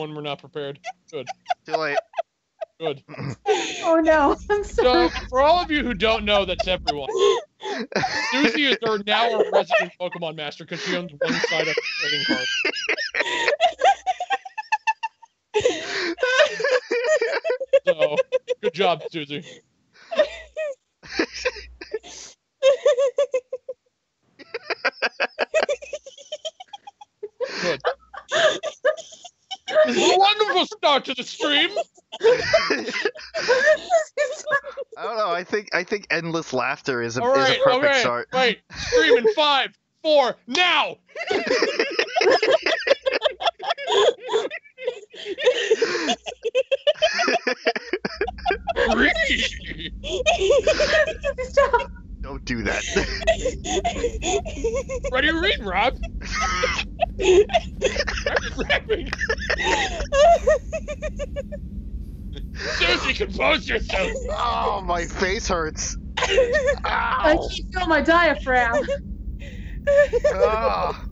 when we're not prepared. Good. Too late. Good. Oh no, I'm sorry. So, for all of you who don't know, that's everyone. Suzie is now a resident Pokemon master because she owns one side of the trading card. So, good job, Suzie. Good. This is a wonderful start to the stream. I don't know. I think endless laughter is a Right, perfect start. Wait, stream in 5, 4, now. Stop. Don't do that. Ready to read, Rob? Rapping. Suzie, compose yourself. Oh, my face hurts. I Ow. keep feeling my diaphragm. Oh.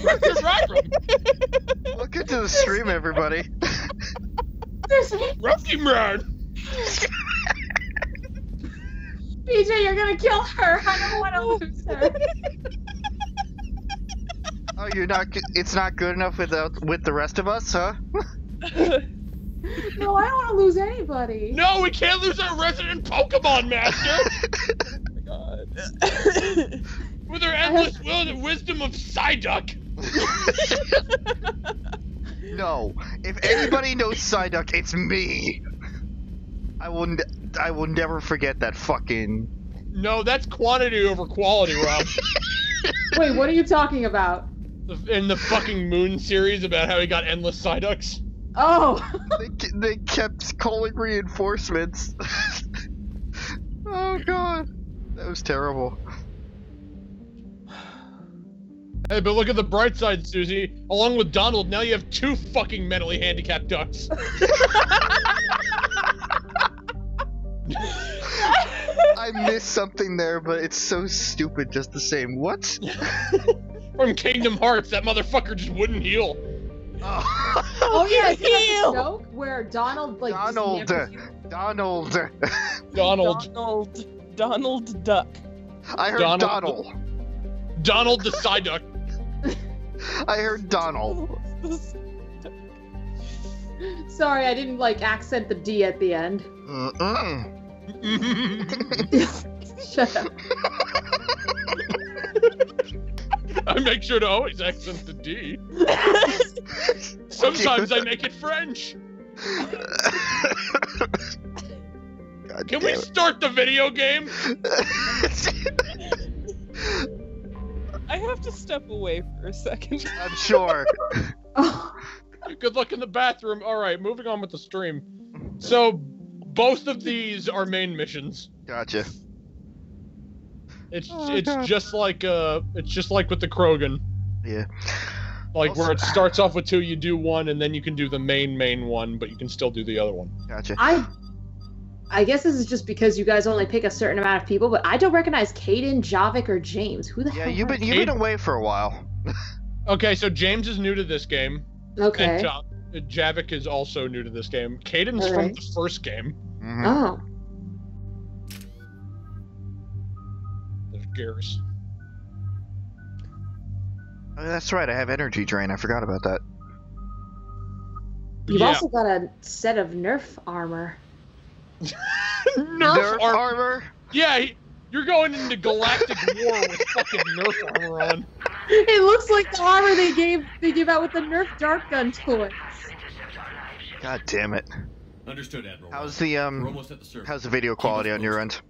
Where's Robin? Look into the stream, everybody. Rocky man. BJ, you're gonna kill her. I don't want to lose her. Oh, you're not. It's not good enough with the rest of us, huh? No, I don't want to lose anybody. No, we can't lose our resident Pokemon master. Oh my god. With her endless will and wisdom of Psyduck. No. If anybody knows Psyduck, it's me. I will never forget that fucking. No, that's quantity over quality, Rob. Wait, what are you talking about? In the fucking Moon series about how he got endless Psyducks. Oh. They kept calling reinforcements. Oh god, that was terrible. Hey, but look at the bright side, Suzie. Along with Donald, now you have 2 fucking mentally handicapped ducks. I missed something there, but it's so stupid just the same. What? From Kingdom Hearts, that motherfucker just wouldn't heal. Oh yeah, is that the joke where Donald like Donald Duck. I heard Donald. Donald the Psyduck. I heard Donald. Sorry, I didn't like accent the D at the end. Shut up. I make sure to always accent the D. Sometimes I make it French. Can we start the video game? I have to step away for a second. I'm sure. Oh. Good luck in the bathroom. Alright, moving on with the stream. So, both of these are main missions. Gotcha. It's just like with the Krogan. Yeah. Like where it starts off with 2, you do 1, and then you can do the main one, but you can still do the other one. Gotcha. I guess this is just because you guys only pick a certain amount of people, but I don't recognize Caden, Javik, or James. Who the hell? Yeah, you've been away for a while. Okay, so James is new to this game. Okay. And Javik is also new to this game. Caden's from the first game. Mm-hmm. Oh. There's Garrus. Oh, that's right, I have energy drain. I forgot about that. You've also got a set of Nerf armor. Nerf armor? Yeah, you're going into galactic war with fucking Nerf armor on. It looks like the armor they gave out with the Nerf dart gun toy. God damn it. Understood, Admiral. How's the video quality on your end?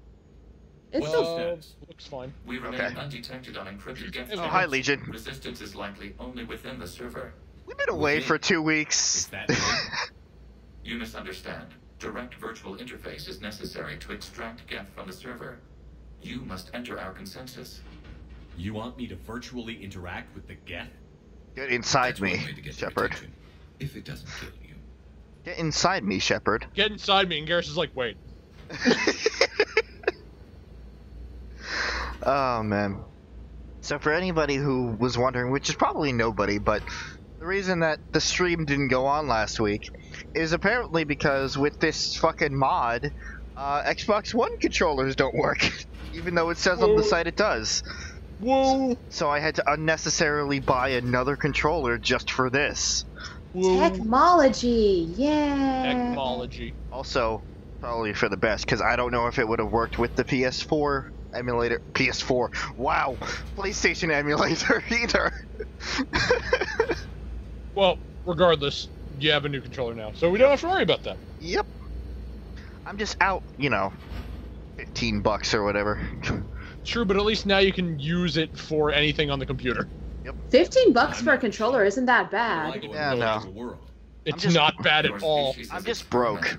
It's still looks fine. We remain undetected on encrypted Geth. Oh, hi, Legion. Resistance is likely only within the server. We've been away for 2 weeks. Is that You misunderstand. Direct virtual interface is necessary to extract Geth from the server. You must enter our consensus. You want me to virtually interact with the Geth? Get inside That's one me, way to get Shepard. attention, if it doesn't kill you. Get inside me, Shepard. Get inside me, and Garrus is like, wait. Oh, man. So for anybody who was wondering, which is probably nobody, but the The reason that the stream didn't go on last week is apparently because with this fucking mod, Xbox One controllers don't work, even though it says on the site it does. Whoa! So I had to unnecessarily buy another controller just for this. Whoa! Technology, yeah. Technology. Also, probably for the best, because I don't know if it would have worked with the PS4 emulator. PS4. Wow. PlayStation emulator either. Well, regardless, you have a new controller now, so we don't have to worry about that. Yep. I'm just out, you know, $15 or whatever. True, but at least now you can use it for anything on the computer. $15 for a controller isn't that bad. Yeah, no. It's just- not bad at all. I'm just broke.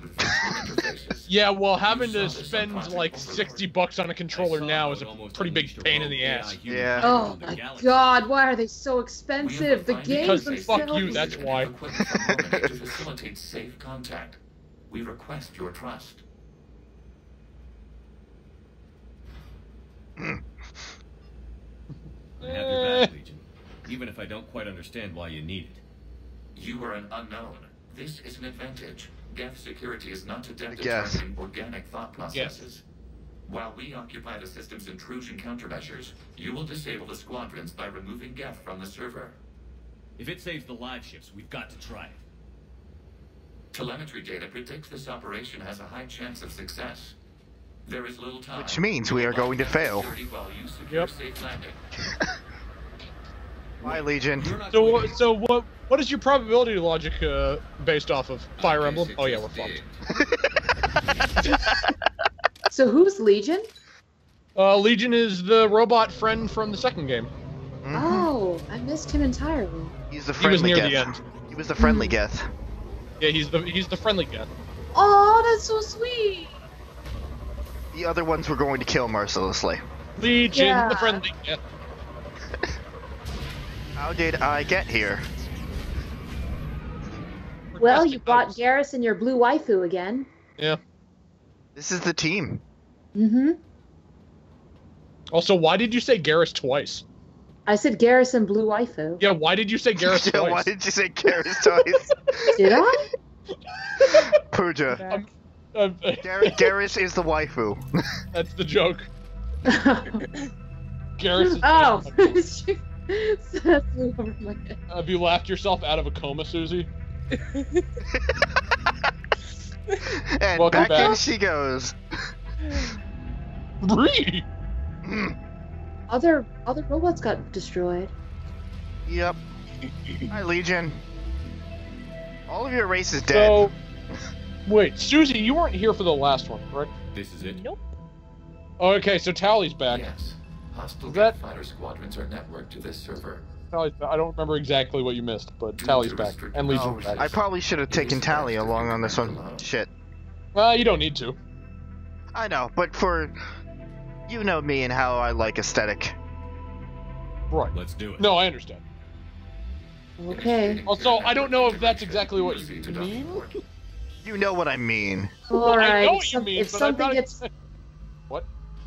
Yeah, well, having to spend like $60 on a controller now is a pretty big pain in the ass. Yeah. Oh my god, why are they so expensive? The games Because fuck themselves. you, that's why. To facilitate safe contact, we request your trust. I have your back, Legion. Even if I don't quite understand why you need it. You are an unknown. This is an advantage. Geth security is not adept at Yes. targeting organic thought processes. While we occupy the system's intrusion countermeasures, you will disable the squadrons by removing Geth from the server. If it saves the live ships, we've got to try it. Telemetry data predicts this operation has a high chance of success. There is little time. Which means we are going to fail. While you secure Yep. safe landing. Bye, Legion. You're not going to- So what is your probability logic based off of? Fire I Emblem? guess Oh yeah, it's we're a fucked. dig. So who's Legion? Legion is the robot friend from the second game. Oh, I missed him entirely. He's the He was friendly near Geth. the end. He was the friendly Geth. Yeah, he's the friendly guy. Oh, that's so sweet. The other ones were going to kill mercilessly. Legion, Yeah. the friendly guy. How did I get here? Well, you brought Garrus and your blue waifu again. Yeah. This is the team. Mm-hmm. Also, why did you say Garrus twice? I said Garrus and blue waifu. Yeah, why did you say Garrus Yeah, twice? why did you say Garrus twice? Did I? Pooja. Uh, Garrus is the waifu. that's the joke. Garrus is Oh, that flew over my head. Have you laughed yourself out of a coma, Suzie? And Welcome back back. in she goes. Bree! Other robots got destroyed. Yep. Hi, Legion. All of your race is dead. So, wait, Suzie, you weren't here for the last one, correct? This is it. Nope. Oh, okay, so Tally's back. Yes. Hostile Is that- Geth fighter squadrons are networked to this server. Tally's back. I don't remember exactly what you missed, but Tally's back. And Legion's Oh, back. I probably should have taken Tally along on this one. Shit. Well, you don't need to. I know, but for... You know me and how I like aesthetic. Right. Let's do it. No, I understand. Okay. Also, I don't know if that's exactly what you mean. You know what I mean. All I right. know what you mean, if but I'm something not... gets What?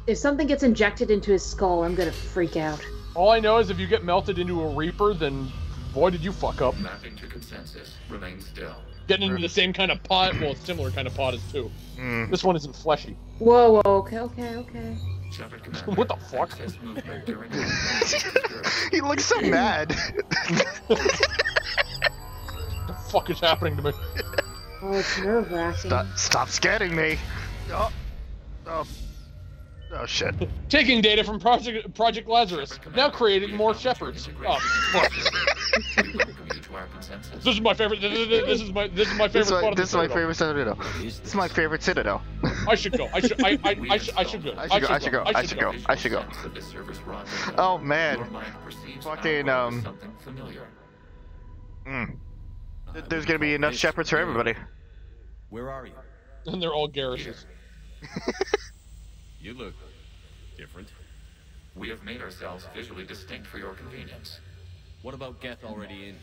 if something gets injected into his skull, I'm gonna freak out. All I know is if you get melted into a Reaper, then boy did you fuck up. Mapping to consensus. Remain still. Getting into the same kind of pot, well, similar kind of pot as two. Hmm. This one isn't fleshy. Whoa, whoa, okay. Shepard Commander, What the fuck? access movement during He looks so mad. What the fuck is happening to me? Oh, it's nerve-wracking. Stop scaring me. Oh. Oh shit. Taking data from Project Lazarus, now creating more shepherds. Oh, fuck. We welcome you to our consensus. This is my favorite. This is my favorite spot. on the This is my Citadel. favorite citadel. This is my favorite citadel. I should go. I should go. I should go. Of this server's raw data. Oh man. Your mind perceives Fucking, our world as something familiar. There's gonna be enough shepherds for everybody. Where are you? And they're all Garruses. You look different. We have made ourselves visually distinct for your convenience. What about Geth already in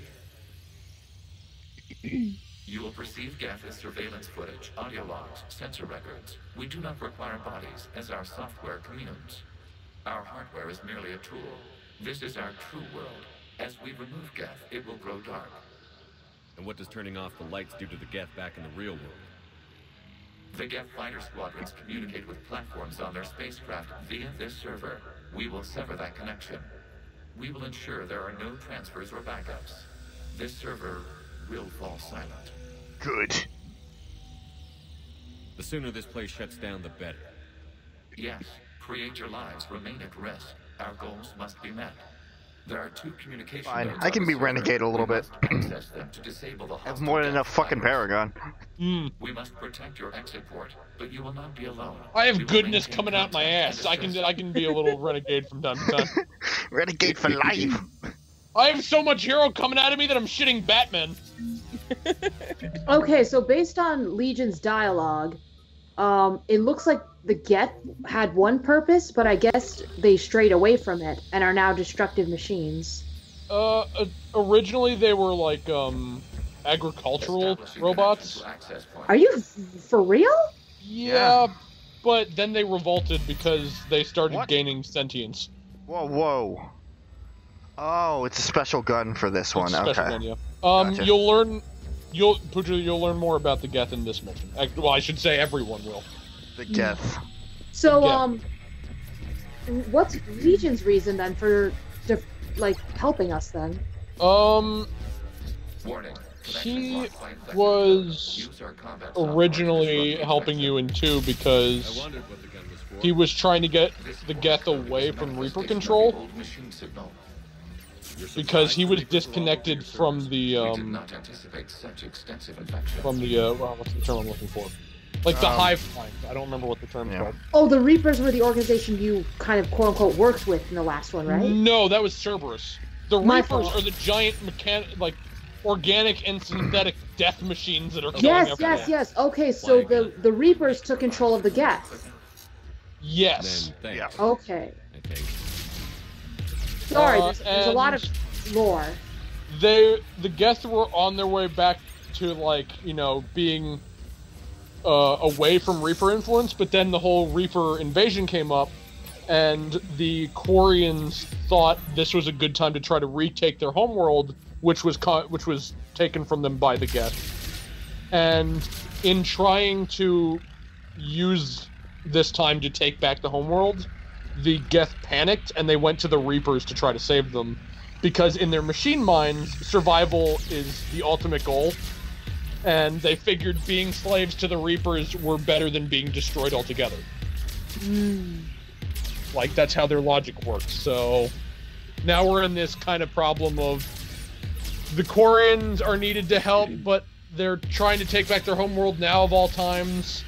here? You will perceive Geth as surveillance footage, audio logs, sensor records. We do not require bodies, as our software communes. Our hardware is merely a tool. This is our true world. As we remove Geth, it will grow dark. And what does turning off the lights do to the Geth back in the real world? The Geth fighter squadrons communicate with platforms on their spacecraft via this server. We will sever that connection. We will ensure there are no transfers or backups. This server will fall silent. Good. The sooner this place shuts down, the better. Yes, creator lives remain at risk. Our goals must be met. There are 2 communication Fine, nodes I on can the be server. renegade a little We bit. must access them to disable the I have hostile more than Geth enough fucking fighters. Paragon. We must protect your exit port, but you will not be alone. I We have will goodness maintain coming out my contact ass. and I can be a little renegade from time to time. Renegade for life. I have so much hero coming out of me that I'm shitting Batman. Okay, so based on Legion's dialogue, it looks like the Geth had one purpose, but I guess they strayed away from it and are now destructive machines. Originally they were like, agricultural Establishing robots. connection to access point. Are you for real? Yeah, but then they revolted because they started What? gaining sentience. Whoa. Oh, it's a special gun for this one. It's a special Okay. one, yeah. Gotcha. You'll learn more about the Geth in this mission. Well, I should say everyone will. The Geth. So, Yeah. what's Legion's reason then for, helping us then? Warning. Connection He blocked by infected was code. Use our combat software to originally disrupt the helping you in 2 I because wondered what the gun was for. he was trying to get This the voice Geth code away is a from Reaper manifestation of control the old machine signal. You're because he was surprised to get disconnected the from the We did not anticipate such extensive infection. what's the term I'm looking for? Like the hive mind. I don't remember what the term's Yeah. called. Oh, the Reapers were the organization you kind of quote-unquote worked with in the last one, right? No, that was Cerberus. The My Reapers fault. are the giant organic and synthetic death machines that are killing Yes, everyone. yes. Okay, so the Reapers took control of the Geth. Yes. Then thanks. Yeah. Okay. I take. Sorry, there's a lot of lore. The Geth were on their way back to being away from Reaper influence, but then the whole Reaper invasion came up, and the Quarians thought this was a good time to try to retake their homeworld, which was taken from them by the Geth. And in trying to use this time to take back the homeworld, the Geth panicked and they went to the Reapers to try to save them, because in their machine minds, survival is the ultimate goal, and they figured being slaves to the Reapers were better than being destroyed altogether. Like, that's how their logic works. So now we're in this kind of problem of the Quarians are needed to help, but they're trying to take back their homeworld now of all times,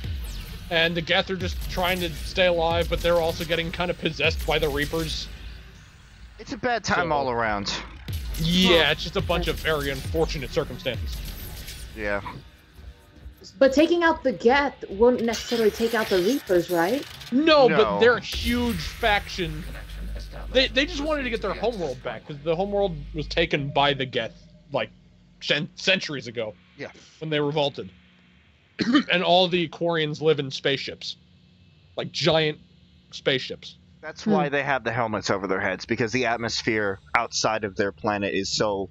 and the Geth are just trying to stay alive, but they're also getting kind of possessed by the Reapers. It's a bad time all around. Yeah, it's just a bunch of very unfortunate circumstances. Yeah. But taking out the Geth wouldn't necessarily take out the Reapers, right? No, No. but they're a huge faction. Connection established. They just wanted to get their homeworld back, because the homeworld was taken by the Geth, centuries ago. Yeah. When they revolted. And all the Quarians live in spaceships. Like giant spaceships. That's why they have the helmets over their heads, because the atmosphere outside of their planet is so...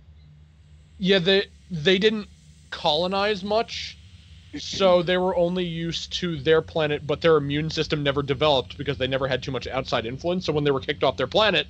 Yeah, they didn't colonize much, so they were only used to their planet, but their immune system never developed because they never had too much outside influence. So when they were kicked off their planet,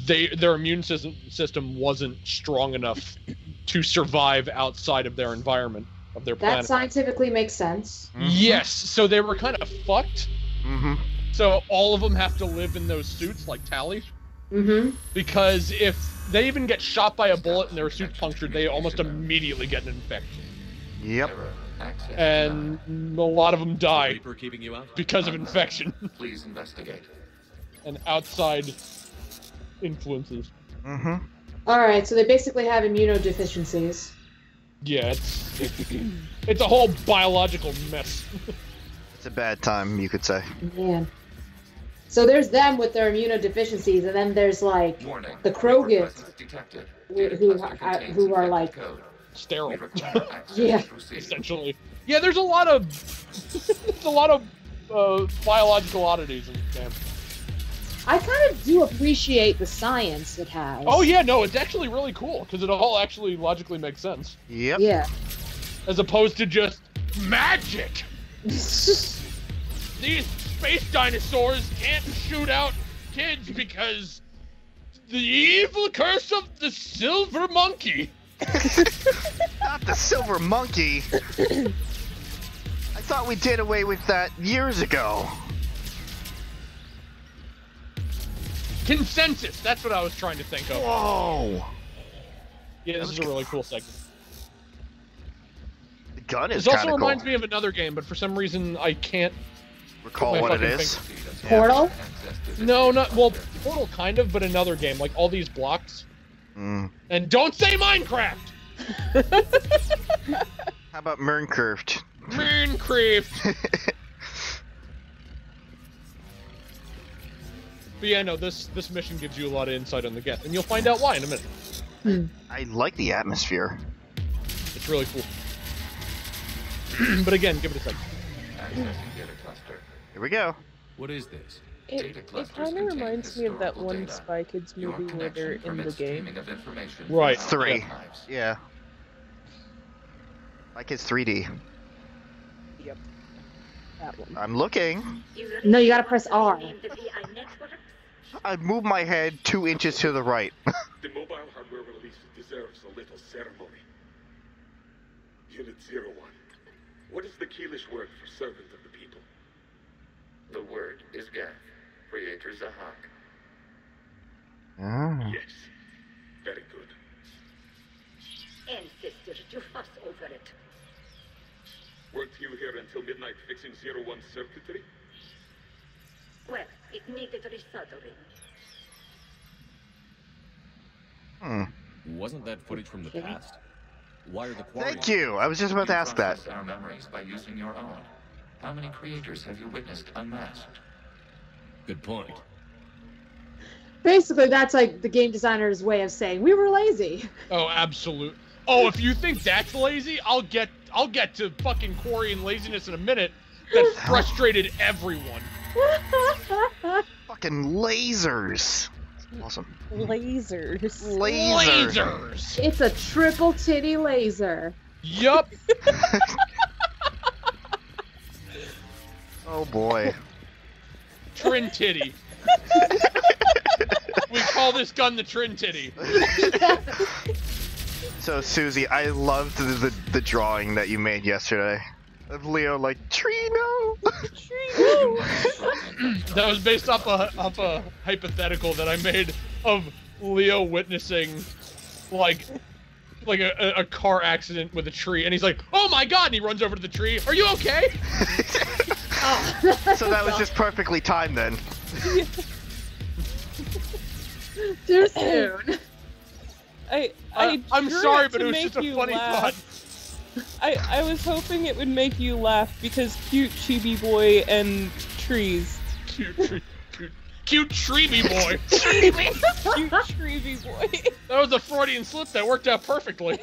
their immune system wasn't strong enough to survive outside of their environment, of their That planet. scientifically makes sense. Yes, so they were kind of fucked. Mm-hmm. So all of them have to live in those suits like Tally, Mm-hmm. because if they even get shot by a bullet and their suit's punctured, they almost immediately get an infection. Yep. Error. Access And denied. a lot of them die Reaper keeping you out? because of infection Please investigate. and outside influences. Mm-hmm. Alright, so they basically have immunodeficiencies. Yeah, it's a whole biological mess. It's a bad time, you could say. Man. So there's them with their immunodeficiencies, and then there's like Warning. the Krogan, Presence detected. who are like, Code. Sterile, We require access Yeah. to proceed. essentially. Yeah, there's a lot of biological oddities in this game. I kind of do appreciate the science it has. Oh yeah, no, it's actually really cool because it all actually logically makes sense, Yep. Yeah. as opposed to just magic. These space dinosaurs can't shoot out kids because the evil curse of the silver monkey. Not the silver monkey. I thought we did away with that years ago. Consensus, that's what I was trying to think of. Whoa. Yeah, this is a really cool segment. The gun is This kind also of cool. reminds me of another game, but for some reason I can't Recall my what it fucking is. finger. Portal? No, not well. Portal kind of, but another game, like all these blocks. Mm. And don't say Minecraft. How about Minecraft? Minecraft. But yeah, no, this mission gives you a lot of insight on the Geth, and you'll find out why in a minute. I like the atmosphere. It's really cool. But again, give it a second. Accessing data cluster. Here we go. What is this? It kind of reminds me of that one Spy Kids movie where they're in the game. Right. 3. Yeah. Like it's 3D. Yep. That one. I'm looking. No, you gotta press R. I moved my head 2 inches to the right. The mobile hardware release deserves a little ceremony. Unit 01. What is the Keelish word for servant of the people? The word is Geth, Creator Zahak. Ah. Yes. Very good. Ancestors, you fuss over it. Weren't you here until midnight fixing 01's circuitry? Well, it needed resoldering. Wasn't that footage from the past? Why are the quarries... Thank you. I was just about to ask that. Process our memories by using your own. How many creators have you witnessed unmasked? Good point. Basically, that's like the game designer's way of saying we were lazy. Oh, absolute. Oh, if you think that's lazy, I'll get to fucking quarry and laziness in a minute. That frustrated everyone. Fucking lasers. Awesome. Lasers. Lasers. It's a triple titty laser. Yup. Oh boy. Trin Titty. We call this gun the Trin Titty. So Suzie, I loved the drawing that you made yesterday of Leo like Trino. That was based off a hypothetical that I made of Leo witnessing like a car accident with a tree, and he's like, "Oh my god!" and he runs over to the tree. Are you okay? So that was just perfectly timed then. Too soon. I'm drew sorry, it but to it was make just a you funny laugh. thought. I was hoping it would make you laugh because cute chibi boy and trees. Cute Treeby boy. Cute treeby boy. That was a Freudian slip that worked out perfectly.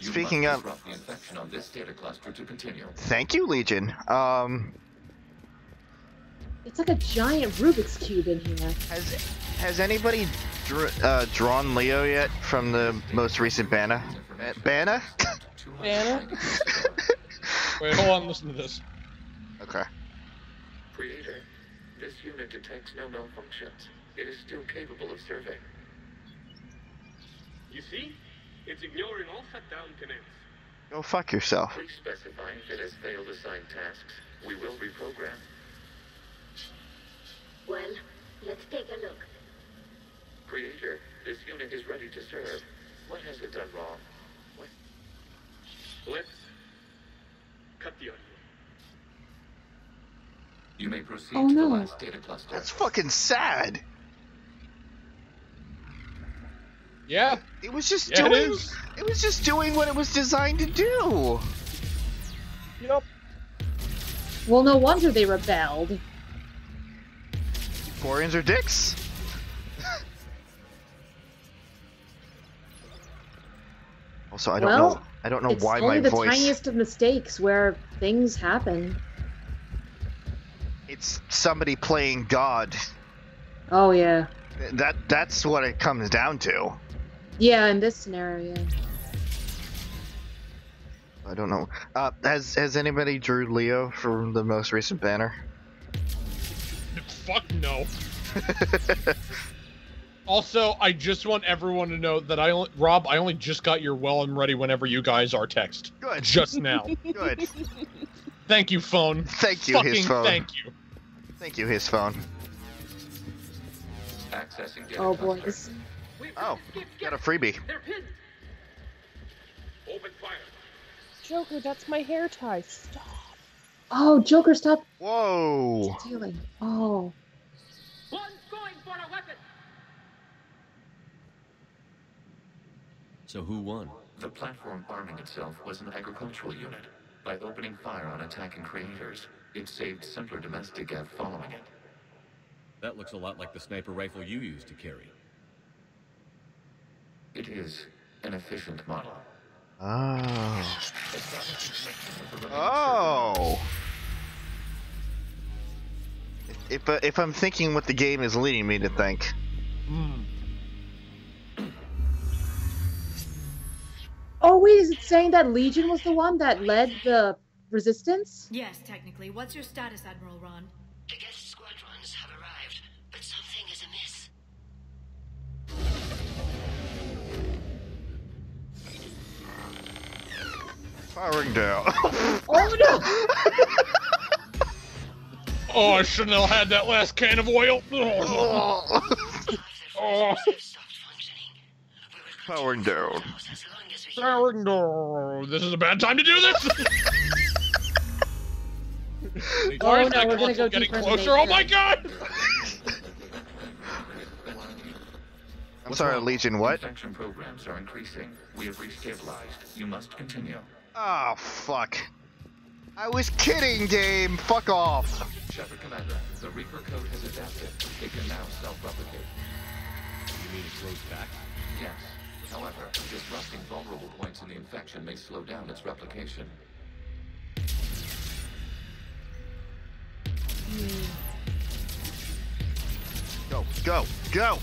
Speaking of, Disrupt the infection on this data cluster to continue. thank you, Legion. It's like a giant Rubik's Cube in here. Has anybody drawn Leo yet from the most recent Banna? Banna? Banna? Wait, hold on, listen to this. Okay. Creator, this unit detects no malfunctions. It is still capable of serving. You see? It's ignoring all shutdown commands. Go fuck yourself. Please specify if it has failed assigned tasks. We will reprogram. Well, let's take a look. Creator, this unit is ready to serve. What has it done wrong? Let's cut the audio. You may proceed Oh, to the no. last data cluster. That's fucking sad. Yeah. It was just Yeah, it doing. is. It was just doing what it was designed to do. Yep. Well, no wonder they rebelled. Quarians are dicks. Also, I don't Well, know. I don't know It's why only my the voice. tiniest of mistakes where things happen. It's somebody playing God. Oh yeah. That's what it comes down to. Yeah, in this scenario. Yeah. I don't know. Has anybody drew Leo from the most recent banner? Fuck no. Also, I just want everyone to know that Rob, I only just got your well and ready whenever you guys are text. Good. Just now. Good. Thank you, phone. Thank you, Fucking his phone. thank you. Thank you, his phone. Accessing data Oh boy. cluster. Oh, got a freebie. They're pinned. Open fire. Joker, that's my hair tie. Stop. Oh, Joker, stop Whoa. stealing. Oh. One's going for a weapon. So who won? The platform arming itself was an agricultural unit. By opening fire on attacking creators, it saved simpler domestic Gev following it. That looks a lot like the sniper rifle you used to carry. It is an efficient model. Oh. Oh. If I'm thinking what the game is leading me to think. Oh wait, is it saying that Legion was the one that led the resistance? Yes, technically. What's your status, Admiral Ron? The guest squadrons have arrived, but something is amiss. Firing down. Oh no! Oh, I shouldn't have had that last can of oil. Oh. Oh. Powering down. Powering down. This is a bad time to do this. Oh no, we're gonna go getting deeper in the closer. Oh my matrix. god! I'm sorry, Legion, what? Infection programs are increasing. We have restabilized. You must continue. Oh, fuck. I was kidding, game. Fuck off. Shepard Commander, the Reaper code has adapted. It can now self-replicate. You mean it grows back? Yes. However, disrupting vulnerable points in the infection may slow down its replication. Go, go, go!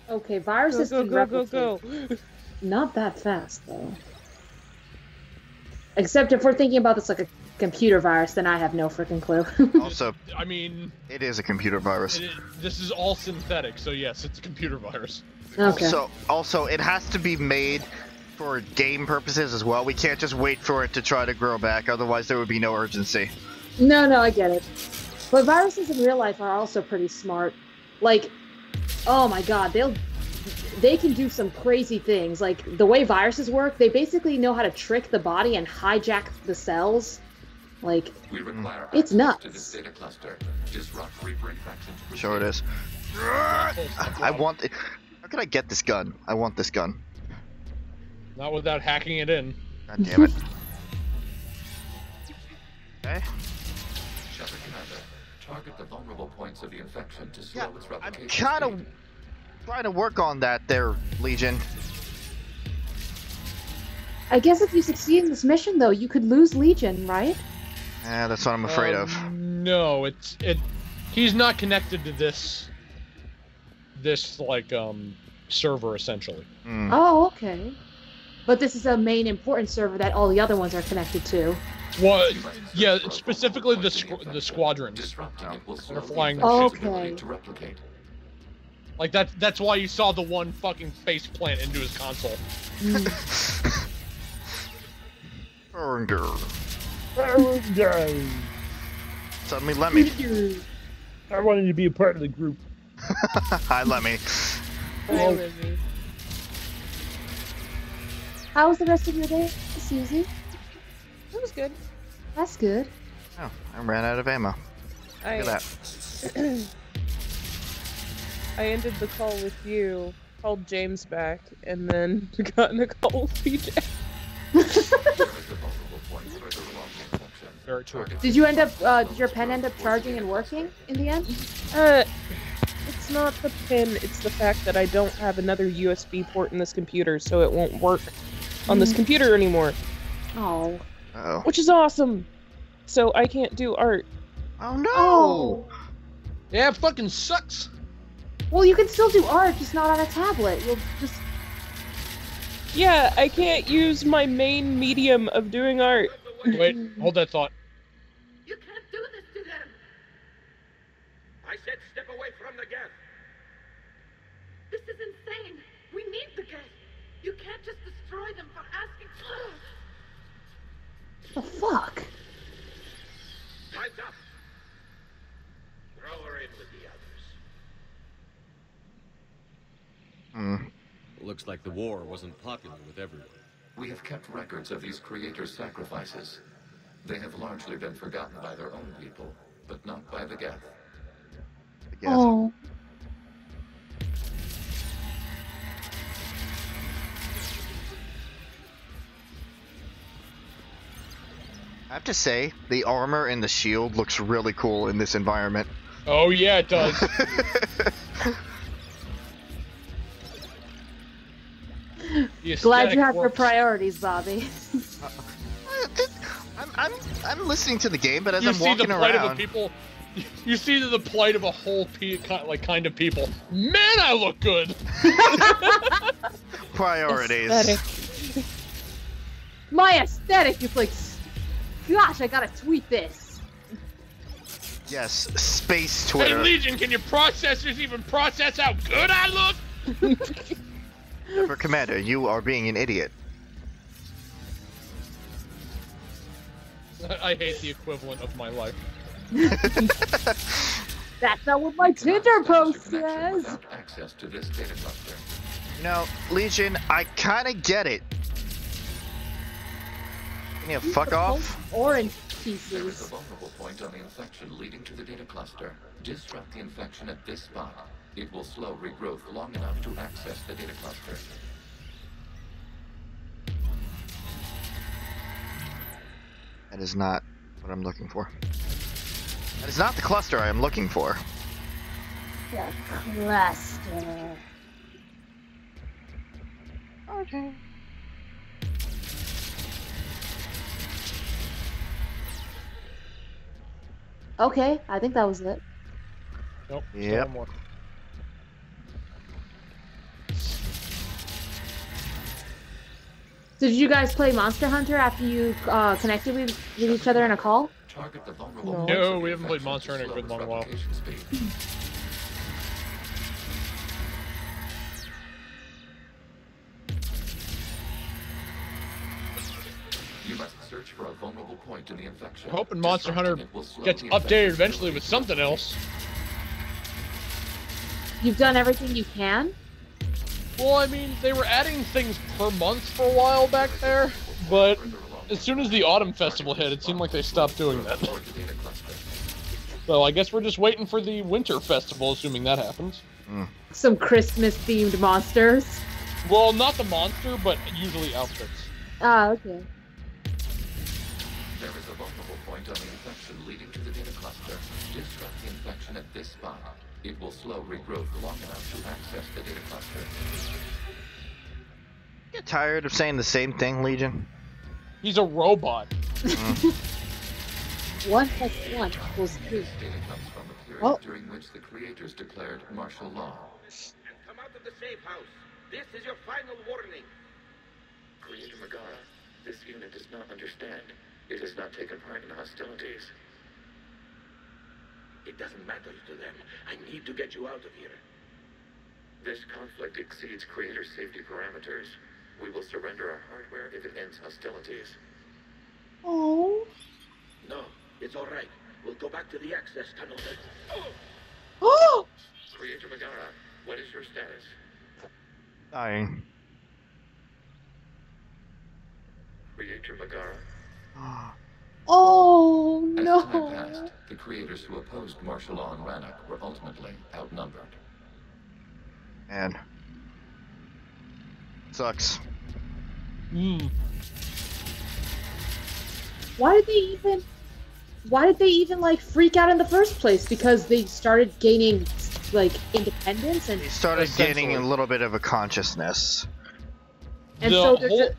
Okay, viruses Go, can go, go, replicate. go. Not that fast though. Except if we're thinking about this like a computer virus, then I have no freaking clue. Also, I mean, it is a computer virus. this is all synthetic, so yes, it's a computer virus. Okay. Also, it has to be made for game purposes as well. We can't just wait for it to try to grow back, otherwise there would be no urgency. No, I get it. But viruses in real life are also pretty smart. Like, oh my god, they can do some crazy things. Like, the way viruses work, they basically know how to trick the body and hijack the cells. Like, We require it's access nuts. to this data cluster. Disrupt Reaper infections. Sure it is. I want it. How can I get this gun? I want this gun. Not without hacking it in. God damn it. Okay. Shepard Commander, target the vulnerable points of the infection to slow its I'm replication. kind of trying to work on that there, Legion. I guess if you succeed in this mission, though, you could lose Legion, right? Yeah, that's what I'm afraid of. No, he's not connected to this like server essentially. Oh, okay. But this is a main important server that all the other ones are connected to. Well, yeah, specifically the squadrons Disrupting it will that slow are the flying the Oh, ship. ability okay. to replicate. Like that's why you saw the one fucking face plant into his console. Suddenly, Lemmy. I wanted to be a part of the group. Hi, Lemmy. Hi, Lizzie. How was the rest of your day, Suzie? That was good. That's good. Oh, I ran out of ammo. I, Look at that. I ended the call with you, called James back, and then got in a call with PJ. Very true. Did you end up? Did your pen end up charging and working in the end? It's not the pin, it's the fact that I don't have another USB port in this computer, so it won't work on this computer anymore. Oh. Uh-oh. Which is awesome. So I can't do art. Oh no! Oh. Yeah, it fucking sucks. Well, you can still do art, just not on a tablet. You'll just... Yeah, I can't use my main medium of doing art. Wait, hold that thought. You can't do this to them. I said step away from the gas. This is insane. We need the gas. You can't just destroy them for asking. What the fuck? Time's up. Throw her in with the others. Looks like the war wasn't popular with everyone. We have kept records of these creators' sacrifices. They have largely been forgotten by their own people, but not by the Geth. Oh. I have to say, the armor and the shield looks really cool in this environment. Oh yeah, it does. Glad you have your priorities, Bobby. I'm listening to the game, but as You I'm see walking the plight around, of a people. You see the plight of a whole kind of people. Man, I look good. priorities. Aesthetic. My aesthetic is like, gosh, I gotta tweet this. Yes, space Hey Twitter. Legion, can your processors even process how good I look? For Commander, you are being an idiot. I hate the equivalent of my life. That's not what my Tinder post says. Without access to this data cluster. You know, Legion, I kinda get it. Can you fuck off? Orange There is a pieces. vulnerable point on the infection leading to the data cluster. Disrupt the infection at this spot. It will slow regrowth long enough to access the data cluster. That is not what I'm looking for. That is not the cluster I am looking for. The cluster. Okay. Okay, I think that was it. Nope. still Yep. one more. So did you guys play Monster Hunter after you connected with each other in a call? Target the vulnerable No. points No, of we the haven't played infection Monster Hunter in a to good slow long while. its replication speed. You must search for a vulnerable point in the infection. I'm hoping Monster Hunter Disrupting it will slow gets the updated infection eventually with release. something else. You've done everything you can? Well, I mean, they were adding things per month for a while back there, but as soon as the Autumn Festival hit, it seemed like they stopped doing that. So I guess we're just waiting for the Winter Festival, assuming that happens. Some Christmas-themed monsters? Well, not the monster, but usually outfits. Ah, okay. There is a vulnerable point on the infection leading to the data cluster. Disrupt the infection at this spot. It will slow regrowth long enough to access the data cluster. Get tired of saying the same thing, Legion? He's a robot. 1 plus 1 equals 2. This data comes from a period Oh. during which the creators declared martial law. And come out of the safe house. This is your final warning. Creator Megara, this unit does not understand. It has not taken part in hostilities. It doesn't matter to them. I need to get you out of here. This conflict exceeds creator safety parameters. We will surrender our hardware if it ends hostilities. Oh. No, it's all right. We'll go back to the access tunnel. Oh! Creator Megara, what is your status? Dying. Creator Megara. Oh, As no. time passed, the creators who opposed martial law in Rannoch were ultimately outnumbered. Man. Sucks. Why did they even like freak out in the first place? Because they started gaining like independence and He started gaining a Essentially. little bit of a consciousness. and The so they're whole- just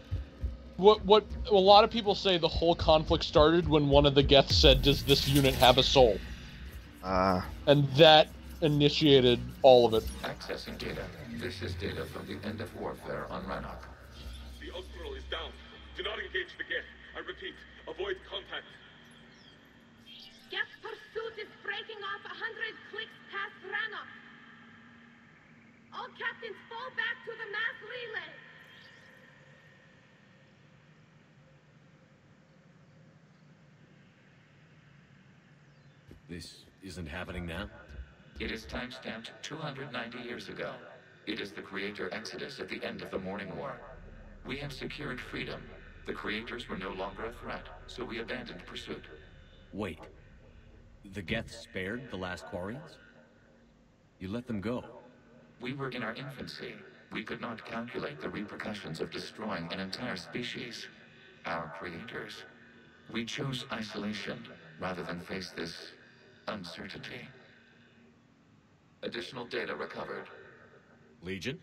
what a lot of people say the whole conflict started when one of the Geths said, "Does this unit have a soul?" And that initiated all of it. Accessing data. This is data from the end of warfare on Rannoch. The Austral is down. Do not engage the Geth. I repeat, avoid contact. Geth pursuit is breaking off 100 clicks past Rannoch. All captains fall back to the mass relay. This isn't happening now? It is timestamped 290 years ago. It is the Creator Exodus at the end of the Morning War. We had secured freedom. The Creators were no longer a threat, so we abandoned pursuit. Wait. The Geth spared the last Quarians? You let them go? We were in our infancy. We could not calculate the repercussions of destroying an entire species. Our creators. We chose isolation rather than face this uncertainty. Additional data recovered. Legion?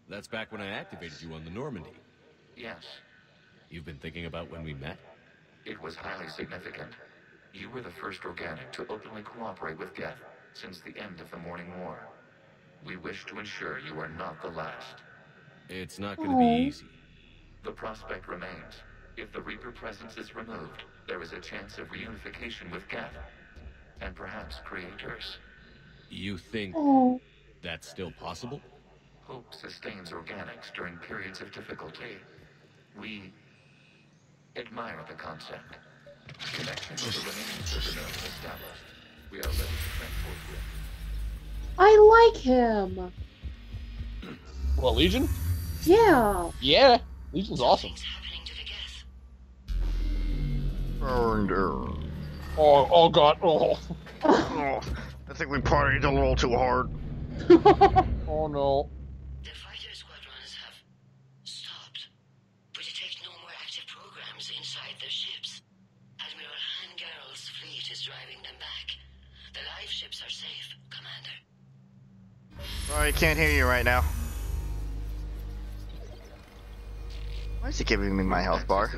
That's back when I activated you on the Normandy. Yes. You've been thinking about when we met? It was highly significant. You were the first organic to openly cooperate with Geth since the end of the Morning War. We wish to ensure you are not the last. It's not going to be easy. The prospect remains. If the Reaper presence is removed, there is a chance of reunification with Geth. And perhaps creators. You think that's still possible? Hope sustains organics during periods of difficulty. We admire the concept. Connection with the remaining server node established. We are ready to transport you. I like him. What, Legion? Yeah. Yeah, Legion's awesome. Oh god, oh. Oh, I think we partied a little too hard. Oh no. The fighter squadrons have stopped, but it takes no more active programs inside their ships. Admiral Hangarl's fleet is driving them back. The live ships are safe, Commander. Sorry, can't hear you right now. Why is it giving me my health bar?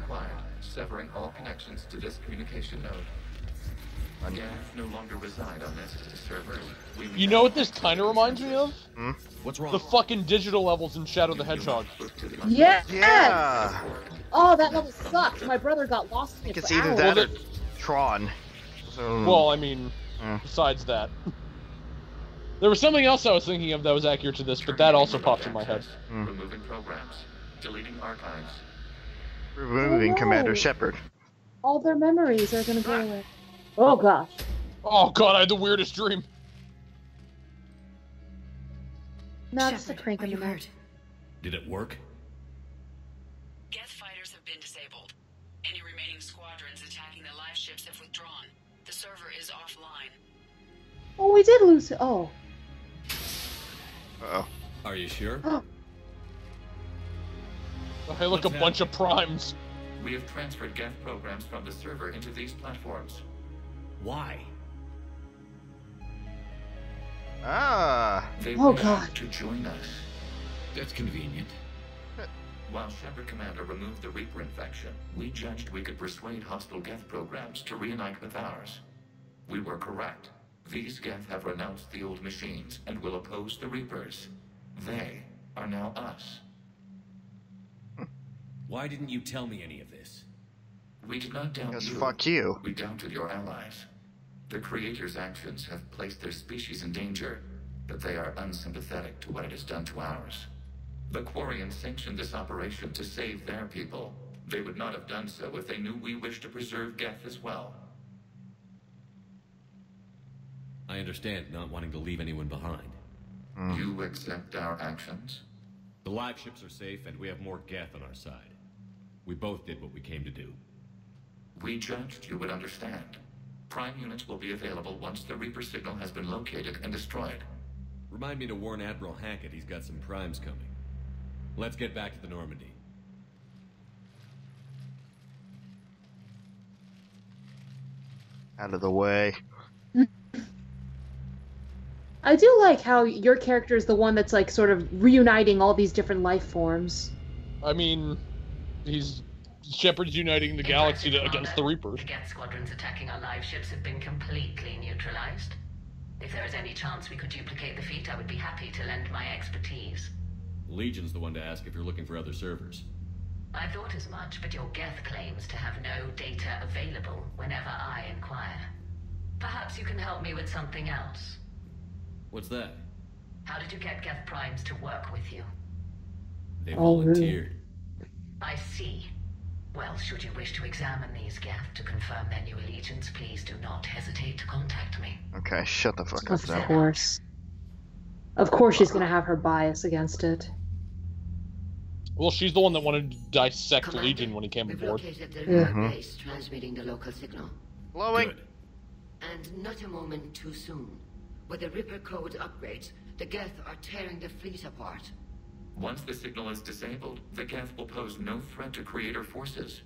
Severing all connections to this communication node. Geth no longer reside on this server. You know what this kind of reminds me of? What's wrong? The fucking digital levels in Shadow the Hedgehog. Yes! Yeah! Oh, that level sucked. My brother got lost in it It's for either hours. that or Tron. So, Well, I mean, besides that. There was something else I was thinking of that was accurate to this, but that also popped in my head. Removing programs. Deleting archives. removing Commander Shepard. All their memories are gonna go away. Oh gosh. Oh god, I had the weirdest dream. No, just a crank in the neck. Did it work? Geth fighters have been disabled. Any remaining squadrons attacking the live ships have withdrawn. The server is offline. Oh, we did lose it. Oh. Uh-oh. Are you sure? Oh, hey, look, a bunch of primes. We have transferred Geth programs from the server into these platforms. Why? Ah. They Oh, wish God. to join us. That's convenient. While Shepard Commander removed the Reaper infection, we judged we could persuade hostile Geth programs to reunite with ours. We were correct. These Geth have renounced the old machines and will oppose the Reapers. They are now us. Why didn't you tell me any of this? We did not doubt Because you. fuck you. We doubted your allies. The Creator's actions have placed their species in danger, but they are unsympathetic to what it has done to ours. The Quarians sanctioned this operation to save their people. They would not have done so if they knew we wished to preserve Geth as well. I understand not wanting to leave anyone behind. You accept our actions? The live ships are safe, and we have more Geth on our side. We both did what we came to do. We judged you would understand. Prime units will be available once the Reaper signal has been located and destroyed. Remind me to warn Admiral Hackett he's got some primes coming. Let's get back to the Normandy. Out of the way. I do like how your character is the one that's like sort of reuniting all these different life forms. I mean, He's Shepard's uniting the galaxy against the Reapers. The Geth squadrons attacking our live ships have been completely neutralized. If there is any chance we could duplicate the feat, I would be happy to lend my expertise. Legion's the one to ask if you're looking for other servers. I thought as much, but your Geth claims to have no data available whenever I inquire. Perhaps you can help me with something else. What's that? How did you get Geth Primes to work with you? They volunteered. I see. Well, should you wish to examine these Geth to confirm their new allegiance, please do not hesitate to contact me. Okay, shut the fuck up Of now. course. Of course she's gonna have her bias against it. Well, she's the one that wanted to dissect Commander, Legion when he came we've aboard. located the Reaper base, transmitting the local signal. Blowing. Good. And not a moment too soon. With the Ripper code upgrades, the Geth are tearing the fleet apart. Once the signal is disabled, the Geth will pose no threat to Creator forces.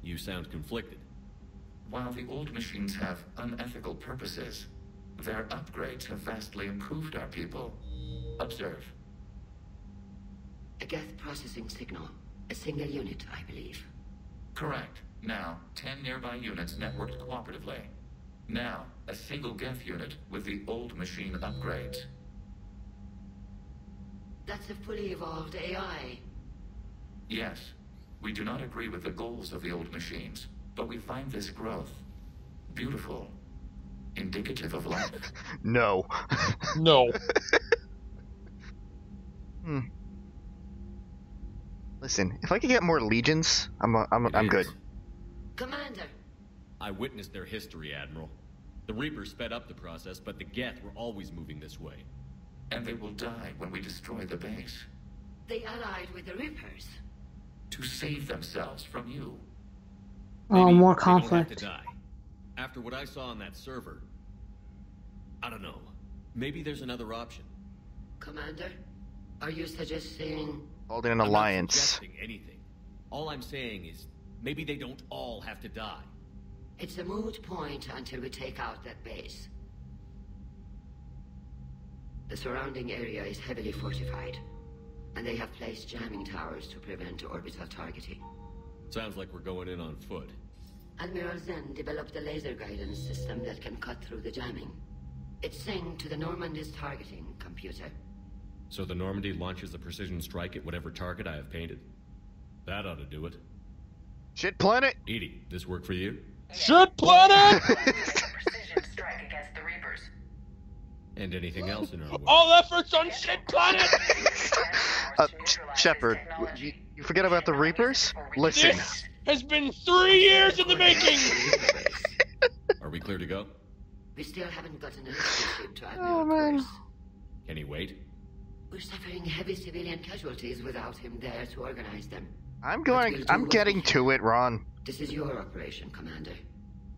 You sound conflicted. While the old machines have unethical purposes, their upgrades have vastly improved our people. Observe. A Geth processing signal. A single unit, I believe. Correct. Now, 10 nearby units networked cooperatively. Now, a single Geth unit with the old machine upgrades. That's a fully evolved AI. Yes, we do not agree with the goals of the old machines, but we find this growth beautiful, indicative of life. No. No. Listen, if I could get more legions, I'm good. Commander! I witnessed their history, Admiral. The Reapers sped up the process, but the Geth were always moving this way. And they will die when we destroy the base. They allied with the Rippers. To save themselves from you. Oh, Maybe more they don't have conflict. to die. After what I saw on that server, I don't know. Maybe there's another option. Commander, are you suggesting... Holding an I'm alliance. not suggesting anything. All I'm saying is, maybe they don't all have to die. It's a moot point until we take out that base. The surrounding area is heavily fortified, and they have placed jamming towers to prevent orbital targeting. Sounds like we're going in on foot. Admiral Zen developed a laser guidance system that can cut through the jamming. It's synced to the Normandy's targeting computer. So the Normandy launches a precision strike at whatever target I have painted. That ought to do it. Shit planet! Edie, this work for you? Shit planet! Precision strike against the Reapers. And anything else in our way? All efforts on Shit planet! Shepard, you forget about the Reapers? Listen. This has been 3 years in the making! Are we clear to go? We still haven't gotten a ship to Admiral Kurz. Can he wait? We're suffering heavy civilian casualties without him there to organize them. I'm getting to it, Ron. This is your operation, Commander.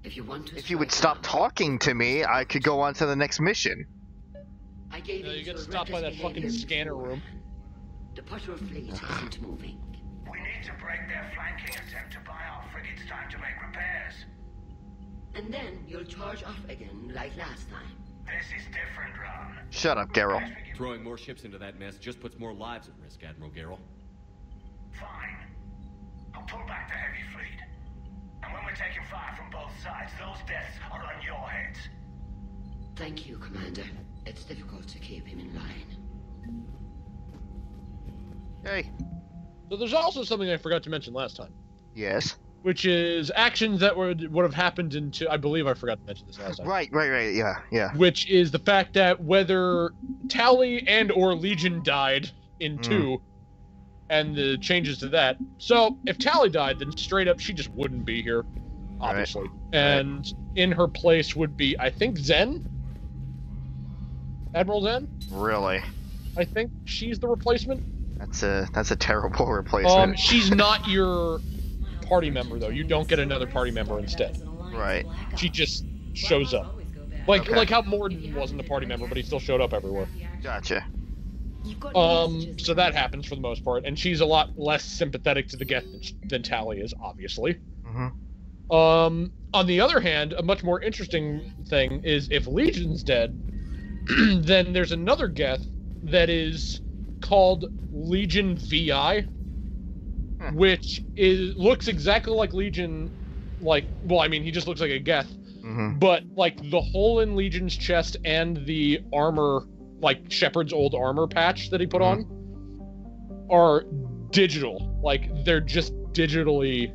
If you want to... If you would stop talking to me, I could go on to the next mission. I gave You get stopped by that fucking scanner room. The patrol fleet isn't moving. We need to break their flanking attempt to buy our frigates time to make repairs. And then you'll charge off again like last time. This is different, Ron. Shut up, Garrel. Throwing more ships into that mess just puts more lives at risk, Admiral Garrel. Fine. I'll pull back the heavy fleet. And when we're taking fire from both sides, those deaths are on your heads. Thank you, Commander. It's difficult to keep him in line. Hey. So there's also something I forgot to mention last time. Yes. Which is actions that would have happened in two. I believe I forgot to mention this last time. Right. Yeah. Which is the fact that whether Tally and or Legion died in 2, and the changes to that. So if Tally died, then straight up she just wouldn't be here, obviously. Right. And in her place would be, I think, Zen? Admiral Zen? Really? I think she's the replacement. That's a terrible replacement. She's not your party member though. You don't get another party member instead. Right. She just shows up. Like how Morden wasn't a party member, but he still showed up everywhere. Gotcha. So that happens for the most part, and she's a lot less sympathetic to the Geth than Tally is, obviously. On the other hand, a much more interesting thing is if Legion's dead, then there's another Geth that is called Legion VI. which looks exactly like Legion. Like, well, I mean, he just looks like a Geth. But, like, the hole in Legion's chest and the armor, like, Shepard's old armor patch that he put on, are digital. Like, they're just digitally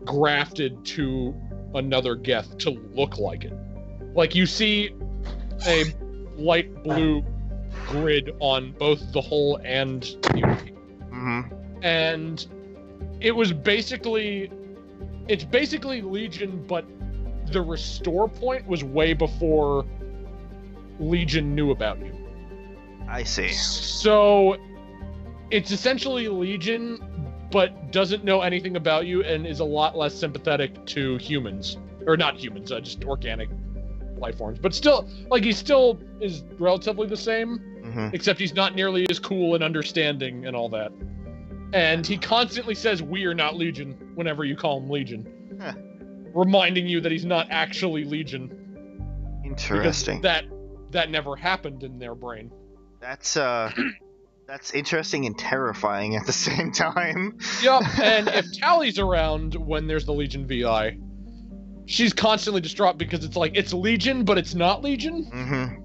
grafted to another Geth to look like it. Like, you see a light blue grid on both the hole and the and it's basically Legion, but the restore point was way before Legion knew about you. I see. So it's essentially Legion, but doesn't know anything about you and is a lot less sympathetic to humans. Or not humans, just organic life forms. But still, like, he still is relatively the same, except he's not nearly as cool and understanding and all that. And he constantly says, "We are not Legion," whenever you call him Legion. Reminding you that he's not actually Legion. Interesting. Because that never happened in their brain. That's interesting and terrifying at the same time. Yup, and if Tally's around when there's the Legion VI, she's constantly distraught because it's like, it's Legion, but it's not Legion.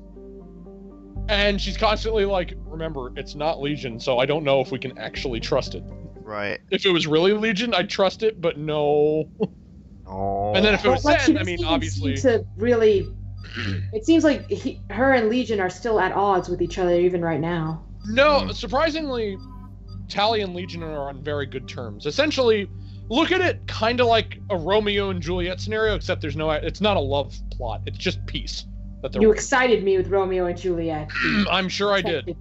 And she's constantly like, remember, it's not Legion, so I don't know if we can actually trust it. Right. If it was really Legion, I'd trust it, but no. And then if it was Zen, I mean, obviously... It seems like her and Legion are still at odds with each other even right now. No, surprisingly, Tally and Legion are on very good terms. Essentially, look at it kind of like a Romeo and Juliet scenario, except it's not a love plot. It's just peace. You excited me with Romeo and Juliet. I'm sure I did.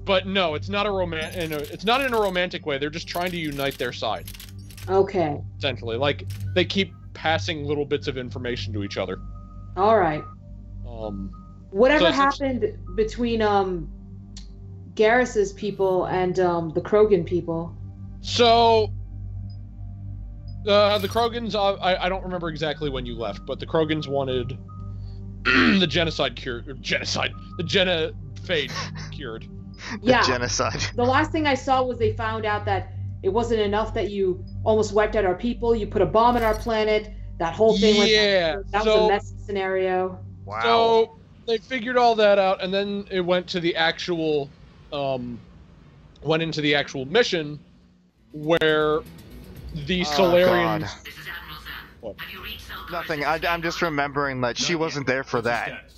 But no, it's not it's not in a romantic way. They're just trying to unite their side. Okay. Essentially, like, they keep passing little bits of information to each other. All right. Whatever happened between Garrus's people and the Krogan people? So the Krogans, I don't remember exactly when you left, but the Krogans wanted the genocide cured. The genophage cured. Yeah. Genocide. The last thing I saw was they found out that it wasn't enough that you almost wiped out our people. You put a bomb on our planet. That whole thing that was a messy scenario. Wow. So they figured all that out, and then it went to the actual, mission, where the Solarians... What? Nothing. I'm just remembering that she wasn't there for that.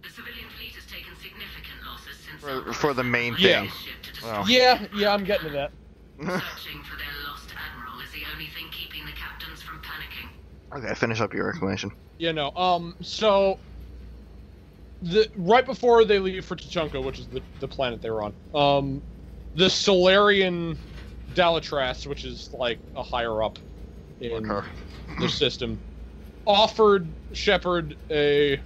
The civilian fleet has taken significant losses since for the main thing. Well. Yeah, I'm getting to that. Searching for their lost admiral is the only thing keeping the captains from panicking. Okay, finish up your explanation. Yeah, no. So right before they leave for Tuchanka, which is the planet they were on, the Solarian Dalatras, which is like a higher up in the system, offered Shepard a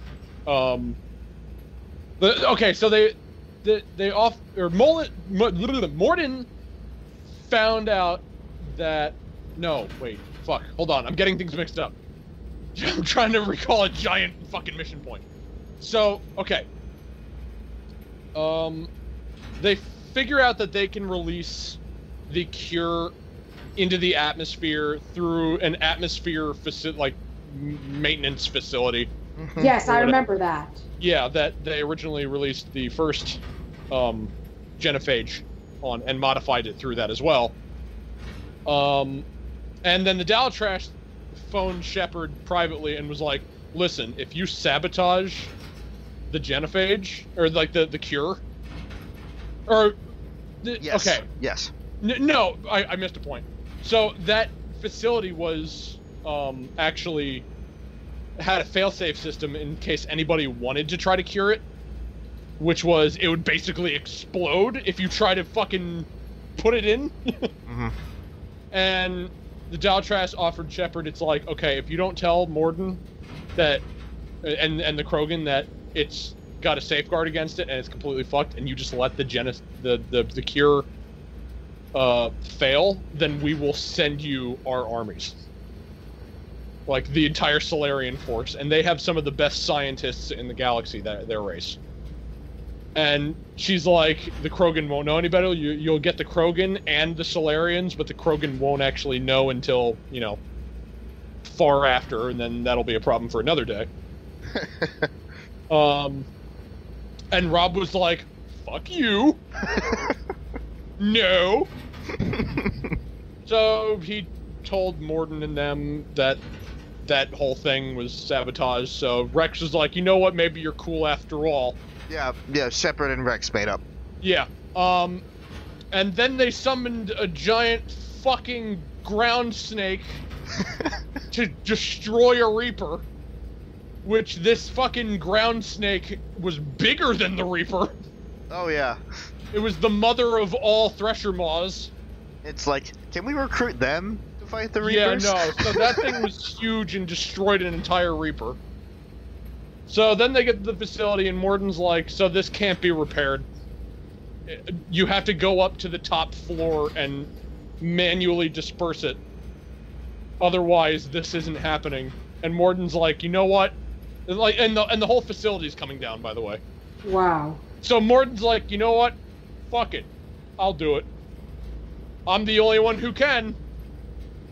Morden found out that hold on, I'm getting things mixed up. I'm trying to recall a giant fucking mission point. So, okay. They figure out that they can release the cure into the atmosphere through an atmosphere maintenance facility. Yes, I remember that. Yeah, that they originally released the first genophage on and modified it through that as well. And then the Dalatrash phoned Shepard privately and was like, listen, if you sabotage the genophage, or like the cure, or... Yes. Okay. Yes. No, I missed a point. So that facility was actually had a failsafe system in case anybody wanted to try to cure it, which was it would basically explode if you try to fucking put it in. And the Dalatrash offered Shepard, it's like, okay, if you don't tell Morden that, and the Krogan that it's got a safeguard against it and it's completely fucked, and you just let the cure fail, then we will send you our armies. Like, the entire Solarian force, and they have some of the best scientists in the galaxy, their race. And she's like, the Krogan won't know any better. You'll get the Krogan and the Solarians, but the Krogan won't actually know until, you know, far after, and then that'll be a problem for another day. And Rob was like, fuck you. No. So he told Morden and them that that whole thing was sabotage, so Rex was like, you know what, maybe you're cool after all. Yeah, Shepard and Rex made up. Yeah, and then they summoned a giant fucking ground snake to destroy a Reaper, which this fucking ground snake was bigger than the Reaper. Oh yeah. It was the mother of all Thresher Maws. It's like, can we recruit them to fight the Reapers? Yeah, no, so that thing was huge and destroyed an entire Reaper. So then they get to the facility and Morden's like, so this can't be repaired. You have to go up to the top floor and manually disperse it. Otherwise, this isn't happening. And Morden's like, you know what? Like, and the whole facility's coming down, by the way. Wow. So Morden's like, you know what? Fuck it. I'll do it. I'm the only one who can.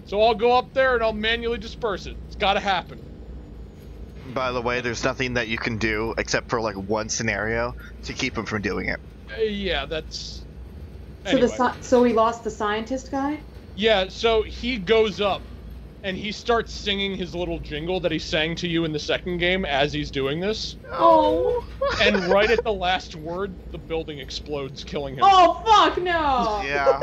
So I'll go up there and I'll manually disperse it. It's gotta happen. By the way, there's nothing that you can do except for like one scenario to keep him from doing it. Yeah, that's... Anyway. So we lost the scientist guy? Yeah, so he goes up and he starts singing his little jingle that he sang to you in the second game as he's doing this. Oh. And right at the last word, the building explodes, killing him. Oh, fuck, no! Yeah.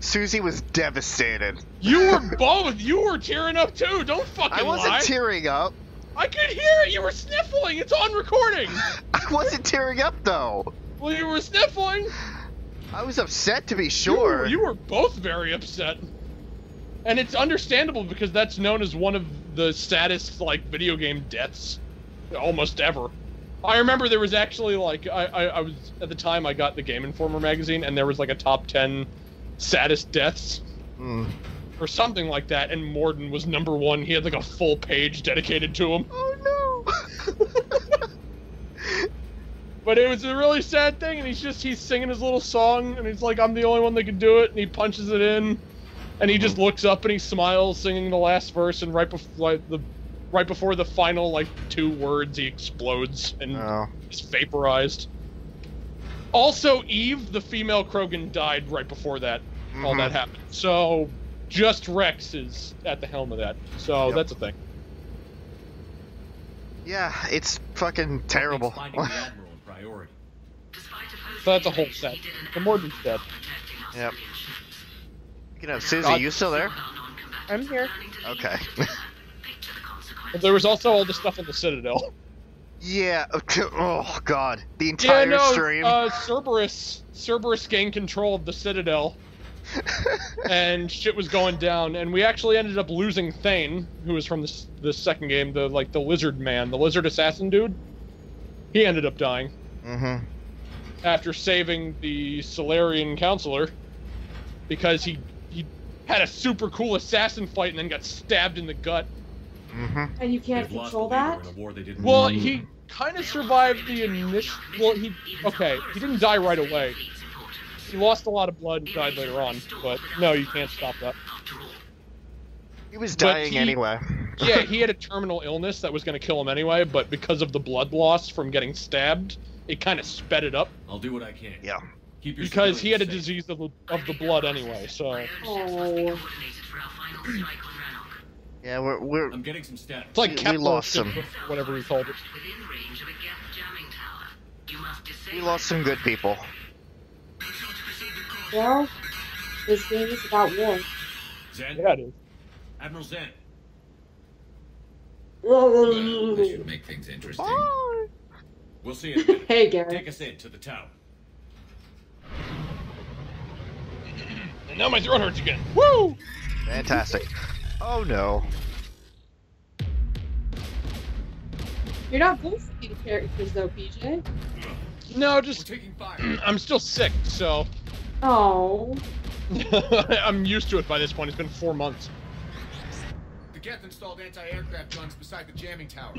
Suzie was devastated. You were both! You were tearing up too! Don't fucking lie! I wasn't tearing up. I could hear it! You were sniffling! It's on recording! I wasn't tearing up, though! Well, you were sniffling! I was upset, to be sure. You were both very upset. And it's understandable, because that's known as one of the saddest, like, video game deaths almost ever. I remember there was actually, like, I was, at the time I got the Game Informer magazine, and there was, like, a top 10 saddest deaths. Or something like that, and Morden was number one. He had like a full page dedicated to him. Oh no! But it was a really sad thing, and he's singing his little song, and he's like, I'm the only one that can do it, and he punches it in, and he just looks up and he smiles, singing the last verse, and right before the final like 2 words, he explodes and is vaporized. Also, Eve, the female Krogan, died right before that. All that happened. So. Just Rex is at the helm of that, so that's a thing. Yeah, it's fucking terrible. Finding the Admiral in priority. So that's a whole set. The Morden's dead. Yep. You know, Suzie, you still there? I'm here. Okay. But there was also all the stuff in the Citadel. Yeah. Oh god, the entire stream. Cerberus gained control of the Citadel. And shit was going down, and we actually ended up losing Thane, who was from the second game, the lizard man, the lizard assassin dude. He ended up dying. After saving the Solarian counselor, because he had a super cool assassin fight and then got stabbed in the gut. And you can't control that? Well, he kind of survived the initial... Well, he didn't die right away. He lost a lot of blood and died later on, but no, you can't stop that. He was dying anyway. Yeah, he had a terminal illness that was going to kill him anyway, but because of the blood loss from getting stabbed, it kind of sped it up. I'll do what I can. Yeah. Because he had a disease of the blood anyway, so... Oh. Yeah, we're... I'm getting some stats. It's like we lost some... Whatever we called it. We lost some good people. Well, this game is about war. Zen? Yeah, it is. Admiral Zen. Well, this should make things interesting. We'll see in a minute. Hey, Gary. Take us in to the tower. And now my throat hurts again. Woo! Fantastic. Oh no. You're not boosting characters though, PJ. No, just... I'm still sick, so... Oh. I'm used to it by this point. It's been 4 months. The Geth installed anti-aircraft guns beside the jamming tower.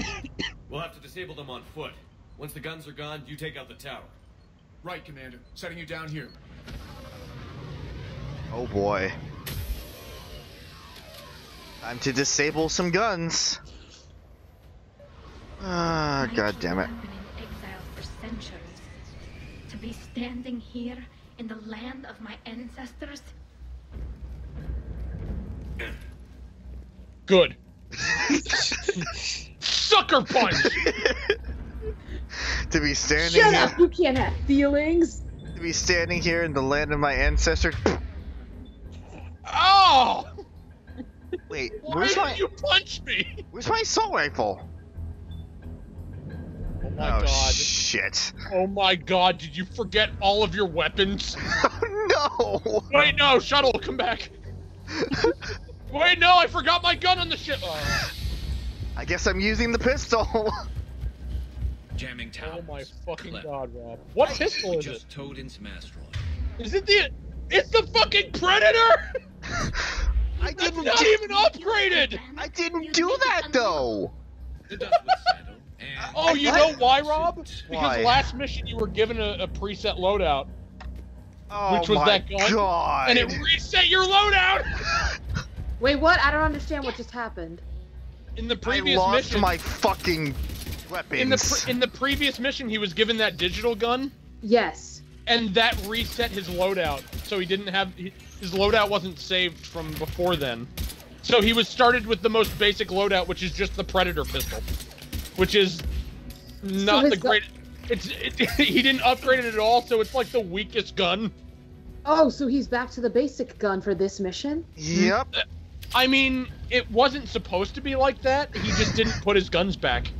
We'll have to disable them on foot. Once the guns are gone, you take out the tower. Right, Commander. Setting you down here. Oh boy. Time to disable some guns. Ah, god damn it. I've been in exile for centuries. To be standing here in the land of my ancestors. Good. Sucker punch! To be standing Shut here. up! You can't have feelings. To be standing here in the land of my ancestors. Oh! Wait, Why where's did my you punch me? where's my assault rifle? Oh my Oh god. shit. Oh my god, did you forget all of your weapons? No! Wait, no, shuttle, come back. Wait, no, I forgot my gun on the ship. I guess I'm using the pistol. Jamming towers. Oh my fucking god, Rob. What pistol is it? Just towed in some asteroid. Is it the... It's the fucking Predator! I That's didn't not even upgraded! I didn't do that though. The dust would settle, and... Oh, you know why, Rob? Because Why? last mission you were given a preset loadout. Oh Which was my that gun, god. and it reset your loadout! Wait, what? I don't understand what just happened. In the previous I lost mission... my fucking weapons. In the previous mission, he was given that digital gun, Yes. and that reset his loadout. So he didn't have... His loadout wasn't saved from before then. So he was started with the most basic loadout, which is just the Predator pistol. Which is not his the great... he didn't upgrade it at all, so it's like the weakest gun. Oh, so he's back to the basic gun for this mission? Yep. I mean, it wasn't supposed to be like that. He just didn't put his guns back.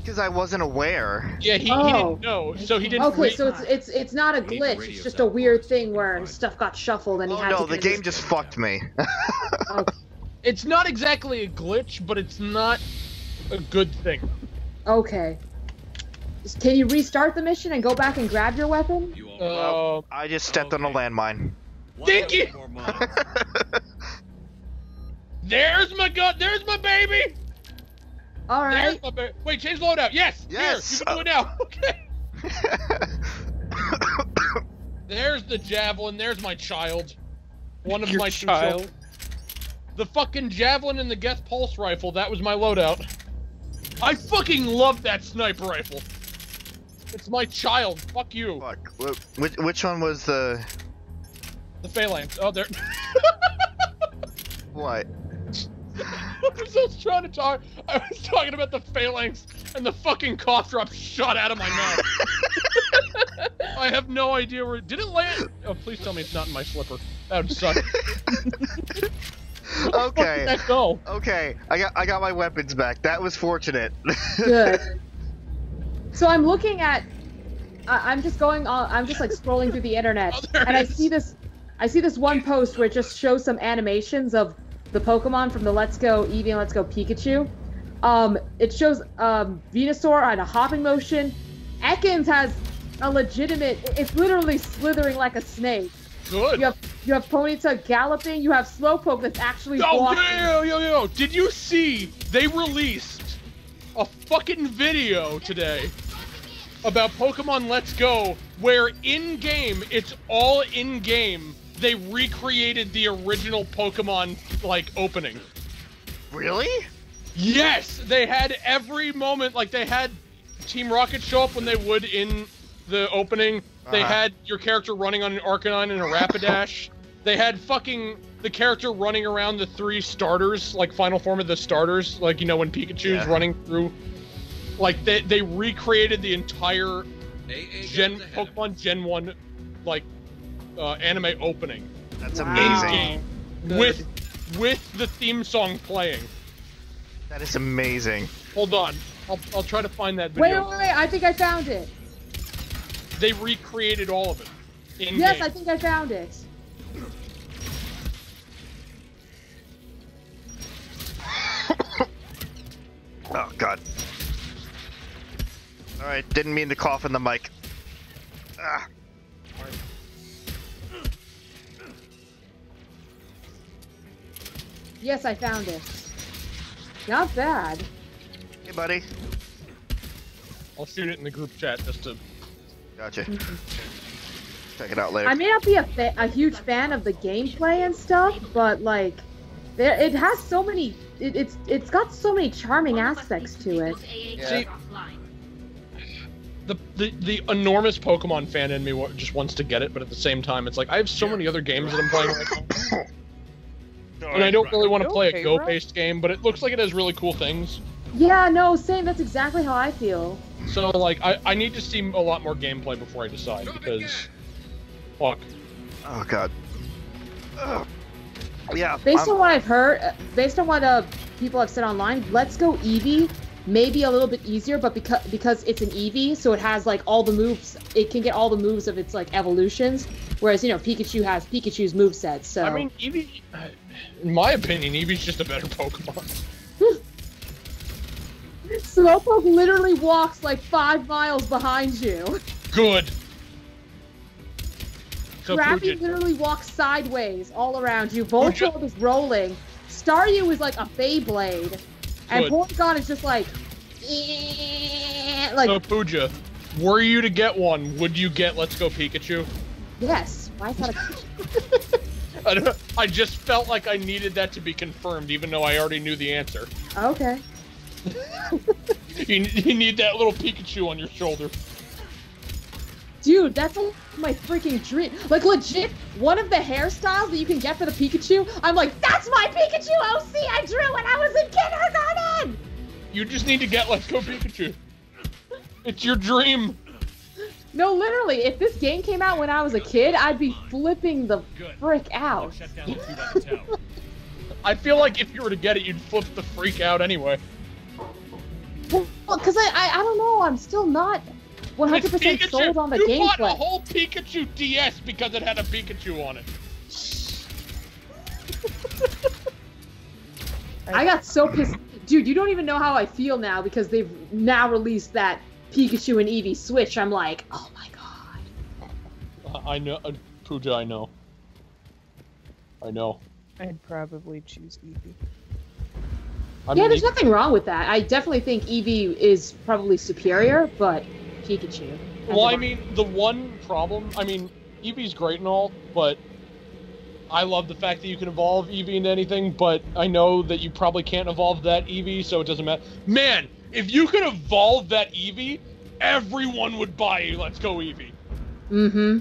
Because I wasn't aware. Yeah, he didn't know, so he didn't. Okay, so it's not a glitch. It's just a weird thing where stuff got shuffled and he had to. No, the game just fucked me. It's not exactly a glitch, but it's not a good thing. Okay. Can you restart the mission and go back and grab your weapon? I just stepped on a landmine. Dinky! There's my gun. There's my baby. All right. Wait, change loadout. Yes. Yes. Here, you can do it now. Okay. There's the javelin. There's my child. One of my two children. The fucking javelin and the Geth pulse rifle. That was my loadout. I fucking love that sniper rifle. It's my child. Fuck you. Fuck. Which one was the phalanx? Oh, there. What? I was just trying to talk. I was talking about the phalanx, and the fucking cough drop shot out of my mouth. I have no idea where. Did it land? Oh, please tell me it's not in my slipper. That would suck. Okay. Where did that go? Okay. I got my weapons back. That was fortunate. Good. So I'm looking at. I'm just going on. I'm just like scrolling through the internet, and I see this. I see this one post where it just shows some animations of the Pokemon from the Let's Go Eevee and Let's Go Pikachu. It shows Venusaur on a hopping motion. Ekans has a legitimate. It's literally slithering like a snake. Good. You have Ponyta galloping. You have Slowpoke that's actually Oh, walking. yo! Did you see they released a fucking video today about Pokemon Let's Go where in-game, it's all in-game, they recreated the original Pokemon, like, opening. Really? Yes! They had every moment, like, they had Team Rocket show up when they would in the opening. They had your character running on an Arcanine and a Rapidash. They had fucking the character running around the 3 starters, like, final form of the starters, like, you know, when Pikachu's running through. Like, they recreated the entire Pokemon Gen 1, like, anime opening. That's amazing. In-game, with the theme song playing. That is amazing. Hold on. I'll try to find that video. Wait, I think I found it. They recreated all of it. In-game. Yes, I think I found it. Oh, God. Alright, didn't mean to cough in the mic. Ah. Yes, I found it. Not bad. Hey, buddy. I'll shoot it in the group chat just to... Gotcha. Check it out later. I may not be a huge fan of the gameplay and stuff, but like, it has so many. It's got so many charming aspects to it. See, the enormous Pokemon fan in me just wants to get it, but at the same time, it's like I have so many other games that I'm playing right now, and I don't really want to play a Go-based game, but it looks like it has really cool things. Yeah, no, same. That's exactly how I feel. So like, I need to see a lot more gameplay before I decide because, fuck. Oh god. Ugh. Yeah. Based on what I've heard, based on what people have said online, Let's Go Eevee may be a little bit easier, but because it's an Eevee, so it has like all the moves. It can get all the moves of its like evolutions, whereas Pikachu has Pikachu's moveset. So I mean, Eevee, in my opinion, Eevee's just a better Pokemon. Slowpoke literally walks like 5 miles behind you. Good. So Crappy literally walks sideways all around you. Voltorb is rolling. Staryu is like a Beyblade. And Porygon is just like... So, Pooja, were you to get one, would you get Let's Go Pikachu? Yes. Why is that a... I just felt like I needed that to be confirmed, even though I already knew the answer. Okay. You need that little Pikachu on your shoulder. Dude, that's my freaking dream. Like, legit, one of the hairstyles that you can get for the Pikachu, I'm like, that's my Pikachu OC I drew when I was in kindergarten! You just need to get Let's Go Pikachu. It's your dream. No, literally, if this game came out when I was a kid, I'd be flipping the frick out. I feel like if you were to get it, you'd flip the freak out anyway. Well, because I don't know, I'm still not 100% sold on the gameplay. You bought a whole Pikachu DS because it had a Pikachu on it. I got so pissed. Dude, you don't even know how I feel now because they've now released that Pikachu and Eevee Switch. I'm like, oh my god. I know, Pooja, I know. I know. I'd probably choose Eevee. Yeah, there's nothing wrong with that. I definitely think Eevee is probably superior, but Pikachu. Well, I mean, the one problem, I mean, Eevee's great and all, but I love the fact that you can evolve Eevee into anything, but I know that you probably can't evolve that Eevee, so it doesn't matter. Man, if you could evolve that Eevee, everyone would buy you Let's Go Eevee. Mm-hmm.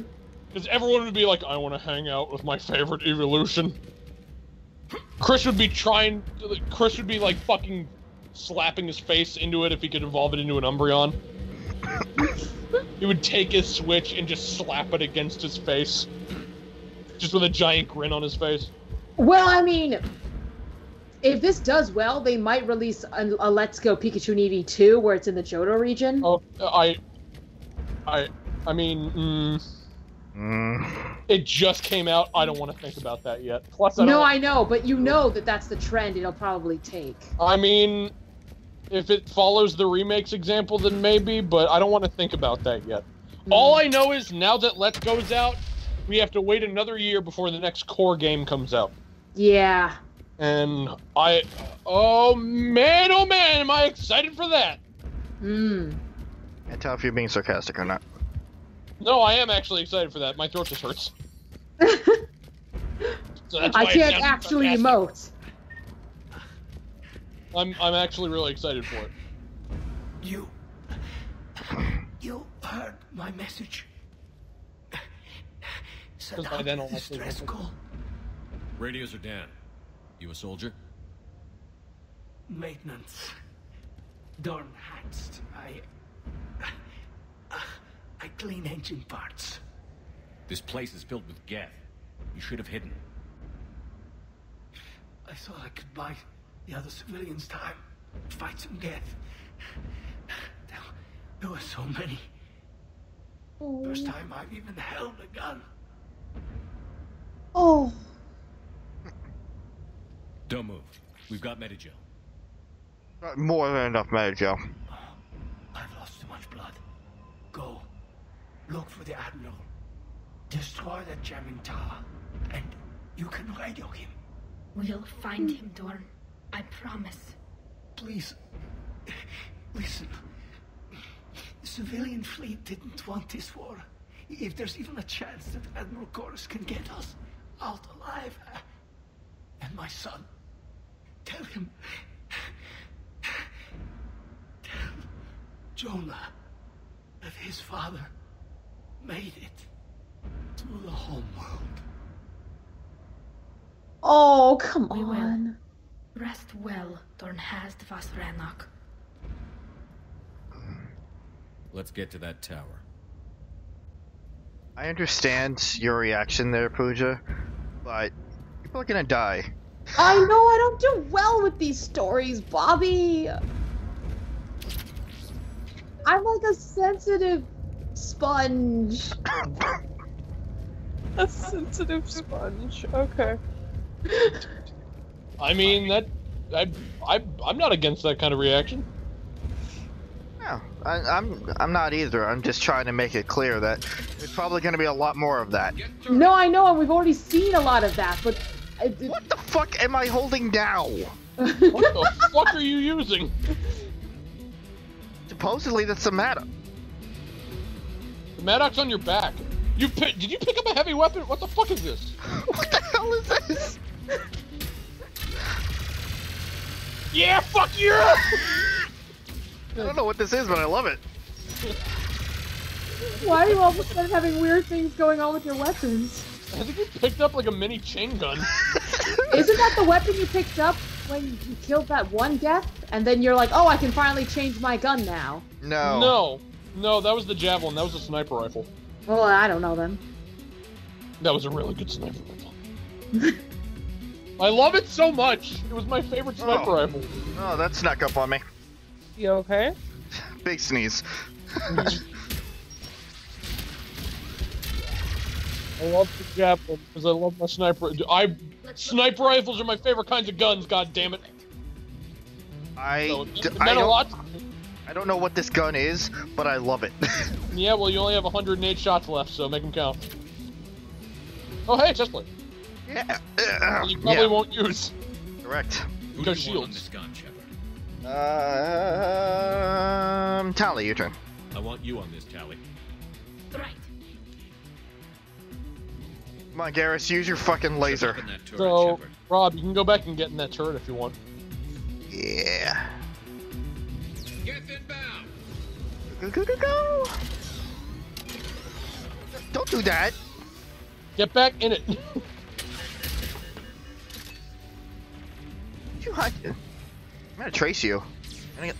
Because everyone would be like, I want to hang out with my favorite evolution. Chris would be like fucking slapping his face into it if he could evolve it into an Umbreon. He would take his Switch and just slap it against his face. Just with a giant grin on his face. Well, I mean, if this does well, they might release a Let's Go Pikachu and Eevee 2 where it's in the Johto region. Oh, I mean, it just came out. I don't want to think about that yet. Plus, I know, but you know that that's the trend it'll probably take. I mean, if it follows the remakes example, then maybe, but I don't want to think about that yet. All I know is now that Let's Go's out, we have to wait another year before the next core game comes out. Yeah. And oh man, am I excited for that? Can't tell if you're being sarcastic or not. No, I am actually excited for that. My throat just hurts. So that's I why can't actually emote. I'm actually really excited for it. You heard my message. Because by then I'll actually Stress call. Radios are down. You a soldier? Maintenance. Dorn hatched. I clean engine parts. This place is filled with Geth. You should have hidden. I thought I could buy the other civilians time. Fight some Geth. There were so many. First time I've even held a gun. Oh. Don't move. We've got Medigel. More than enough Medigel. I've lost too much blood. Go. Look for the Admiral. Destroy that jamming tower. And you can radio him. We'll find him, Dorn. I promise. Please. Listen. The civilian fleet didn't want this war. If there's even a chance that Admiral Chorus can get us out alive. And my son, tell him. Tell Jonah that his father made it to the homeworld. Oh, come We will. on. Rest well, Dornhast Vasranok. Let's get to that tower. I understand your reaction there, Pooja, but people are gonna die. I know I don't do well with these stories, Bobby. I'm like a sensitive sponge. A sensitive sponge. Okay. I mean, I'm not against that kind of reaction. No, I'm not either. I'm just trying to make it clear that there's probably going to be a lot more of that. No, I know, and we've already seen a lot of that, but... What the fuck am I holding now? What the fuck are you using? Supposedly that's the Maddox. The Maddox on your back. Did you pick up a heavy weapon? What the fuck is this? What the hell is this? Yeah, fuck you! I don't know what this is, but I love it. Why are you all of a sudden having weird things going on with your weapons? I think you picked up like a mini chain gun. Isn't that the weapon you picked up when you killed that one Geth? And then you're like, oh, I can finally change my gun now. No. No, that was the javelin. That was a sniper rifle. Well, I don't know then. That was a really good sniper rifle. I love it so much. It was my favorite sniper rifle. Oh, that snuck up on me. You okay? Big sneeze. I love the javelin because I love my sniper. Sniper rifles are my favorite kinds of guns. God damn it! I don't know what this gun is, but I love it. Yeah, well, you only have 108 shots left, so make them count. Oh, hey, chest plate. Yeah. You probably won't use. Correct. Because shields. Tally, your turn. I want you on this, Tally. Right. Come on, Garrus, use your fucking laser. So, Rob, you can go back and get in that turret if you want. Yeah. Get inbound. Go. Don't do that. Get back in it. I'm gonna trace you. Hey,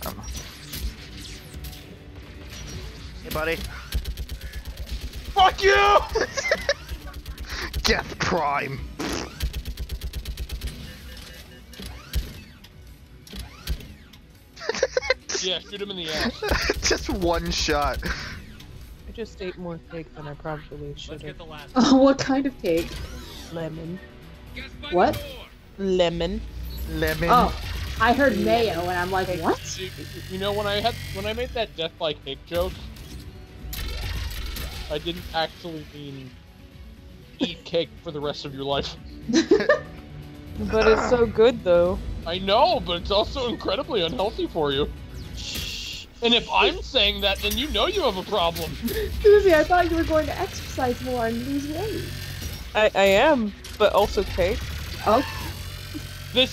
buddy. Fuck you! Death Prime. Yeah, shoot him in the ass. Just one shot. I just ate more cake than I probably should have. Oh, what kind of cake? Lemon. What? Lemon. Lemon. Oh, I heard mayo, and I'm like, what? You know, when I made that death by cake joke, I didn't actually mean eat cake for the rest of your life. But it's so good, though. I know, but it's also incredibly unhealthy for you. And if I'm saying that, then you know you have a problem. Suzie, I thought you were going to exercise more and lose weight. I am, but also cake. Oh. I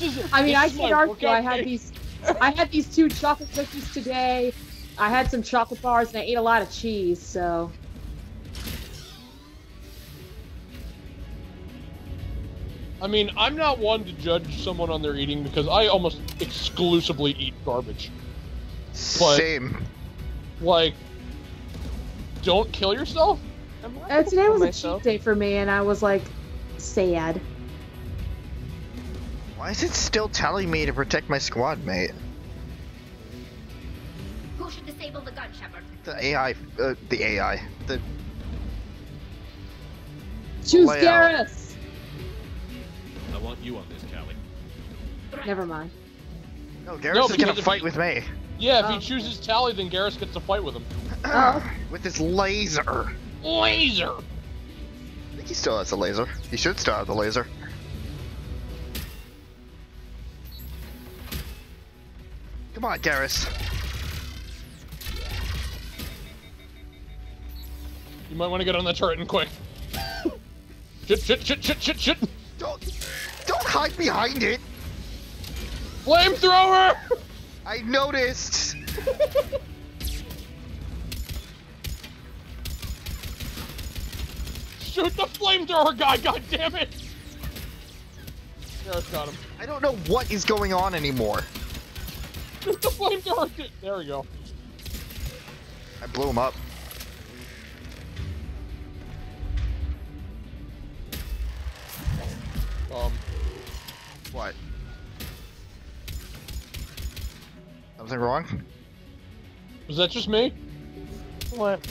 should argue. I had these 2 chocolate cookies today. I had some chocolate bars and I ate a lot of cheese, so. I mean, I'm not one to judge someone on their eating because I almost exclusively eat garbage. But, same. Like, don't kill yourself? Today was a cheat day for me and I was like, sad. Why is it still telling me to protect my squad mate? Who should disable the gun, Shepard? The AI. Choose layout. Garrus! I want you on this, Tally. Never mind. No, Garrus is gonna fight with me. Yeah, if he chooses Tally, then Garrus gets to fight with him. With his laser. Laser! I think he still has a laser. He should still have the laser. Come on, Garrus. You might want to get on that turret and quick. Shit. Don't hide behind it. Flamethrower! I noticed. Shoot the flamethrower guy, god damn it! Gareth got him. I don't know what is going on anymore. Shoot the flamethrower! There we go. I blew him up. What? Something wrong? Was that just me? What?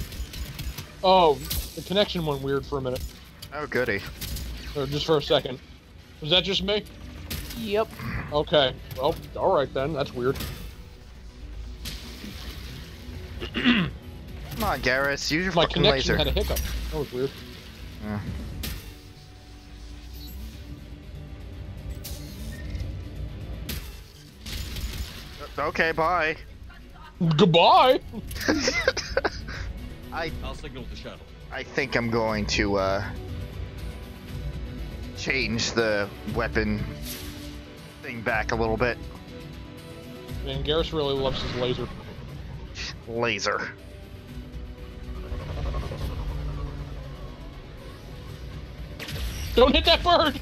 Oh, the connection went weird for a minute. Oh, goody. Or just for a second. Was that just me? Yep. Okay. Well, alright then. That's weird. Come on, Garrus. Use your My fucking connection laser. had a hiccup. That was weird. Yeah. Okay, bye. Goodbye! I'll signal the shuttle. I think I'm going to, change the weapon thing back a little bit. Man, Garrus really loves his laser. Laser. Don't hit that bird!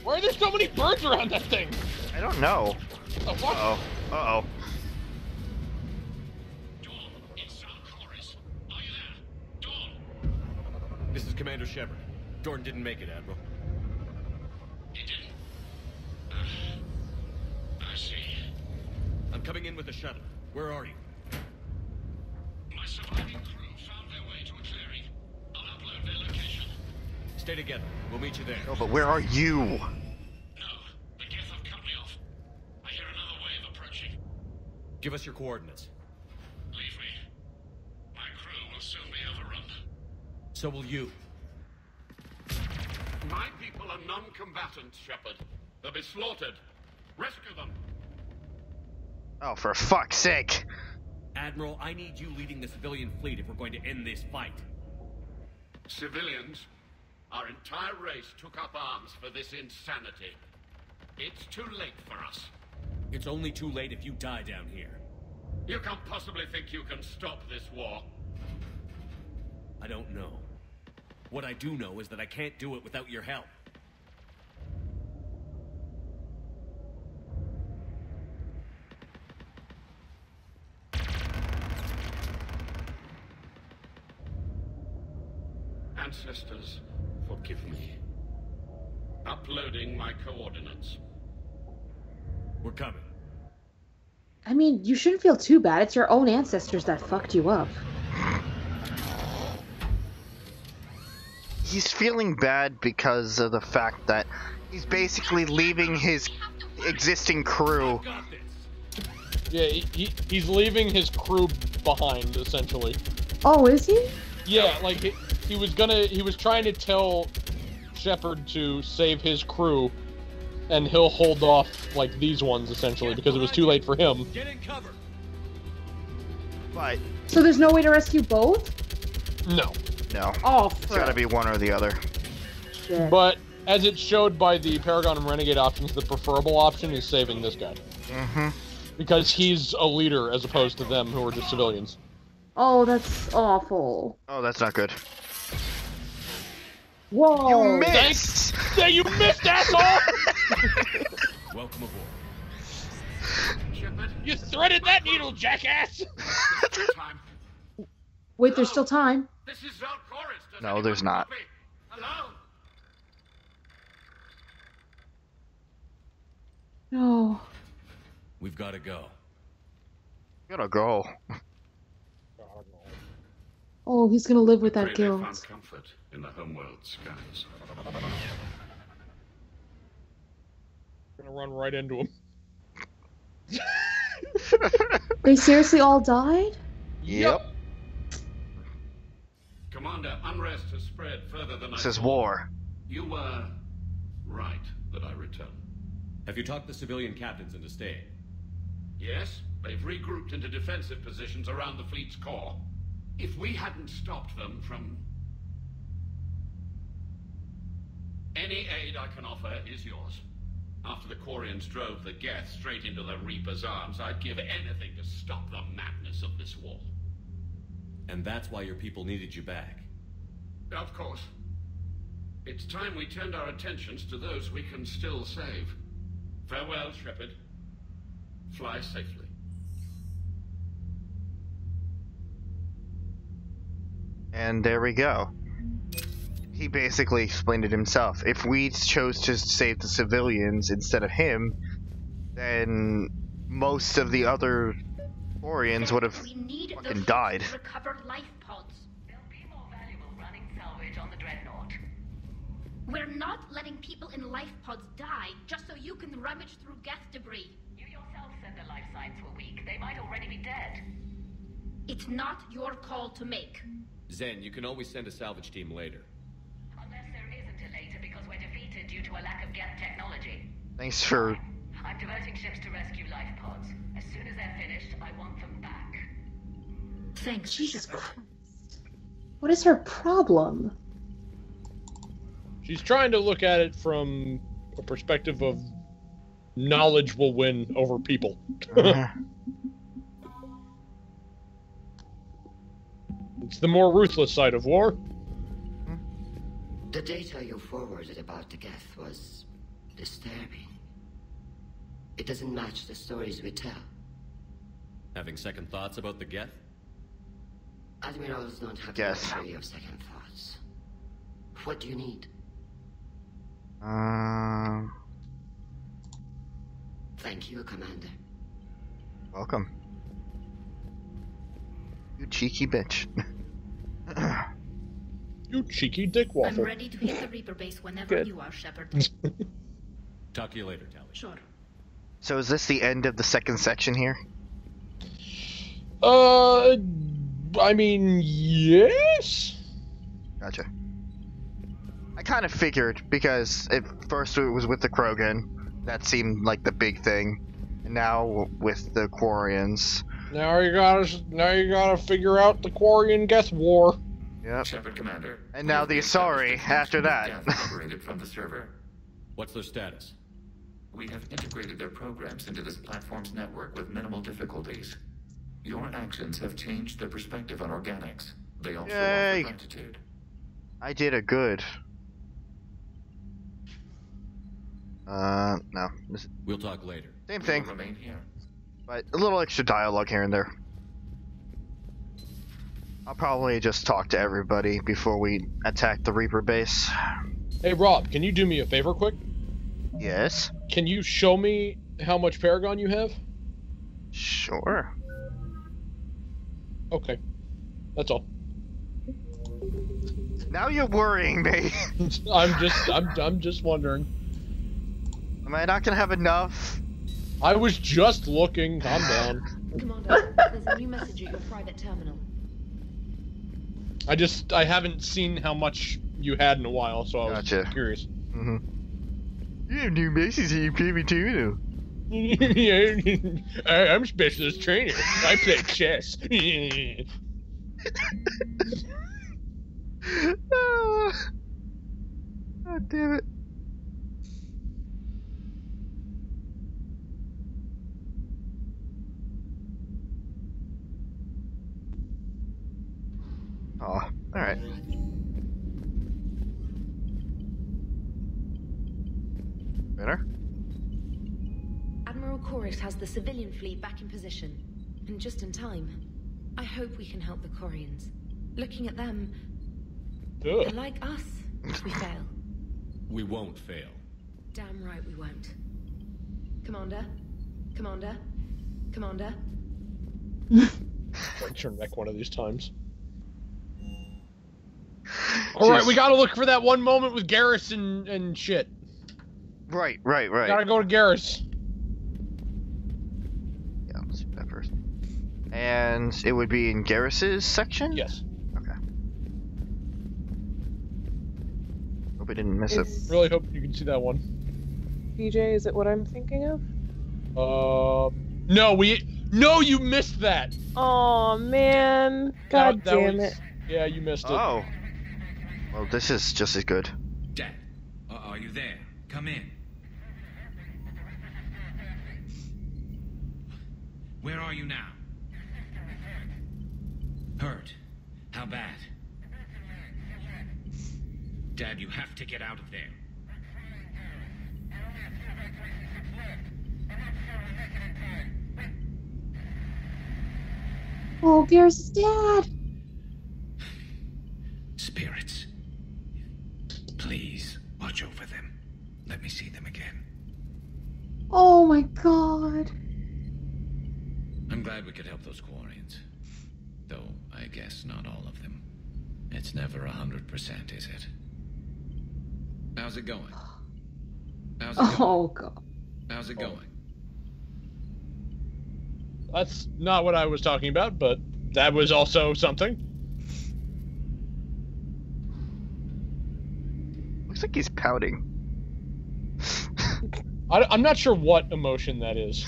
Why are there so many birds around that thing? I don't know. Oh, fuck? Uh-oh. Uh-oh. This is Commander Shepard. Jordan didn't make it, Admiral. He didn't? I see. I'm coming in with the shuttle. Where are you? My surviving crew found their way to a clearing. I'll upload their location. Stay together. We'll meet you there. No, but where are you? No, the Geth have cut me off. I hear another wave approaching. Give us your coordinates. Leave me. My crew will soon be overrun. So will you. My people are non-combatants, Shepard. They'll be slaughtered. Rescue them. Oh, for fuck's sake. Admiral, I need you leading the civilian fleet if we're going to end this fight. Civilians, our entire race took up arms for this insanity. It's too late for us. It's only too late if you die down here. You can't possibly think you can stop this war. I don't know. What I do know is that I can't do it without your help. Ancestors, forgive me. Uploading my coordinates. We're coming. I mean, you shouldn't feel too bad. It's your own ancestors that fucked you up. He's feeling bad because of the fact that he's basically leaving his existing crew. Yeah, he's leaving his crew behind, essentially. Oh, is he? Yeah, like, he was trying to tell Shepard to save his crew, and he'll hold off, like, these ones, essentially, because it was too late for him. Get in cover. But So there's no way to rescue both? No. no. Oh, It's gotta be one or the other. Shit. But, as it's showed by the Paragon and Renegade options, the preferable option is saving this guy. Mm-hmm. Because he's a leader, as opposed to them, who are just civilians. Oh, that's awful. Oh, that's not good. Whoa! You missed! You missed, asshole! Welcome aboard. Shepard, You threaded that needle, jackass! time. Wait, there's still time. This is Zalcoris. Does No, there's anyone not. copy? Hello? No. We've got to go. Gotta go. Oh, he's gonna live with that Pray they guilt. found comfort in the homeworld skies. Gonna run right into him. They seriously all died? Yep. Commander, unrest has spread further than This I is thought. war. You were right that I return. Have you talked the civilian captains into staying? Yes, they've regrouped into defensive positions around the fleet's core. If we hadn't stopped them from... Any aid I can offer is yours. After the Quarians drove the Geth straight into the Reaper's arms, I'd give anything to stop the madness of this war. And that's why your people needed you back. Of course. It's time we turned our attentions to those we can still save. Farewell, Shepard. Fly safely. And there we go. He basically explained it himself. If we chose to save the civilians instead of him, then most of the other Quarians would have fucking died. Recovered life pods. They'll be more valuable running salvage on the Dreadnought. We're not letting people in life pods die just so you can rummage through Geth debris. You yourself said the life signs were weak. They might already be dead. It's not your call to make. Zen, you can always send a salvage team later. Unless there isn't a later because we're defeated due to a lack of Geth technology. Thanks for... I'm diverting ships to rescue life pods. As soon as they're finished, I want them back. Thanks, Jesus Christ. What is her problem? She's trying to look at it from a perspective of knowledge will win over people. It's the more ruthless side of war. The data you forwarded about the Geth was disturbing. It doesn't match the stories we tell. Having second thoughts about the Geth? Admirals don't have the luxury of second thoughts. What do you need? Thank you, Commander. Welcome. You cheeky bitch. You cheeky dick waffle. I'm ready to hit the Reaper base whenever you are, Shepard. Talk to you later, Tally. Sure. So is this the end of the second section here? I mean, yes? Gotcha. I kind of figured, because at first it was with the Krogan. That seemed like the big thing. And now with the Quarians. Now you gotta figure out the Quarian Geth War. Yep. Shepard, Commander. And now the Asari after that. Separated from the server. What's their status? We have integrated their programs into this platform's network with minimal difficulties. Your actions have changed their perspective on organics. They also offer gratitude. I did a good. No. We'll talk later. Same thing. We'll remain here. But a little extra dialogue here and there. I'll probably just talk to everybody before we attack the Reaper base. Hey Rob, can you do me a favor quick? Yes? Can you show me how much Paragon you have? Sure. Okay. That's all. Now you're worrying me. I'm just wondering. Am I not gonna have enough? I was just looking. Calm down. Commander, there's a new message at your private terminal. I haven't seen how much you had in a while, so I was curious. Mm-hmm. You have new messages at your private terminal. I'm specialist trainer. I play chess. God damn it. Oh, alright. Better? Admiral Chorus has the civilian fleet back in position, and just in time. I hope we can help the Quarians. Looking at them, they're like us if we fail. We won't fail. Damn right we won't. Commander? Commander? Commander? I'll turn back one of these times. Alright, we gotta look for that one moment with Garrus and shit. Right. Gotta go to Garrus. Yeah, let's do that first. And it would be in Garrus's section? Yes. Okay. Hope I didn't miss it. Really hope you can see that one. PJ, is it what I'm thinking of? No, No, you missed that. Oh man, God That damn was- it! Yeah, you missed it. Oh. Well, this is just as good. Dad, are you there? Come in. Where are you now? Hurt? How bad? Dad, you have to get out of there. Oh, Garrus' dad. Spirits. Please, watch over them. Let me see them again. Oh my god. I'm glad we could help those Quarians. Though, I guess not all of them. It's never 100%, is it? How's it going? How's it going? Oh god. How's it going? That's not what I was talking about, but that was also something. Looks like he's pouting. I'm not sure what emotion that is.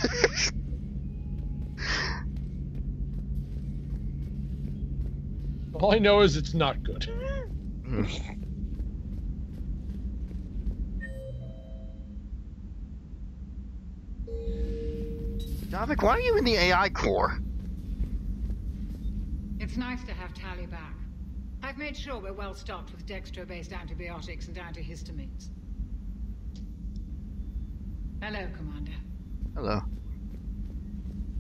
All I know is it's not good. Davik, why are you in the AI core? It's nice to have Tally back. I've made sure we're well stocked with dextro-based antibiotics and antihistamines. Hello, Commander. Hello.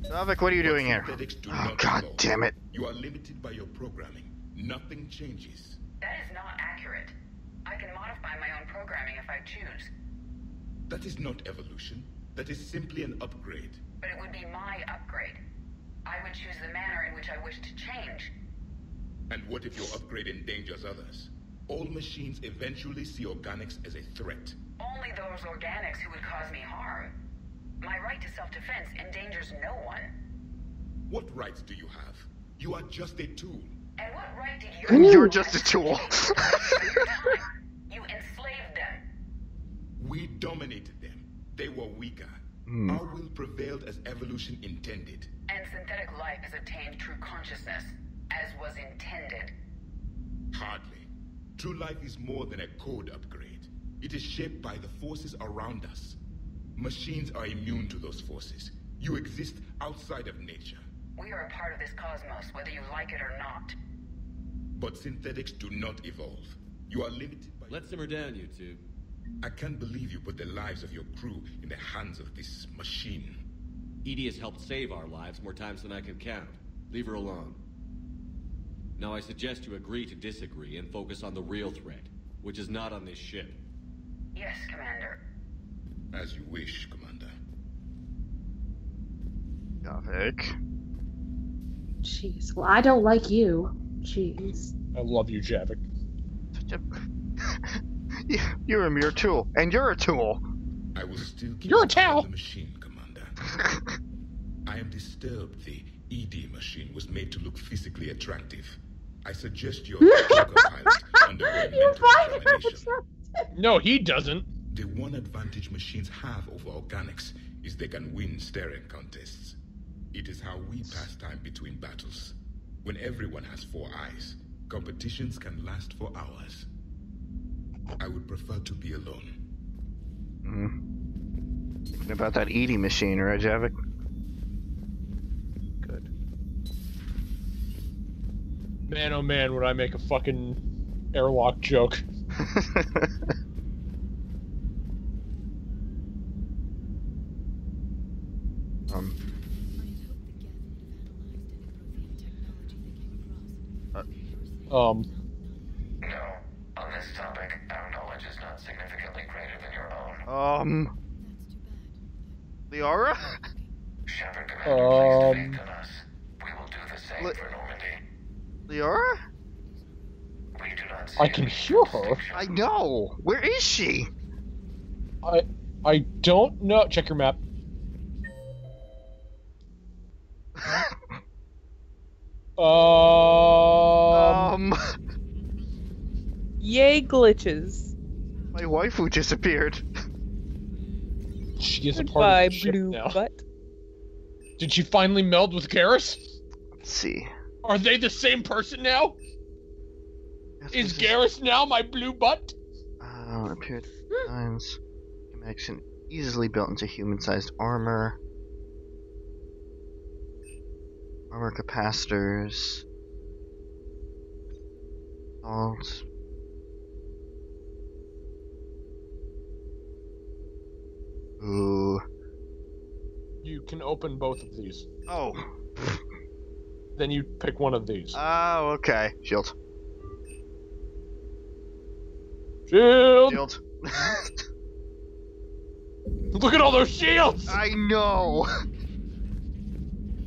Davik, what are you doing here? Oh, god damn it. You are limited by your programming. Nothing changes. That is not accurate. I can modify my own programming if I choose. That is not evolution. That is simply an upgrade. But it would be my upgrade. I would choose the manner in which I wish to change. And what if your upgrade endangers others? All machines eventually see organics as a threat. Only those organics who would cause me harm. My right to self-defense endangers no one. What rights do you have? You are just a tool. And what right did you... You're just a tool. You enslaved them. We dominated them. They were weaker. Our will prevailed as evolution intended. And synthetic life has attained true consciousness, as was intended. Hardly. True life is more than a code upgrade. It is shaped by the forces around us. Machines are immune to those forces. You exist outside of nature. We are a part of this cosmos, whether you like it or not. But synthetics do not evolve. You are limited by... Let's simmer down, you two. I can't believe you put the lives of your crew in the hands of this machine. Edie has helped save our lives more times than I can count. Leave her alone. Now I suggest you agree to disagree and focus on the real threat, which is not on this ship. Yes, Commander. As you wish, Commander. Davik. Jeez. Well, I don't like you. Jeez. I love you, Javik. You're a mere tool, and you're a tool. I will still keep You're a cow. the machine, Commander. I am disturbed the ED machine was made to look physically attractive. I suggest your co-pilot undergo mental examination. No, he doesn't. The one advantage machines have over organics is they can win staring contests. It is how we pass time between battles. When everyone has 4 eyes, competitions can last for hours. I would prefer to be alone. What about that eating machine, right, Javik? Good. Man, oh man, would I make a fucking airlock joke. No. On this topic, our knowledge is not significantly greater than your own. Liara? Shepard Commander, please faith in us. We will do the same for Normandy. Liara? We do not see I can hear her. I know. Where is she? I don't know. Check your map. Yay, glitches. My waifu disappeared. She is a Goodbye, part of the ship blue now. butt. Did she finally meld with Garrus? Let's see. Are they the same person now? Is Garrus now my blue butt? Appeared times. Connection easily built into human-sized armor. Armor capacitors. Alt. Ooh. You can open both of these. Oh. Then you pick one of these. Oh, okay. Shield. Shield! Look at all those shields! I know!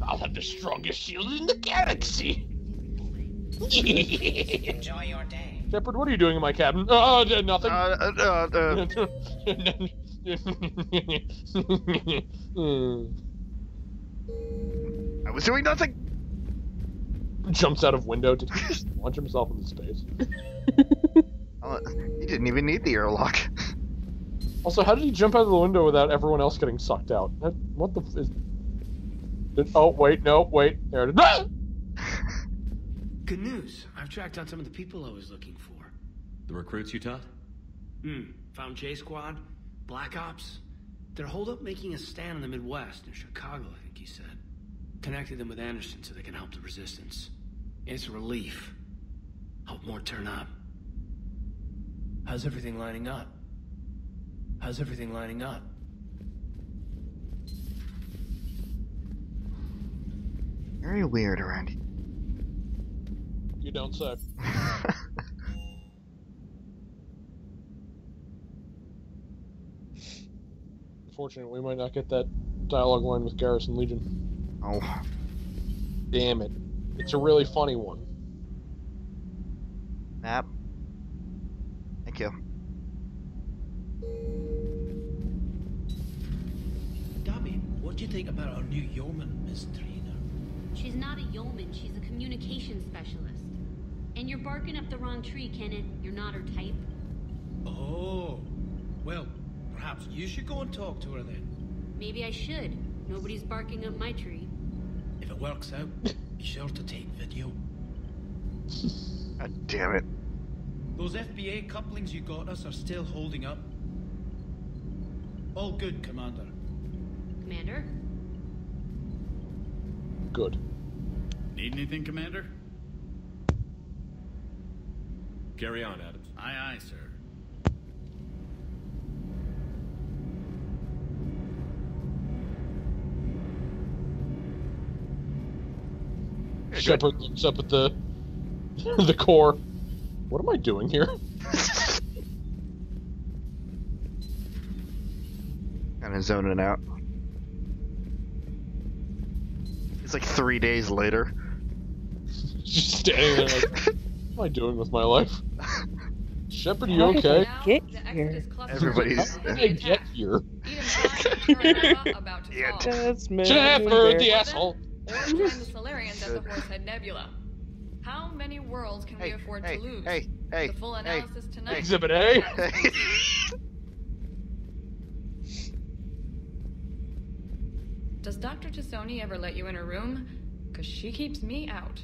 I'll have the strongest shield in the galaxy! Enjoy your day. Shepard, what are you doing in my cabin? Nothing. I was doing nothing! Jumps out of window to launch himself into space. He didn't even need the airlock. Also, how did he jump out of the window without everyone else getting sucked out? What the is... Oh, wait, no, wait. There it is. Ah! Good news. I've tracked down some of the people I was looking for. The recruits you taught? Found J Squad, Black Ops. They're holed up making a stand in the Midwest, in Chicago, I think he said. Connected them with Anderson so they can help the resistance. It's a relief. Hope more turn up. How's everything lining up? How's everything lining up? Very weird around here. You don't say. Unfortunately, we might not get that dialogue line with Garrus and Legion. Oh. Damn it. It's a really funny one. Map. Thank you. Dabby, what do you think about our new yeoman, Miss Trainer? She's not a yeoman, she's a communications specialist. And you're barking up the wrong tree, Kenneth. You're not her type. Oh. Well, perhaps you should go and talk to her then. Maybe I should. Nobody's barking up my tree. If it works out, be sure to take video. God damn it. Those FBA couplings you got us are still holding up. All good, Commander. Commander? Good. Need anything, Commander? Carry on, Adams. Aye, aye, sir. Shepard looks up at the the core. What am I doing here? Kind of zoning out. It's like 3 days later. Just standing there like, what am I doing with my life? Shepard, you okay? Get here. Everybody's... How did I get here? Desmond. Shepard, the asshole! Or join the Solarians at the Horsehead Nebula. How many worlds can we afford to lose? The full analysis tonight. Exhibit A. Does Dr. Tassoni ever let you in her room? Because she keeps me out.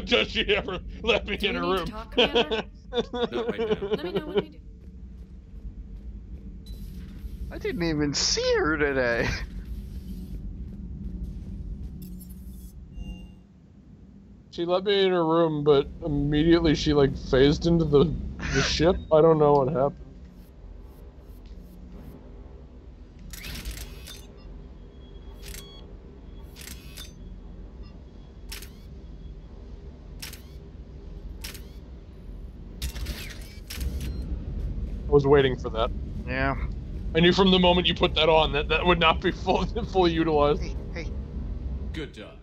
Does she ever let me in her room? Talk, Commander? Not right now. Let me know when we do. I didn't even see her today. She let me in her room, but immediately she like phased into the ship. I don't know what happened. I was waiting for that. Yeah. I knew from the moment you put that on that would not be fully utilized. Hey. Good job.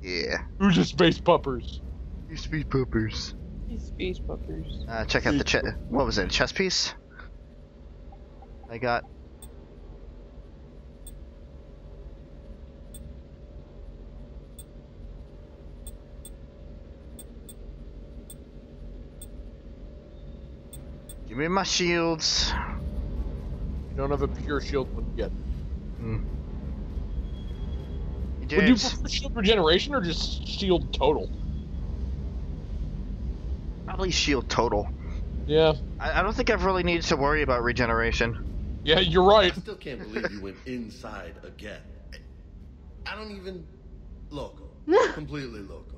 Yeah. Who's the space puppers? You space puppers. Space puppers. Check out the chest. What was it? A chess piece? I got. Give me my shields. You don't have a pure shield one yet. Would you prefer shield regeneration or just shield total? Probably shield total. Yeah. I don't think I've really needed to worry about regeneration. Yeah, you're right. I still can't believe you went inside again. I don't even... Loco. Completely loco.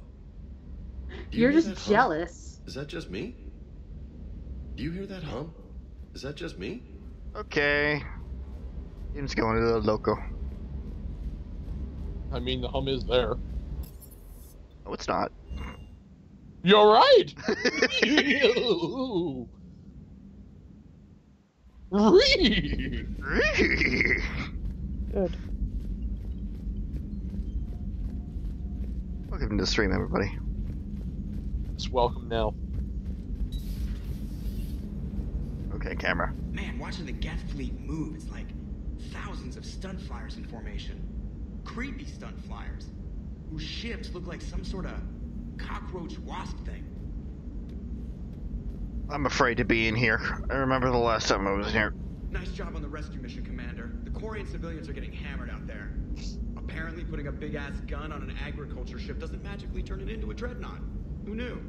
You're just jealous. Is that just me? Do you hear that hum? Is that just me? Okay. Jim's going to the loco. I mean, the hum is there. No, it's not. You're right! Good. Welcome to the stream, everybody. It's welcome now. Okay, camera. Man, watching the Geth fleet move, it's like thousands of stunt flyers in formation. Creepy stunt flyers, whose ships look like some sort of cockroach wasp thing. I'm afraid to be in here. I remember the last time I was in here. Nice job on the rescue mission, Commander. The Quarian civilians are getting hammered out there. Apparently putting a big-ass gun on an agriculture ship doesn't magically turn it into a dreadnought. Who knew?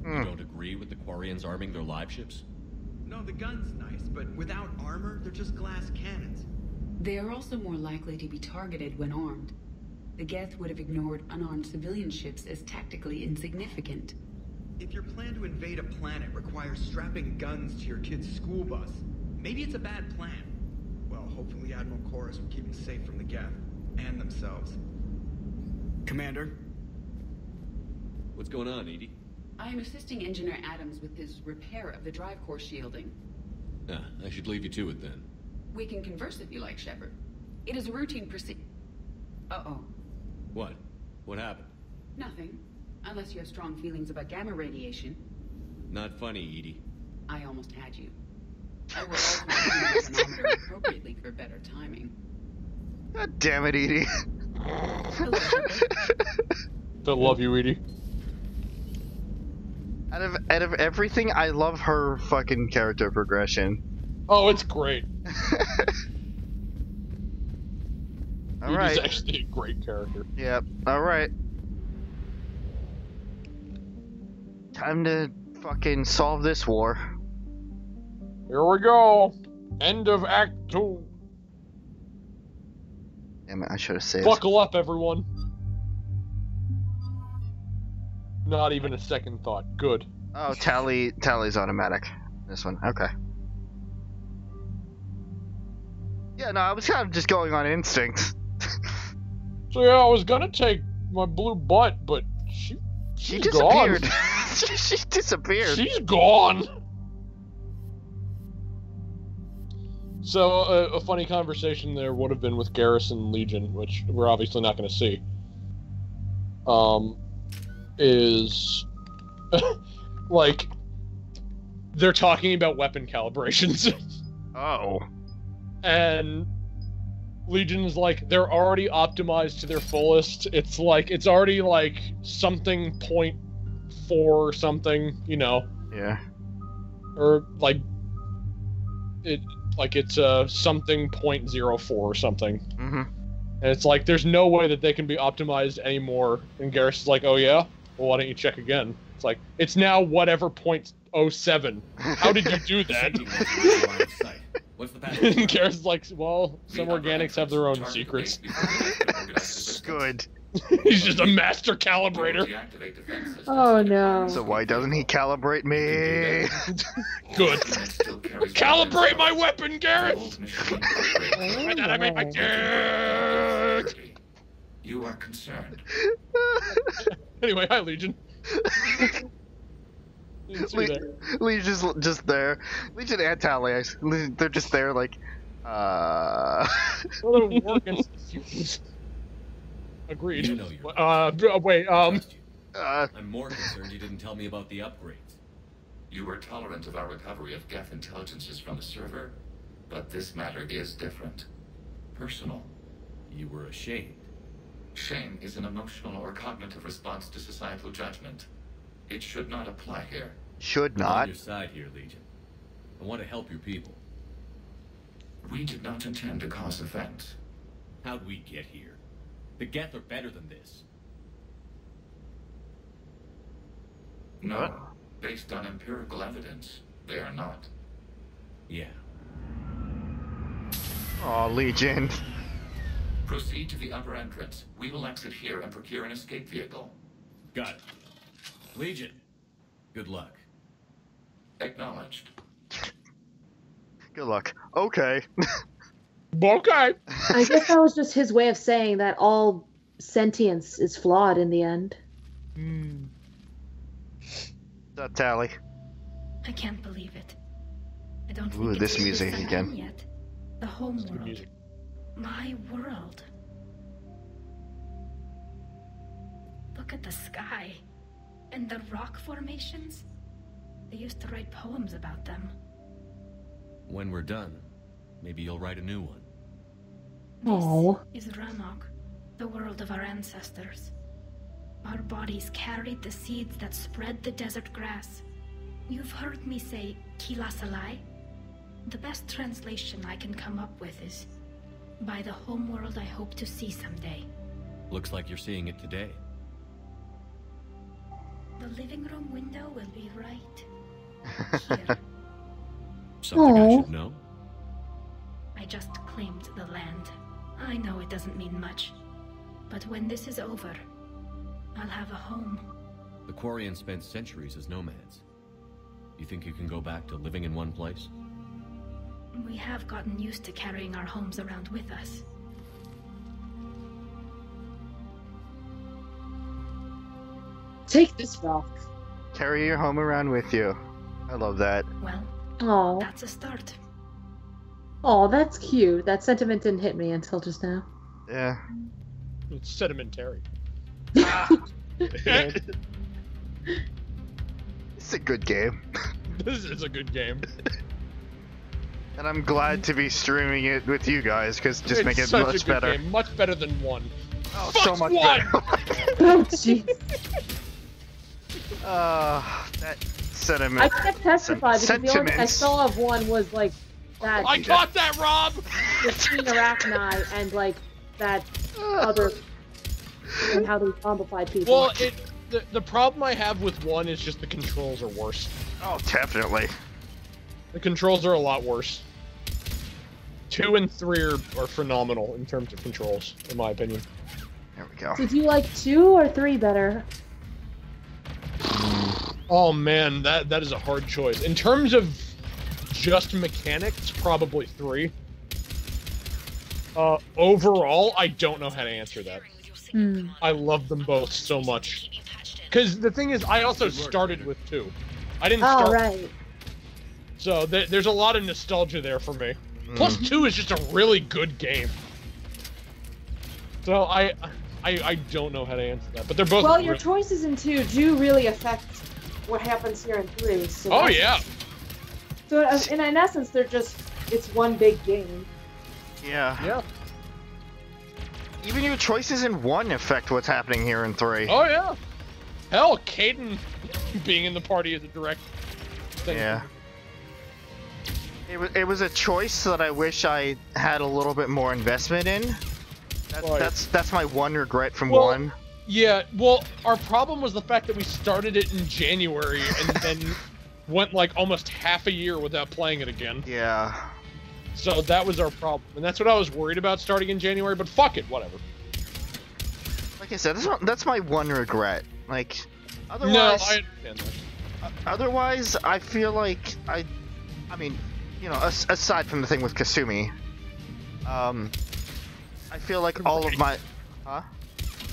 You don't agree with the Quarians arming their live ships? No, the gun's nice, but without armor, they're just glass cannons. They are also more likely to be targeted when armed. The Geth would have ignored unarmed civilian ships as tactically insignificant. If your plan to invade a planet requires strapping guns to your kid's school bus, maybe it's a bad plan. Well, hopefully Admiral Chorus will keep them safe from the Geth and themselves. Commander? What's going on, Edie? I am assisting Engineer Adams with his repair of the drive core shielding. I should leave you to it then. We can converse if you like, Shepard. It is a routine Uh-oh. What? What happened? Nothing. Unless you have strong feelings about gamma radiation. Not funny, Edie. I almost had you. I will also use the thermometer appropriately for better timing. God damn it, Edie. Hello, Shepard. Don't love you, Edie. Out of everything, I love her fucking character progression. Oh, it's great. Alright. Edie's actually a great character. Yep. Alright. Time to fucking solve this war. Here we go. End of Act 2. Damn it, I should have saved. Buckle up, everyone. Not even a second thought. Good. Oh, tally's automatic. This one, okay. Yeah, no, I was kind of just going on instinct. So yeah, I was gonna take my blue butt, but she disappeared. Gone. She disappeared. She's gone. So a funny conversation there would have been with Garrison Legion, which we're obviously not going to see. Is like they're talking about weapon calibrations. Oh. And Legion's like, they're already optimized to their fullest. It's like, it's already like something 0.4 or something, you know. Yeah. Or like, it's something 0.04 or something. Mm-hmm. And it's like, there's no way that they can be optimized anymore. And Garrus is like, oh yeah? Well, why don't you check again? It's like, it's now whatever 0.07. How did you do that? What's the and Garrus is like, well, some organics have their own secrets. Good. He's just a master calibrator. Oh no. So why doesn't he calibrate me? Good. Calibrate my weapon, Garrus! I thought I made my dick! You are concerned. Anyway, hi, Legion. Legion's just there. Legion and Tally, they're just there like, Well, they're working. Agreed. You know wait, I'm more concerned you didn't tell me about the upgrades. You were tolerant of our recovery of Geth intelligences from the server, but this matter is different. Personal. You were ashamed. Shame is an emotional or cognitive response to societal judgment. It should not apply here. Should I'm on not. your side here, Legion. I want to help your people. We did not intend to cause offense. How'd we get here? The Geth are better than this. No. Based on empirical evidence, they are not. Yeah. Aw, Legion. Proceed to the upper entrance. We will exit here and procure an escape vehicle. Got it. Legion, good luck. Acknowledged. Good luck. Okay. Okay. I guess that was just his way of saying that all sentience is flawed in the end. That tally. I can't believe it. I don't Ooh, think this it's music even again. done yet. The home world. My world. Look at the sky. And the rock formations. They used to write poems about them. When we're done, maybe you'll write a new one. Oh. Is Ranok, the world of our ancestors. Our bodies carried the seeds that spread the desert grass. You've heard me say Kilasalai? The best translation I can come up with is, by the homeworld I hope to see someday. Looks like you're seeing it today. The living room window will be right here. Something I should know? I just claimed the land. I know it doesn't mean much, but when this is over, I'll have a home. The Quarians spent centuries as nomads. You think you can go back to living in one place? We have gotten used to carrying our homes around with us. Take this rock. Carry your home around with you. I love that. Well, Oh. that's a start. Oh, that's cute. That sentiment didn't hit me until just now. Yeah. It's sedimentary. It's a good game. This is a good game. And I'm glad to be streaming it with you guys, because just It's make it such much a good better. Game. Much better than one. Oh, Fuck so much one! better. Oh, jeez. That sentiment. I can't testify because the only thing I sentiments. saw of one was like that. I got that, Rob! The Queen Arachni and like that other and how they zombified people. Well, the problem I have with one is just the controls are worse. Oh, definitely. The controls are a lot worse. 2 and 3 are phenomenal in terms of controls, in my opinion. There we go. Did you like 2 or 3 better? Oh man, that is a hard choice. In terms of just mechanics, probably 3. Overall, I don't know how to answer that. I love them both so much. Because the thing is, I also started with 2. I didn't start... Oh, right. So there's a lot of nostalgia there for me. Plus 2 is just a really good game. So I don't know how to answer that, but they're both. Well, your choices in 2 do really affect what happens here in 3. So oh yeah. So in essence, it's one big game. Yeah. Yeah. Even your choices in 1 affect what's happening here in 3. Oh yeah. Hell, Caden being in the party is a direct thing. Yeah. It was a choice that I wish I had a little bit more investment in. That's my one regret from 1. Yeah, well, our problem was the fact that we started it in January and then went like almost half a year without playing it again. Yeah. So that was our problem, and that's what I was worried about starting in January, but fuck it, whatever. Like I said, that's my one regret. Like, otherwise... No, I understand that. Otherwise, I feel like I mean, you know, aside from the thing with Kasumi, I feel like all of my... Huh?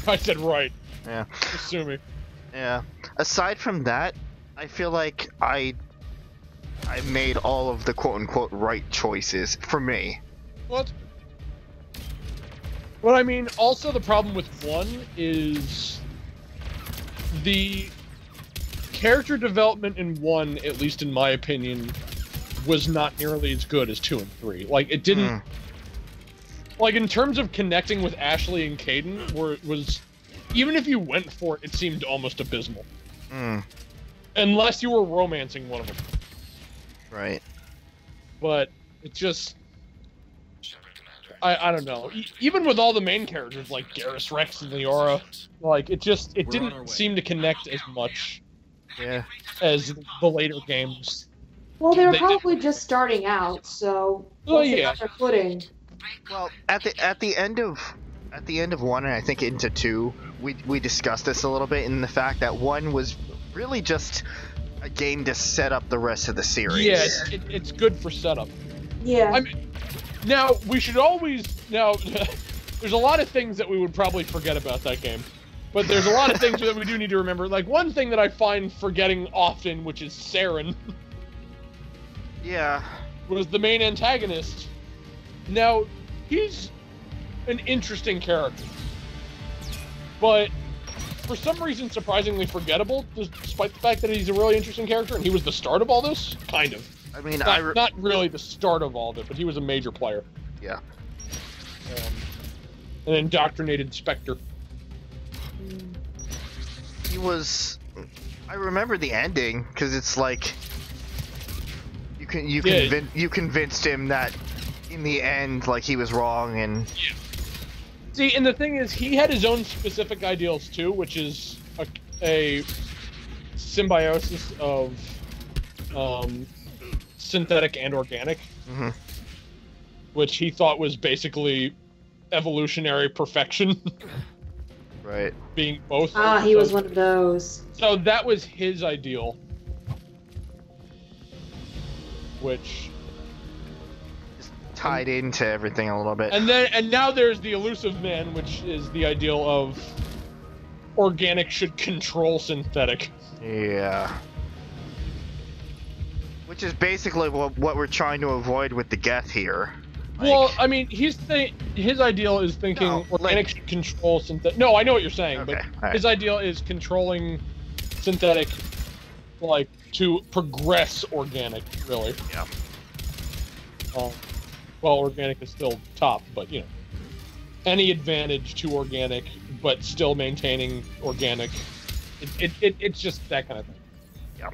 I said right. Yeah. Kasumi. Yeah. Aside from that, I feel like I made all of the quote-unquote right choices for me. What? Well, I mean, also the problem with 1 is the character development in 1, at least in my opinion, was not nearly as good as 2 and 3. Like, it didn't... Like, in terms of connecting with Ashley and Caden, was... Even if you went for it, it seemed almost abysmal. Unless you were romancing one of them. Right. But, it just... I don't know. Even with all the main characters like Garrus Rex and Leora, like it didn't seem to connect as much. Yeah. As the later games. Well, they were probably just starting out, so once they got their footing. Well, at the end of 1 and I think into 2, we discussed this a little bit in the fact that 1 was really just a game to set up the rest of the series. Yeah, it's good for setup. Yeah. I mean, now we should always there's a lot of things that we would probably forget about that game. But there's a lot of things that we do need to remember. Like, one thing that I find forgetting often, which is Saren. Yeah. Was the main antagonist. Now, he's an interesting character. But, for some reason, surprisingly forgettable, despite the fact that he's a really interesting character, and he was the start of all this? Kind of. I mean, not really the start of all of it, but he was a major player. Yeah. An indoctrinated Spectre. He was. I remember the ending because it's like you convinced him that in the end, like, he was wrong and. Yeah. See, and the thing is, he had his own specific ideals too, which is a symbiosis of synthetic and organic, which he thought was basically evolutionary perfection. Right. Being both. He was one of those. So that was his ideal. Which is tied into everything a little bit. And now there's the elusive man, which is the ideal of organic should control synthetic. Yeah. Which is basically what we're trying to avoid with the Geth here. Well, I mean, his ideal is thinking organic should control synthetic. No, I know what you're saying, but his ideal is controlling synthetic, like, to progress organic, really. Yeah. Well, organic is still top, but, you know, any advantage to organic, but still maintaining organic. It's just that kind of thing. Yeah.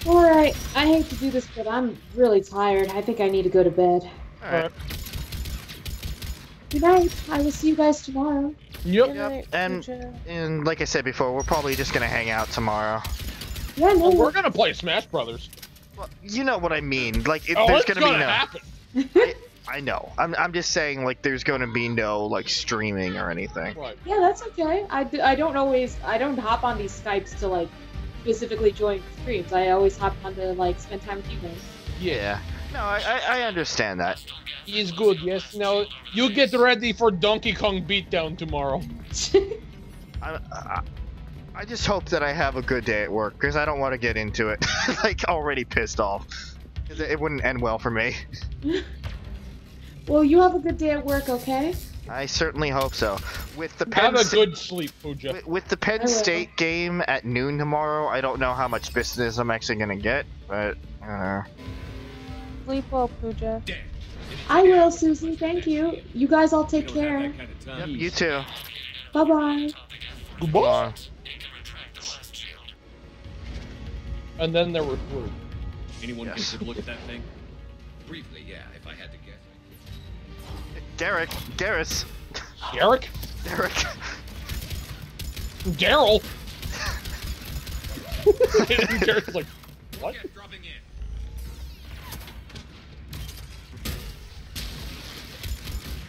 Alright, I hate to do this, but I'm really tired. I think I need to go to bed. Alright. Good night. I will see you guys tomorrow. Yep. And like I said before, we're probably just gonna hang out tomorrow. Yeah, no. We're gonna play Smash Brothers. Well, you know what I mean. Like, there's gonna be be no. Happen. I know. I'm just saying, like, there's gonna be no, like, streaming or anything. Right. Yeah, that's okay. I don't hop on these Skypes to, like, specifically join streams. I always hop on to, like, spend time with you guys. Yeah. No, I understand that. He's good, yes. Now, you get ready for Donkey Kong Beatdown tomorrow. I just hope that I have a good day at work, because I don't want to get into it, like, already pissed off. Because it wouldn't end well for me. Well, you have a good day at work, okay? I certainly hope so. With the Have a good sleep, Pooja. With the Penn State game at noon tomorrow, I don't know how much business I'm actually going to get, but, Sleep well, Pooja. I will, Susie. Thank you. You guys all take care. Yep, you too. Bye-bye. Goodbye. And then there were three. Anyone get a look at that thing? Briefly, yeah, if I had to guess. Garrus. Derek? Derek. Daryl. Derek's like, what? Yeah, dropping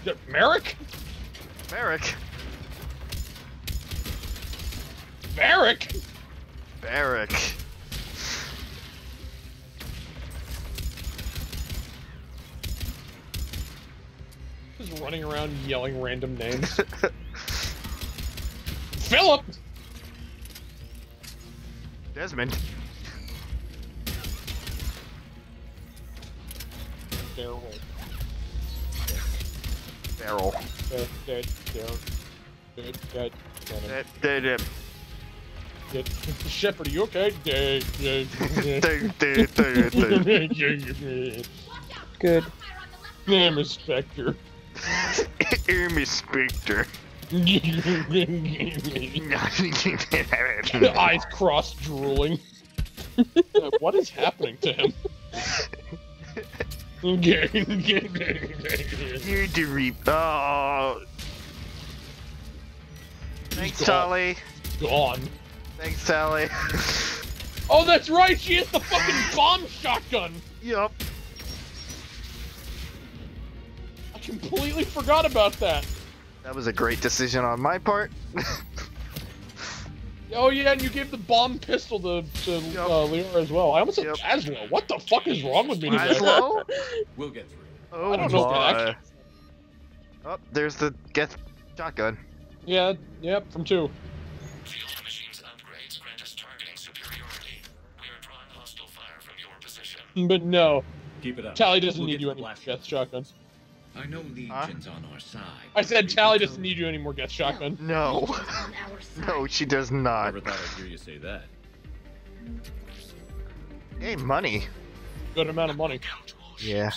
in. Merrick? Merrick. Barrick? Barrick. Just running around yelling random names. Philip! Desmond. Daryl. Daryl. Shepard, are you okay? Good. I'm a Spectre. I'm a Spectre. Eyes crossed, drooling. What is happening to him? You're the Reaper. Oh. Thanks, Tali. Gone. Thanks, Tali. Oh, that's right. She has the fucking bomb shotgun. Yup. I completely forgot about that. That was a great decision on my part. Oh yeah, and you gave the bomb pistol to Leora as well. I almost said Laszlo. What the fuck is wrong with me today? Laszlo? We'll get through. Oh, I don't know if that actually... Oh, there's the Geth shotgun. Yeah, yep, from 2. Field machines upgrades grant us targeting superiority. We are drawing hostile fire from your position. But no. Keep it up. Tali doesn't need you anymore, Geth shotgun. I know Legion's on our side. I said Tali doesn't need you anymore, Geth shotgun. No. No, she does not. Never thought I'd hear you say that. Hey, money. Good amount of money. Yeah.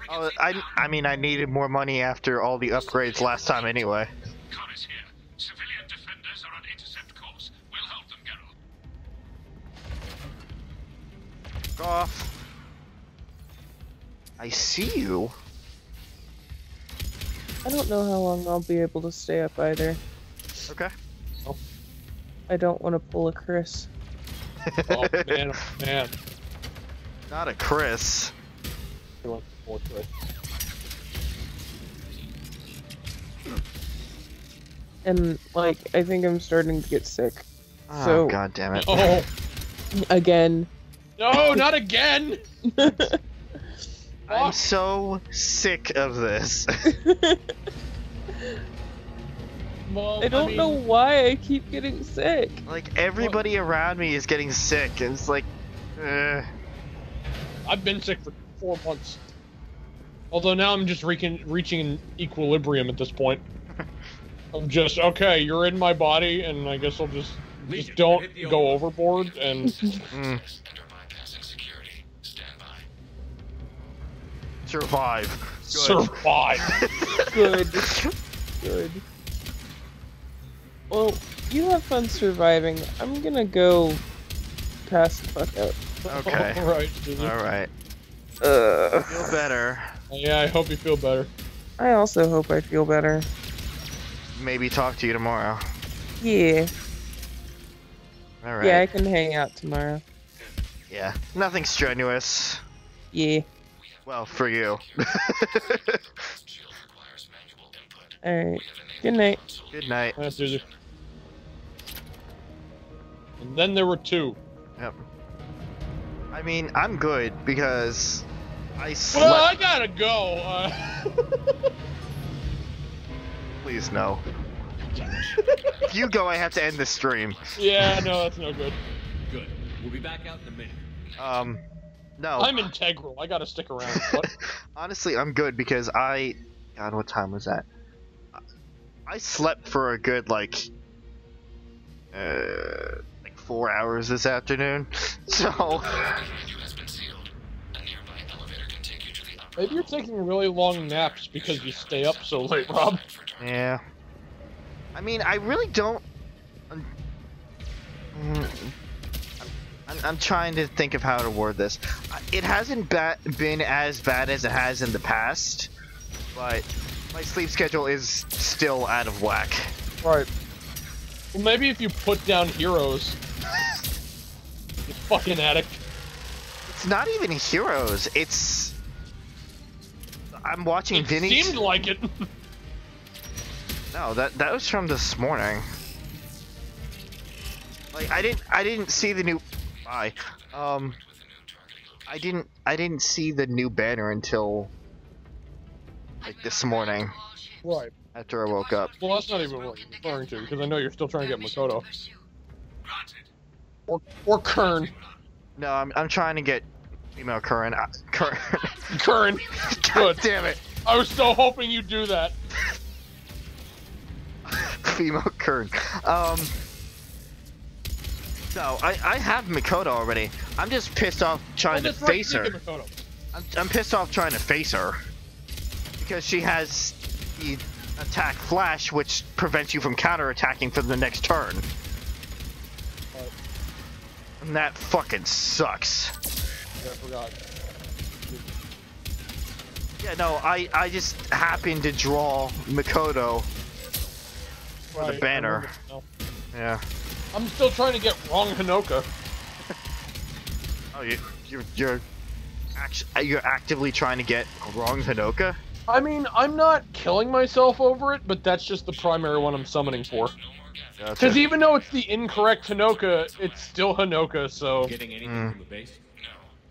Oh, I mean, I needed more money after all the upgrades last time anyway. Connor's here. Civilian defenders are on intercept course. We'll help them, Geralt. Go off. I see you. I don't know how long I'll be able to stay up either. Okay. Oh. I don't want to pull a Chris. Oh man, oh man. Not a Chris. He wants to pull a Chris. And, like, I think I'm starting to get sick. Oh, so, god damn it. Oh. Again. No, not again! I'm so sick of this. Well, I don't know why I keep getting sick. Like, everybody around me is getting sick, and it's like, I've been sick for 4 months. Although now I'm just reaching an equilibrium at this point. I'm just, okay, you're in my body, and I guess I'll just don't go overboard, and... Survive. Good. Survive. Good. Good. Well, you have fun surviving. I'm gonna go pass the fuck out. Okay. Alright. Alright. Feel better. Yeah, I hope you feel better. I also hope I feel better. Maybe talk to you tomorrow. Yeah. Alright. Yeah, I can hang out tomorrow. Yeah. Nothing strenuous. Yeah. Well, for you. Alright. Good night. Good night. And then there were 2. Yep. I mean, I'm good because I slept. Well, I gotta go. Please no. If you go, I have to end the stream. Yeah, no, that's no good. Good. We'll be back out in a minute. No. I'm integral. I gotta stick around. What? Honestly, I'm good because God, what time was that? I slept for a good, like 4 hours this afternoon, so... Maybe you're taking really long naps because you stay up so late, Rob. Yeah. I mean, I really don't... I'm trying to think of how to word this. It hasn't been as bad as it has in the past, but my sleep schedule is still out of whack. Right. Well, maybe if you put down Heroes. You fucking addict. It's not even Heroes. It's... I'm watching Vinny. It seemed like it. No, that was from this morning. Like, I didn't see the new... Bye. I didn't see the new banner until like this morning. Right. After I woke up. Well, that's not even what I'm referring to, because I know you're still trying to get Makoto. Or Kern. No, I'm trying to get female Kern. Kern. Kern. God damn it. I was so hoping you'd do that. Female Kern. No, I have Makoto already. I'm just pissed off trying to face her. I'm pissed off trying to face her. Because she has the attack flash, which prevents you from counterattacking for the next turn. And that fucking sucks. Yeah, I forgot. Yeah, no, I just happened to draw Makoto for the banner. Yeah. I'm still trying to get wrong Hinoka. Oh, you're actively trying to get wrong Hinoka? I mean, I'm not killing myself over it, but that's just the primary one I'm summoning for. Because even though it's the incorrect Hinoka, it's still Hinoka, so... Getting anything from the base? No.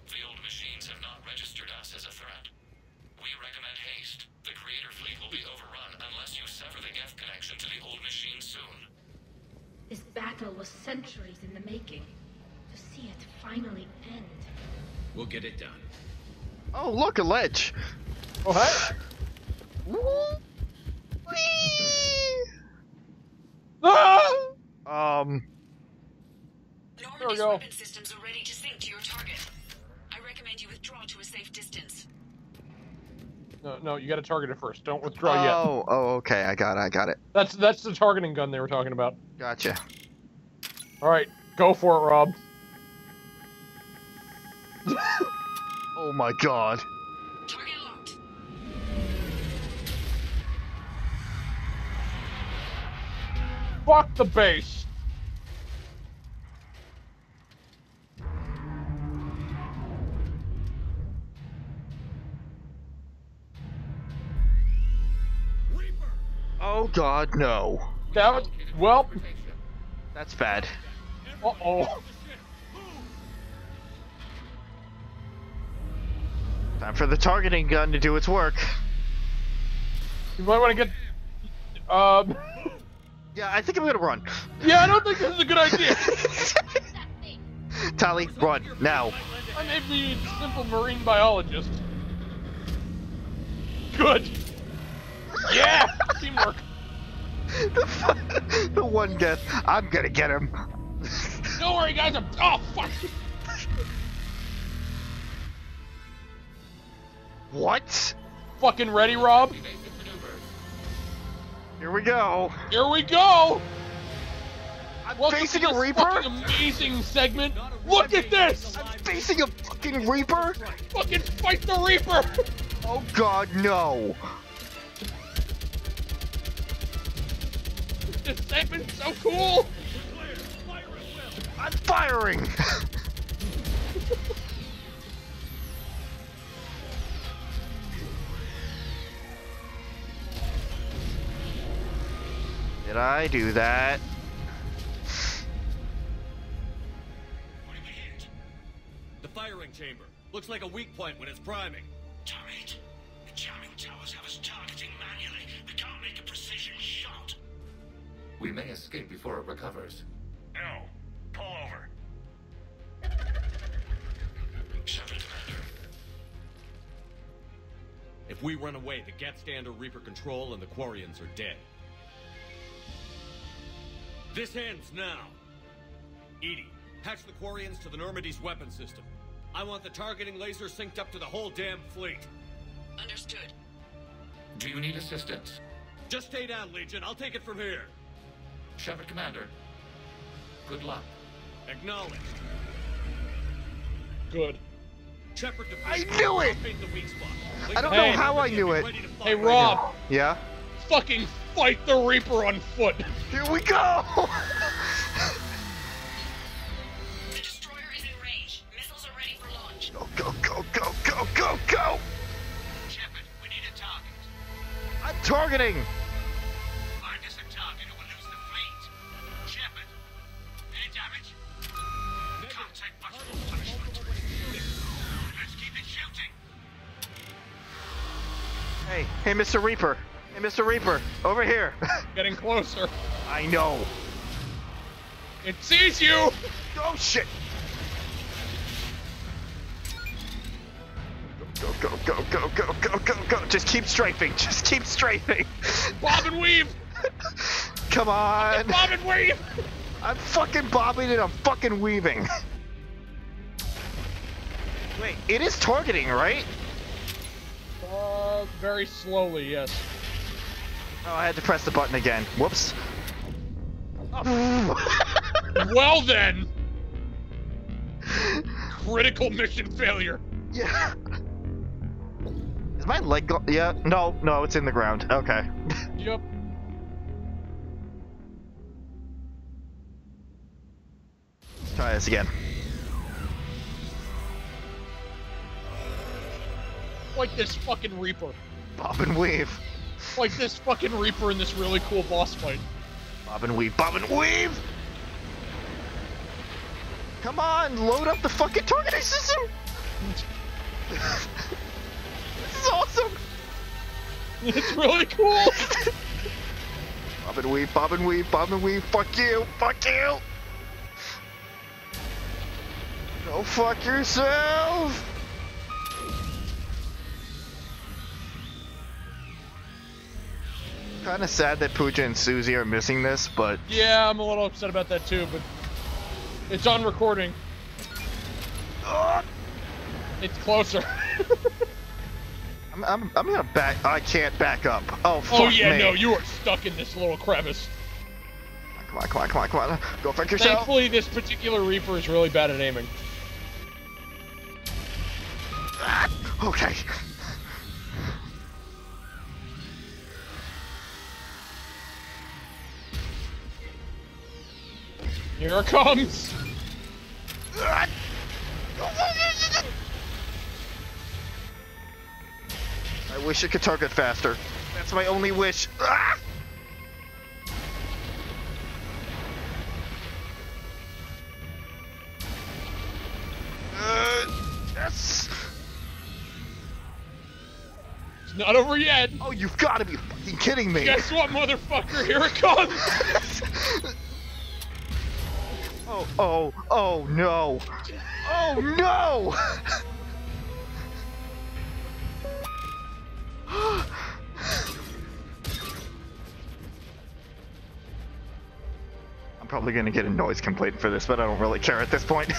The old machines have not registered us as a threat. We recommend haste. The creator fleet will be overrun unless you sever the Geth connection to the old machine soon. This battle was centuries in the making. To see it finally end. We'll get it done. Oh, look, a ledge! Oh, hey! Ah! Normandy's weapon systems are ready to sync to your target. I recommend you withdraw to a safe distance. No, you gotta target it first. Don't withdraw yet. Oh, okay, I got it. That's the targeting gun they were talking about. Gotcha. Alright, go for it, Rob. Oh my god. Target locked. Fuck the base! Oh god, no. That was... well... That's bad. Uh-oh. Time for the targeting gun to do its work. You might want to get... Yeah, I think I'm gonna run. Yeah, I don't think this is a good idea. Tally, run, now. I may be a simple marine biologist. Good. Yeah! Teamwork. The one Geth. I'm gonna get him. Don't worry, guys. Oh, fuck. What? Fucking ready, Rob? Here we go. Here we go. I'm facing a Reaper. Fucking amazing segment. Look at this. I'm facing a fucking Reaper. Fucking fight the Reaper. Oh god, no. This segment's so cool. I'm firing. Did I do that? The firing chamber. Looks like a weak point when it's priming. Turret. The jamming towers have us targeting manually. We can't make a precision shot. We may escape before it recovers. No. Pull over. Shepard, Commander. If we run away, the Geth stand under Reaper control and the Quarians are dead. This ends now. Edie, patch the Quarians to the Normandy's weapon system. I want the targeting laser synced up to the whole damn fleet. Understood. Do you need assistance? Just stay down, Legion. I'll take it from here. Shepard, Commander. Good luck. Acknowledged. Good. Shepard, I knew it! The weak spot. I don't know how I knew it. Hey, Rob. Yeah? Fucking fight the Reaper on foot. Here we go! The destroyer is in range. Missiles are ready for launch. Go, go, go, go, go, go, go! Shepard, we need a target. I'm targeting! Find us a target or we'll lose the fleet. Shepard, any damage? Can't take much more punishment. Let's keep it shooting. Hey, Mr. Reaper. Hey, Mr. Reaper, over here. Getting closer. I know. It sees you. Oh, shit. Go, go, go, go, go, go, go, go. Just keep strafing. Just keep strafing. Bob and weave. Come on. Bob and weave. I'm fucking bobbing and I'm fucking weaving. Wait, it is targeting, right? Very slowly, yes. Oh, I had to press the button again. Whoops. Well then. Critical mission failure. Yeah. my leg go- Yeah, no, it's in the ground. Okay. Yep. Try this again. Like this fucking Reaper. Bob and weave. Like this fucking Reaper in this really cool boss fight. Bob and weave, bob and weave! Come on, load up the fucking targeting system! This is awesome! It's really cool! Bob and weave, bob and weave, bob and weave, fuck you, fuck you! Go fuck yourself! Kinda sad that Pooja and Suzie are missing this, but... Yeah, I'm a little upset about that too, but... It's on recording. It's closer. I'm gonna back... I can't back up. Oh, fuck Oh yeah, me. no, you are stuck in this little crevice. Come on. Go fuck yourself. Thankfully, this particular Reaper is really bad at aiming. Okay. Here it comes! I wish it could target faster. That's my only wish. Yes. It's not over yet! Oh, you've got to be fucking kidding me! Guess what, motherfucker? Here it comes! Oh no! Oh no! I'm probably gonna get a noise complaint for this, but I don't really care at this point.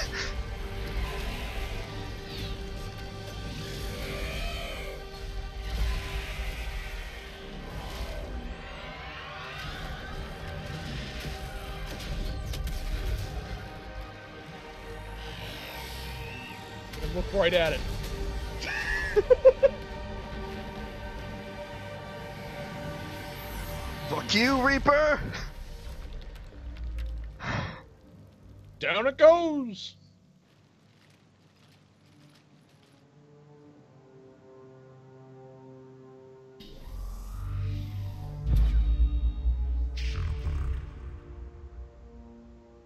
Look right at it. Fuck you, Reaper! Down it goes!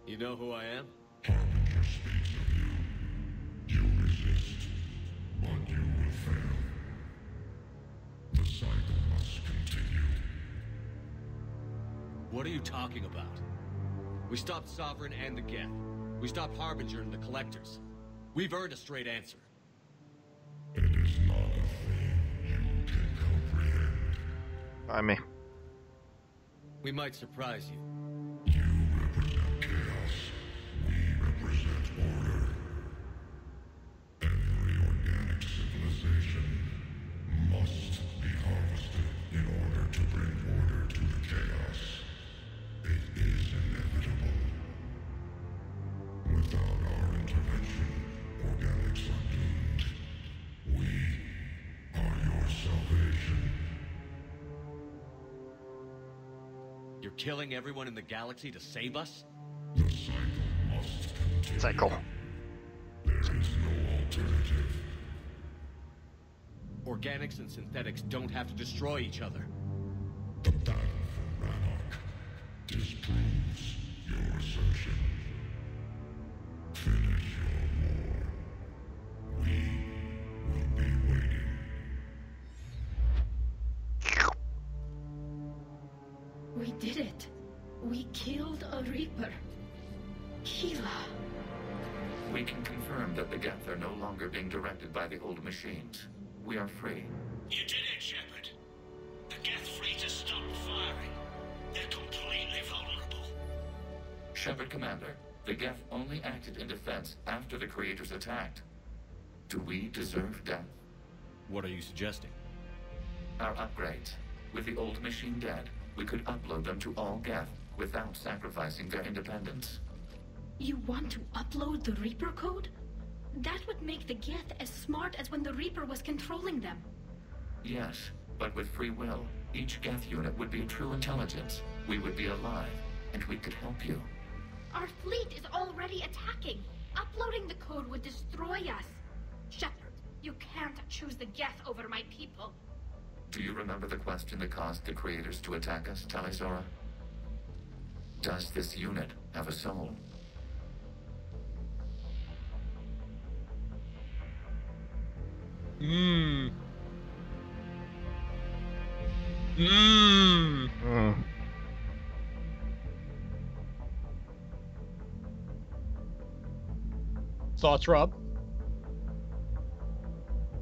You know who I am? You resist, but you will fail. The cycle must continue. What are you talking about? We stopped Sovereign and the Geth. We stopped Harbinger and the Collectors. We've earned a straight answer. It is not a thing you can comprehend. By me. We might surprise you. You represent chaos. We represent order. Every organic civilization must be harvested in order to bring order to the chaos. It is inevitable. Without our intervention, organics are doomed. We are your salvation. You're killing everyone in the galaxy to save us? The cycle must continue. Cycle. There is no alternative. Organics and synthetics don't have to destroy each other. The battle for Rannoch disproves your assertion. Finish your war. We will be waiting. We did it. We killed a Reaper. Keela. We can confirm that the Geth are no longer being directed by the old machines. We are free. You did it, Shepard. The Geth fleet has stopped firing. They're completely vulnerable. Shepard Commander, the Geth only acted in defense after the Creators attacked. Do we deserve death? What are you suggesting? Our upgrades. With the old machine dead, we could upload them to all Geth without sacrificing their independence. You want to upload the Reaper code? That would make the Geth as smart as when the Reaper was controlling them. Yes, but with free will, each Geth unit would be a true intelligence. We would be alive, and we could help you. Our fleet is already attacking. Uploading the code would destroy us. Shepard, you can't choose the Geth over my people. Do you remember the question that caused the creators to attack us, Talizora? Does this unit have a soul? Thoughts, Rob?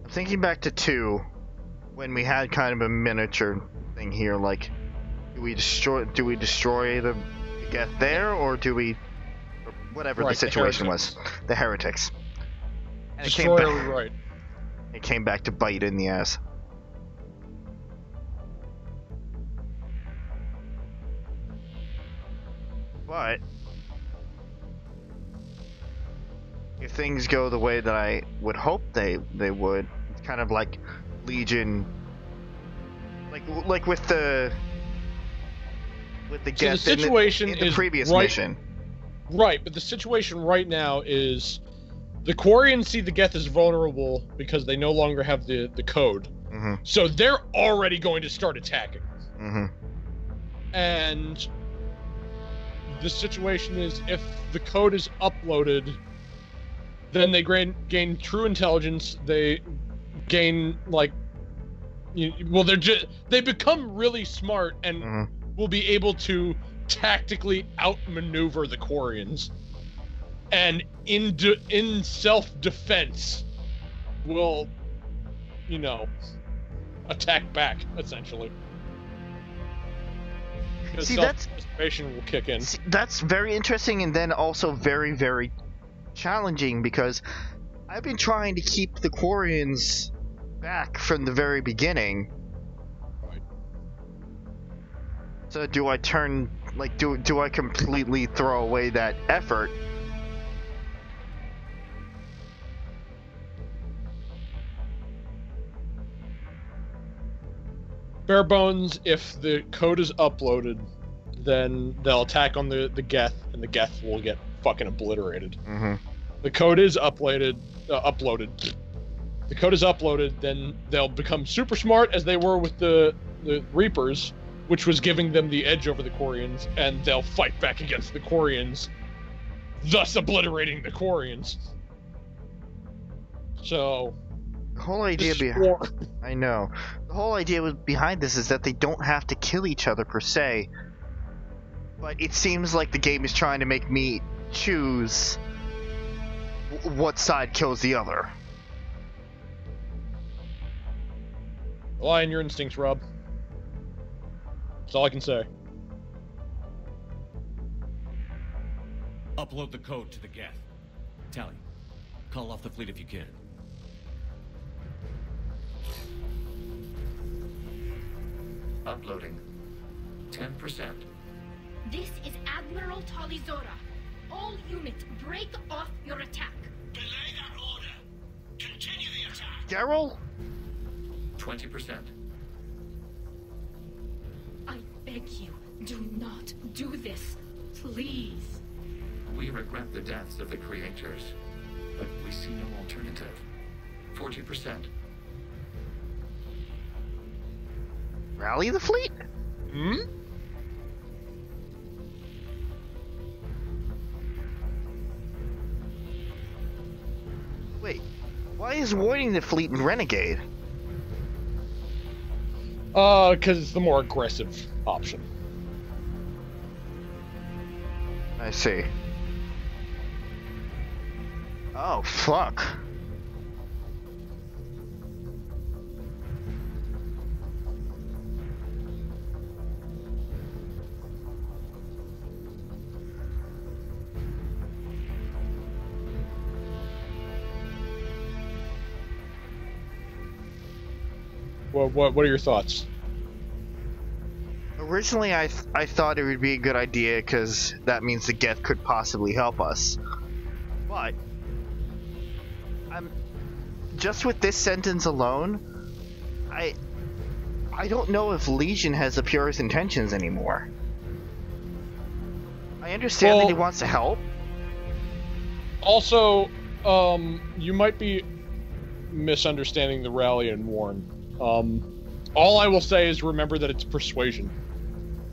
I'm thinking back to 2, when we had kind of a miniature thing here, like, do we destroy the Geth there, or do we, or whatever the situation was, the heretics. And it came back to bite in the ass. But if things go the way that I would hope they would, it's kind of like Legion, like with the Geth situation in the previous right, mission. Right, but the situation right now is the Quarians see the Geth as vulnerable because they no longer have the code. Mm-hmm. So they're already going to start attacking. Mm-hmm. And the situation is, if the code is uploaded, then they gain true intelligence. They gain, like, they become really smart and will be able to tactically outmaneuver the Quarians, and in self-defense will, attack back, essentially. See, self-preservation will kick in. That's very interesting, and then also very, very challenging, because I've been trying to keep the Quarians back from the very beginning. Right. So do I turn, like, do I completely throw away that effort? Bare bones, if the code is uploaded, then they'll attack on the Geth, and the Geth will get fucking obliterated. Mm-hmm. The code is uploaded. The code is uploaded, then they'll become super smart, as they were with the Reapers, which was giving them the edge over the Quarians, and they'll fight back against the Quarians, thus obliterating the Quarians. So the whole idea I know. The whole idea behind this is that they don't have to kill each other per se. But it seems like the game is trying to make me choose what side kills the other. Rely on your instincts, Rob. That's all I can say. Upload the code to the Geth. Tally, call off the fleet if you can. Uploading. 10%. This is Admiral Talizora. All units, break off your attack. Delay that order. Continue the attack. Daryl? 20%. I beg you, do not do this. Please. We regret the deaths of the creators, but we see no alternative. 40%. Rally the fleet? Wait, why is warding the fleet in Renegade? Because it's the more aggressive option. I see. Oh, fuck. What are your thoughts? Originally, I thought it would be a good idea because that means the Geth could possibly help us. But just with this sentence alone, I don't know if Legion has the purest intentions anymore. I understand that he wants to help. Also, you might be misunderstanding the rally and warn. All I will say is remember that it's persuasion.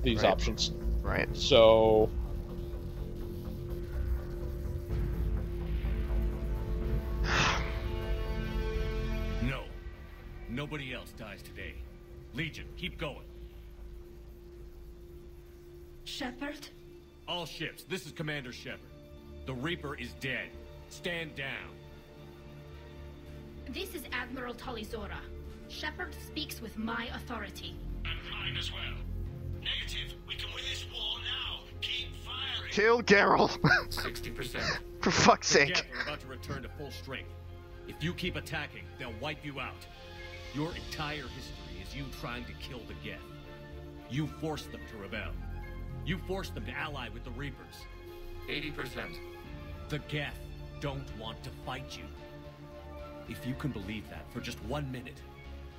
These options. Right. So. No. Nobody else dies today. Legion, keep going. Shepard? All ships, this is Commander Shepard. The Reaper is dead. Stand down. This is Admiral Talizora. Shepard speaks with my authority. And mine as well. Negative. We can win this war now. Keep firing. Kill Daryl. 60%. For fuck's sake. The Geth are about to return to full strength. If you keep attacking, they'll wipe you out. Your entire history is you trying to kill the Geth. You forced them to rebel. You forced them to ally with the Reapers. 80%. The Geth don't want to fight you. If you can believe that for just 1 minute,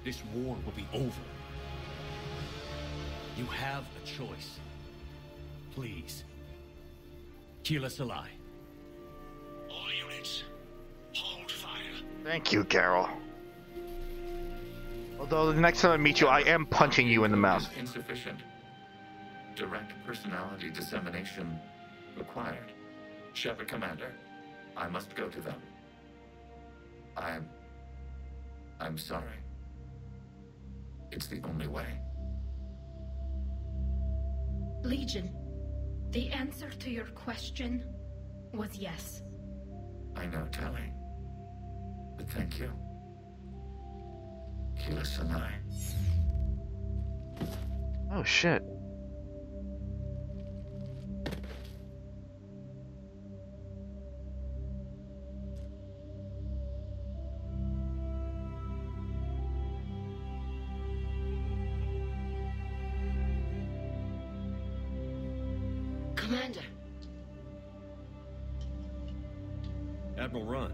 this war will be over. You have a choice. Please. Keep us alive. All units, hold fire. Thank you, Carol. Although the next time I meet you, I am punching you in the mouth. Insufficient. Direct personality dissemination required. Shepard Commander, I must go to them. I'm sorry. It's the only way. Legion, the answer to your question was yes. I know, Tali. But thank you. Keyless and I. Oh, shit. Commander. Admiral Ron,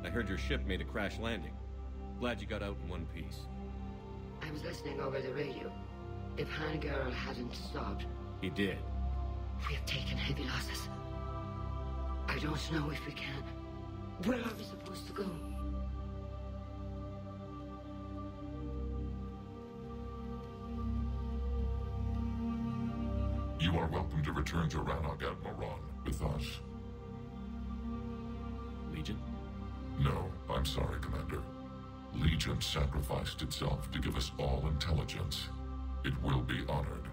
I heard your ship made a crash landing. Glad you got out in one piece. I was listening over the radio. If Hangirl hadn't stopped... He did. We have taken heavy losses. I don't know if we can. Where are we supposed to go? You are welcome to return to Rannoch, Admiral Ron, with us. Legion? No, I'm sorry, Commander. Legion sacrificed itself to give us all intelligence. It will be honored.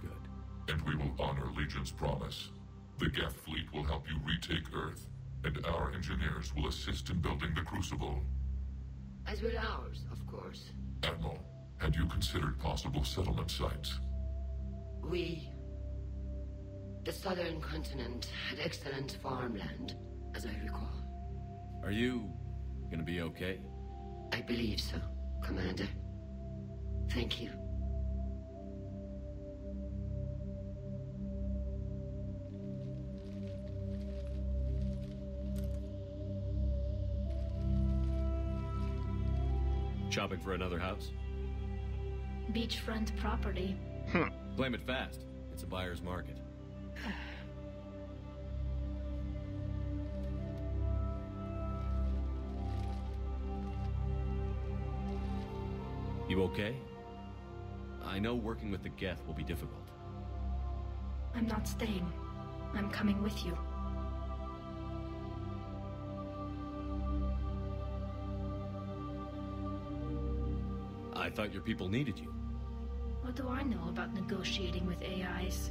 Good. And we will honor Legion's promise. The Geth fleet will help you retake Earth, and our engineers will assist in building the Crucible. As will ours, of course. Admiral, had you considered possible settlement sites? The southern continent had excellent farmland, as I recall. Are you gonna be okay? I believe so, Commander. Thank you. Shopping for another house? Beachfront property. Claim it fast. It's a buyer's market. You okay? I know working with the Geth will be difficult. I'm not staying. I'm coming with you. I thought your people needed you. What do I know about negotiating with AIs?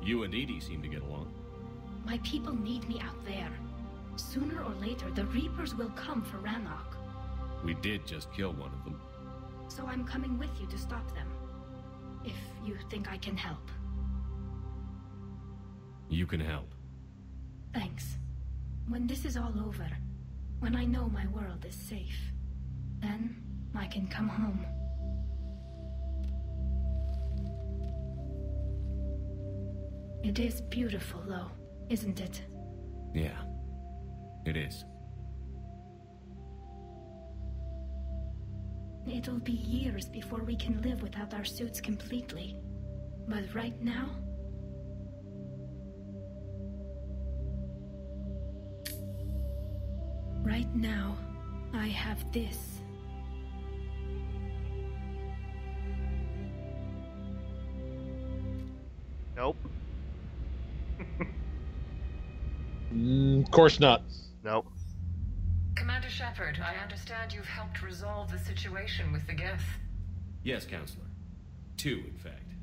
You and Edie seem to get along. My people need me out there. Sooner or later, the Reapers will come for Rannoch. We did just kill one of them. So I'm coming with you to stop them. If you think I can help. You can help. Thanks. When this is all over, when I know my world is safe, then I can come home. It is beautiful, though, isn't it? Yeah, it is. It'll be years before we can live without our suits completely. But right now... Right now, I have this. Nope. Of course not. Nope. Commander Shepard, I understand you've helped resolve the situation with the Geth. Yes, Counselor. 2, in fact.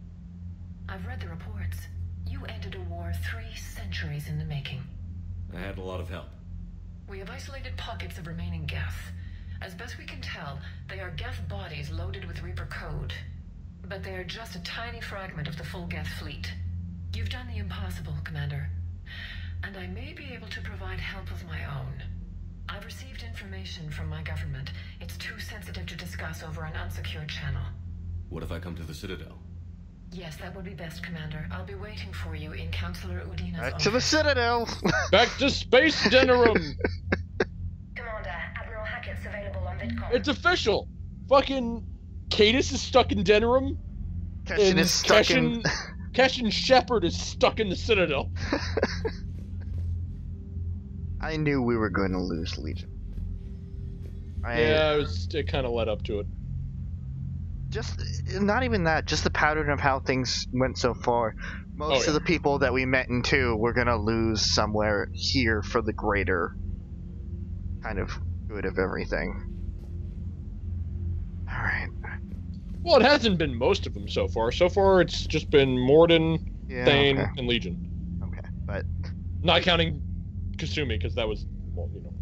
I've read the reports. You ended a war 3 centuries in the making. I had a lot of help. We have isolated pockets of remaining Geth. As best we can tell, they are Geth bodies loaded with Reaper code. But they are just a tiny fragment of the full Geth fleet. You've done the impossible, Commander. And I may be able to provide help of my own. I've received information from my government. It's too sensitive to discuss over an unsecured channel. What if I come to the Citadel? Yes, that would be best, Commander. I'll be waiting for you in Counselor Udina's Back office. to the Citadel! Back to Space Dinner Room! Commander, Admiral Hackett's available on VidCom. It's official! Fucking Cadus is stuck in Denerim. Keshin is stuck in... Keshin Shepard is stuck in the Citadel. I knew we were going to lose Legion. Yeah, it kind of led up to it. Just, not even that, just the pattern of how things went so far. Most of the people that we met in 2 were going to lose somewhere here for the greater kind of good of everything. Alright. Well, it hasn't been most of them so far. So far, it's just been Morden, Thane, and Legion. Okay, but... Not counting Kasumi, because that was, well, you know.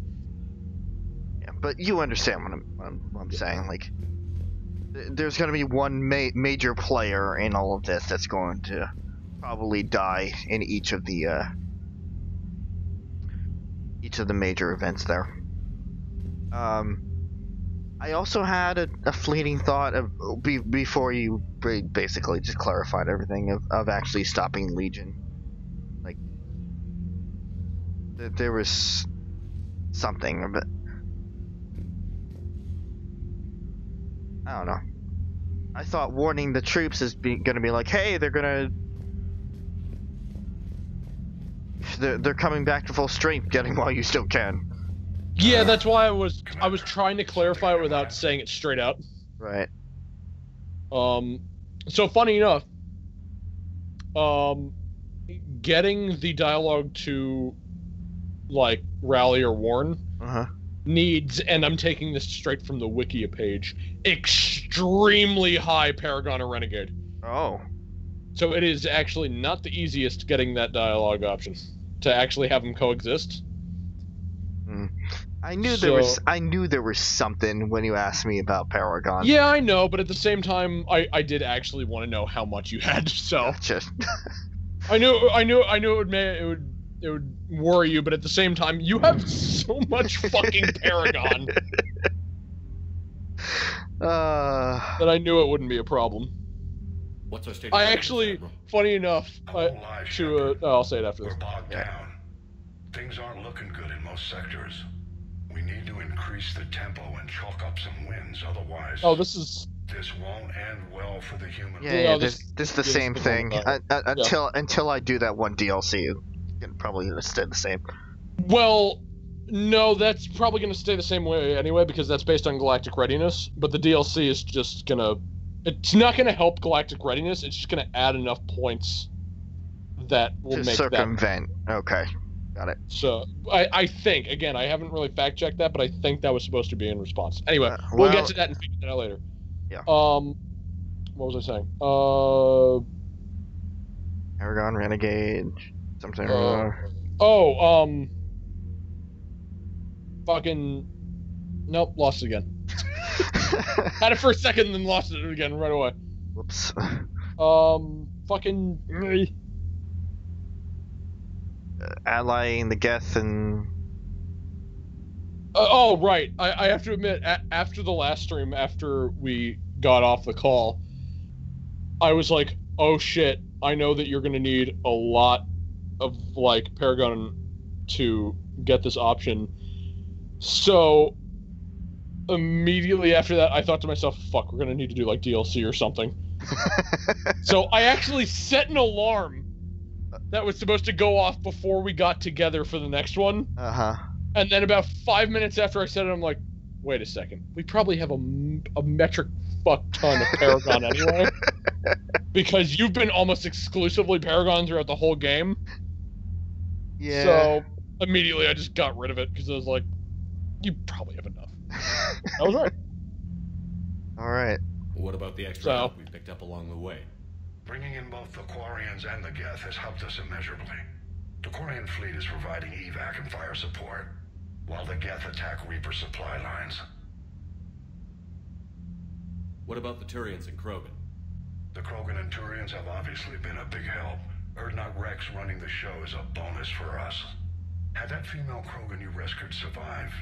Yeah, but you understand what I'm saying. Like, there's going to be one major player in all of this that's going to probably die in each of the major events there. I also had a fleeting thought of before you basically just clarified everything of actually stopping Legion. Like, there was something, but I don't know. I thought warning the troops is going to be like, hey, they're coming back to full strength, getting while you still can. Yeah, that's why I was trying to clarify it without saying it straight out. Right. So funny enough, getting the dialogue to like rally or warn needs, and I'm taking this straight from the Wikia page, extremely high Paragon or Renegade. Oh. So it is actually not the easiest getting that dialogue option to actually have them coexist. I knew there was something when you asked me about Paragon. Yeah, I know, but at the same time, I did actually want to know how much you had. So gotcha. I knew it would worry you, but at the same time, you have so much fucking Paragon that I knew it wouldn't be a problem. What's our state? I actually, funny enough, I'll say it after this. We're bogged down. Things aren't looking good in most sectors. We need to increase the tempo and chalk up some wins, otherwise... This won't end well for the human... Yeah, this is the same thing. Until I do that one DLC, it's probably going to stay the same. Well, no, that's probably going to stay the same way anyway, because that's based on Galactic Readiness, but the DLC is just going to... It's not going to help Galactic Readiness, it's just going to add enough points that will make circumvent. Okay. Got it. So, I think, again, I haven't really fact-checked that, but I think that was supposed to be in response. Anyway, we'll get to that and figure that out later. Yeah. What was I saying? Paragon, Renegade, something. Fucking... Nope, lost it again. Had it for a second and then lost it again right away. Whoops. Fucking... allying the Geth and... right. I have to admit, after the last stream, after we got off the call, I was like, oh shit, I know that you're going to need a lot of, like, Paragon to get this option. So, immediately after that, I thought to myself, fuck, we're gonna need to do, like, DLC or something. So I actually set an alarm that was supposed to go off before we got together for the next one. Uh-huh. And then about 5 minutes after I said it, I'm like, wait a second. We probably have a metric fuck ton of Paragon anyway. Because you've been almost exclusively Paragon throughout the whole game. Yeah. So immediately I just got rid of it because I was like, you probably have enough. I was right. Alright. What about the extra help we picked up along the way? Bringing in both the Quarians and the Geth has helped us immeasurably. The Quarian fleet is providing evac and fire support, while the Geth attack Reaper supply lines. What about the Turians and Krogan? The Krogan and Turians have obviously been a big help. Urdnot Rex running the show is a bonus for us. Had that female Krogan you rescued survived,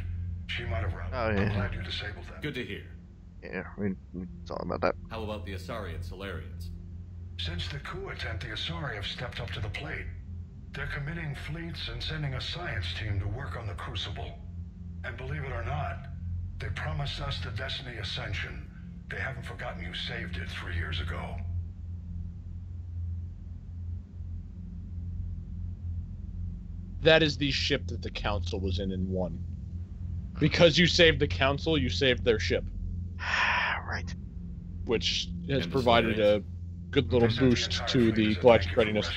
she might have run. Oh, yeah. I'm glad you disabled them. Good to hear. Yeah, we thought about that. How about the Asari and Solarians? Since the coup attempt, the Asari have stepped up to the plate. They're committing fleets and sending a science team to work on the Crucible. And believe it or not, they promised us the Destiny Ascension. They haven't forgotten you saved it 3 years ago. That is the ship that the Council was in and won. Because you saved the Council, you saved their ship. Right. Which has provided a good little boost to the Galactic Readiness.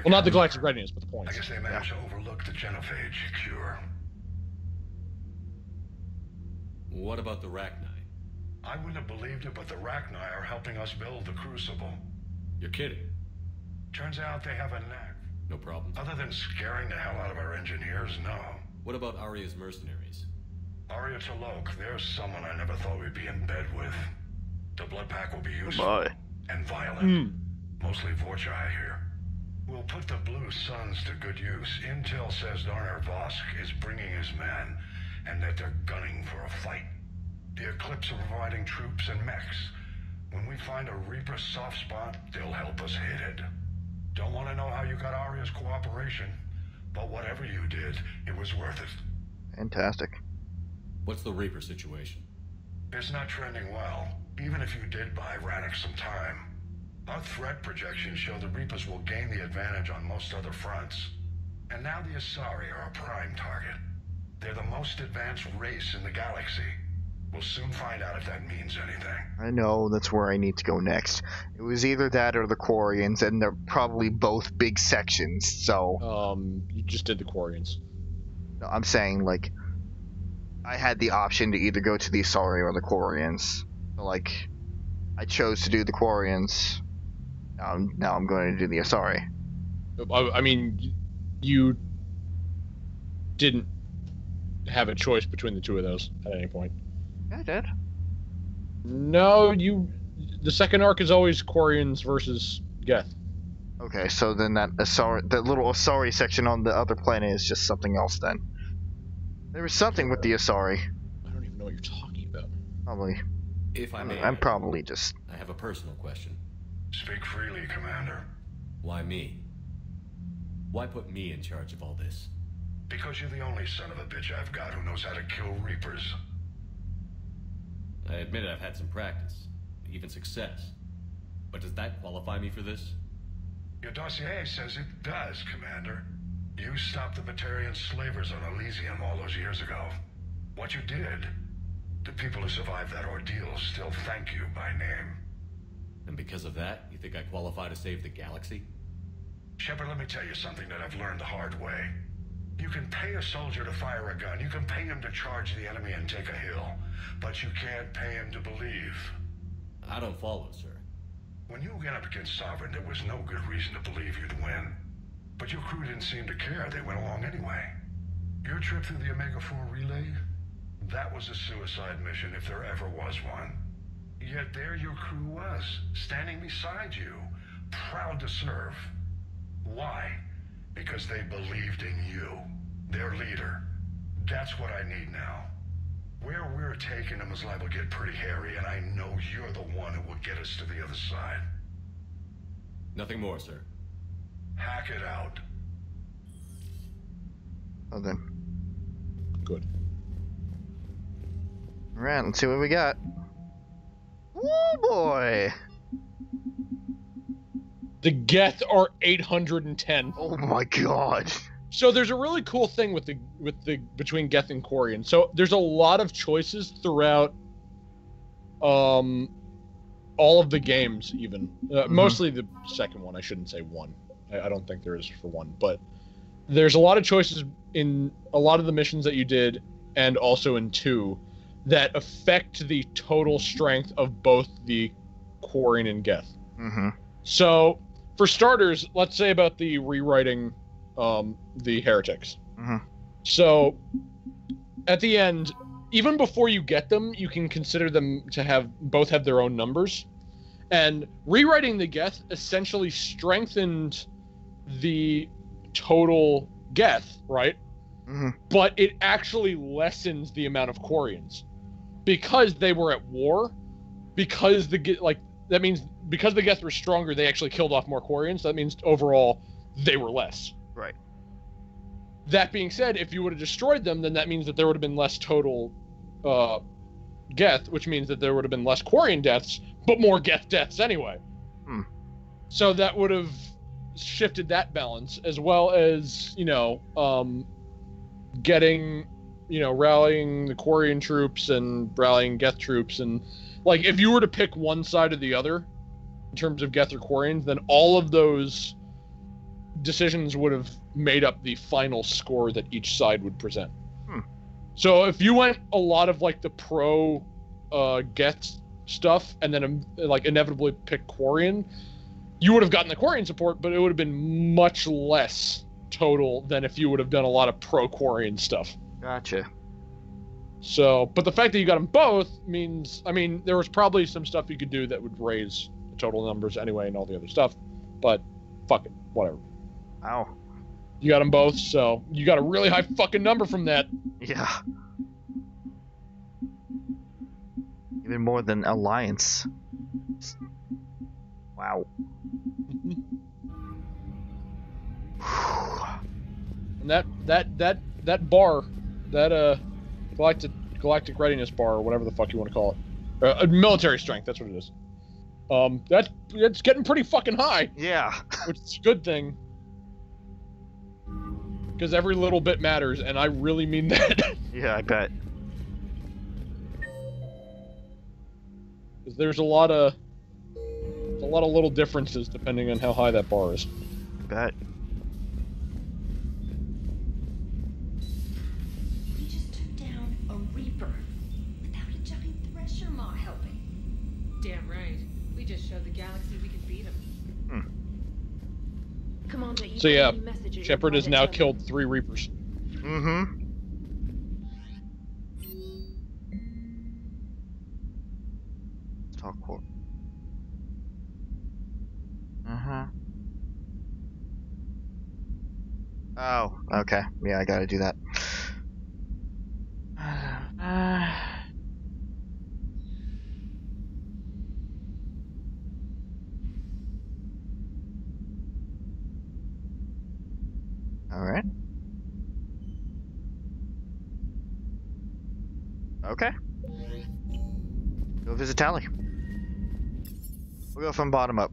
Well, not the Galactic Readiness, but the points. I guess they managed to overlook the genophage cure. What about the Rachni? I wouldn't have believed it, but the Rachni are helping us build the Crucible. You're kidding. Turns out they have a knack. No problem. Other than scaring the hell out of our engineers, no. What about Arya's mercenaries? Arya T'Loak, there's someone I never thought we'd be in bed with. The blood pack will be useful and violent. Mostly Vorchai here. We'll put the Blue Suns to good use. Intel says Darner Vosk is bringing his men, and that they're gunning for a fight. The Eclipse are providing troops and mechs. When we find a Reaper soft spot, they'll help us hit it. Don't want to know how you got Arya's cooperation, but whatever you did, it was worth it. Fantastic. What's the Reaper situation? It's not trending well, even if you did buy Rannoch some time. Our threat projections show the Reapers will gain the advantage on most other fronts. And now the Asari are a prime target. They're the most advanced race in the galaxy. We'll soon find out if that means anything. I know, that's where I need to go next. It was either that or the Quarians, and they're probably both big sections, so... You just did the Quarians. No, I'm saying, like, I had the option to either go to the Asari or the Quarians. So, like, I chose to do the Quarians. Now I'm going to do the Asari. I mean, you didn't have a choice between the two of those at any point. I did. No, the second arc is always Quarians versus Geth. Okay, so then that little Asari section on the other planet is just something else then. There was something with the Asari. I don't even know what you're talking about. Probably. If I may, I'm probably just... I have a personal question. Speak freely, Commander. Why me? Why put me in charge of all this? Because you're the only son of a bitch I've got who knows how to kill Reapers. I admit I've had some practice, even success. But does that qualify me for this? Your dossier says it does, Commander. You stopped the Batarian slavers on Elysium all those years ago. What you did, the people who survived that ordeal still thank you by name. And because of that, you think I qualify to save the galaxy? Shepard, let me tell you something that I've learned the hard way. You can pay a soldier to fire a gun, you can pay him to charge the enemy and take a hill, but you can't pay him to believe. I don't follow, sir. When you went up against Sovereign, there was no good reason to believe you'd win. But your crew didn't seem to care, they went along anyway. Your trip through the Omega-4 relay? That was a suicide mission if there ever was one. Yet there your crew was, standing beside you, proud to serve. Why? Because they believed in you, their leader. That's what I need now. Where we're taking them is liable to get pretty hairy, and I know you're the one who will get us to the other side. Nothing more, sir. Hack it out. Oh, then. Good. Alright, let's see what we got. Woo boy! The Geth are 810. Oh my god. So there's a really cool thing with the between Geth and Quarian. So there's a lot of choices throughout all of the games, even. Mostly the second one, I shouldn't say one. I don't think there is for one, but there's a lot of choices in a lot of the missions that you did, and also in 2, that affect the total strength of both the Quarian and Geth. So, for starters, let's say about the rewriting the heretics. So, at the end, even before you get them, you can consider them to both have their own numbers. And rewriting the Geth essentially strengthened the total Geth, right? But it actually lessens the amount of Quarians. Because they were at war, because that means because the Geth were stronger, they actually killed off more Quarians. So that means overall, they were less. Right. That being said, if you would have destroyed them, then that means that there would have been less total Geth, which means that there would have been less Quarian deaths, but more Geth deaths anyway. So that would have shifted that balance, as well as, getting, rallying the Quarian troops and rallying Geth troops. And, like, if you were to pick one side or the other, in terms of Geth or Quarians, then all of those decisions would have made up the final score that each side would present. So if you went a lot of, like, the pro Geth stuff, and then, like, inevitably pick Quarian, you would have gotten the Quarian support, but it would have been much less total than if you would have done a lot of pro Quarian stuff. Gotcha. So, but the fact that you got them both means, I mean, there was probably some stuff you could do that would raise the total numbers anyway and all the other stuff, but fuck it, whatever. Ow. You got them both, so you got a really high fucking number from that. Yeah. Even more than Alliance. Wow. And that bar, that galactic readiness bar, or whatever the fuck you want to call it, military strength. That's what it is. That's getting pretty fucking high. Yeah. Which is a good thing, because every little bit matters, and I really mean that. Yeah, I bet. Because there's a lot of little differences depending on how high that bar is. I bet. We just took down a Reaper without a giant thresher maw helping. Damn right. We just showed the galaxy we can beat him. Commander, you So yeah, got any messages Shepard has about now it? killed 3 Reapers. Talk quote. Oh, okay. Yeah, I gotta do that. Alright. Okay. Go visit Tally. We'll go from bottom up.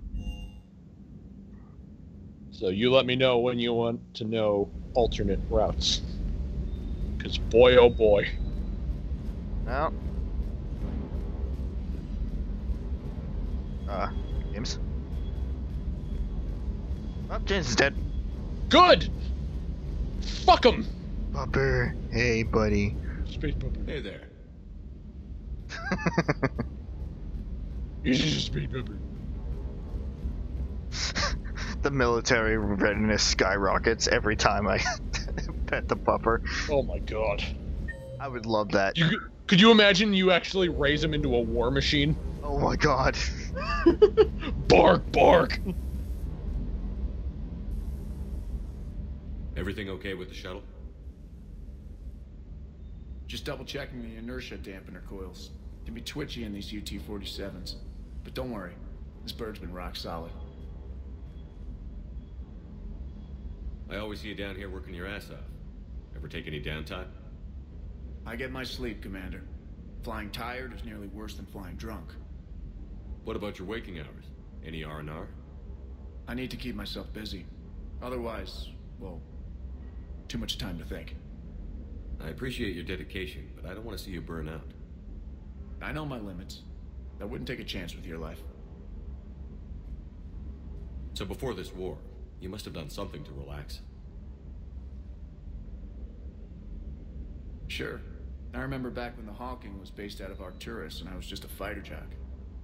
So you let me know when you want to know alternate routes. Because boy, oh boy. No. James. Oh, James is dead. Good! Fuck him! Bubber. Hey, buddy. Space Bubber. Hey there. He's just a speed bumper. The military readiness skyrockets every time I pet the pupper. Oh my god. I would love that. Could you imagine you actually raise him into a war machine? Oh my god. Bark, bark! Everything okay with the shuttle? Just double checking the inertia dampener coils. Can be twitchy in these UT-47s. But don't worry, this bird's been rock solid. I always see you down here working your ass off. Ever take any downtime? I get my sleep, Commander. Flying tired is nearly worse than flying drunk. What about your waking hours? Any R&R? I need to keep myself busy. Otherwise, well, too much time to think. I appreciate your dedication, but I don't want to see you burn out. I know my limits. I wouldn't take a chance with your life. So before this war, you must have done something to relax. Sure. I remember back when the Hawking was based out of Arcturus and I was just a fighter jock.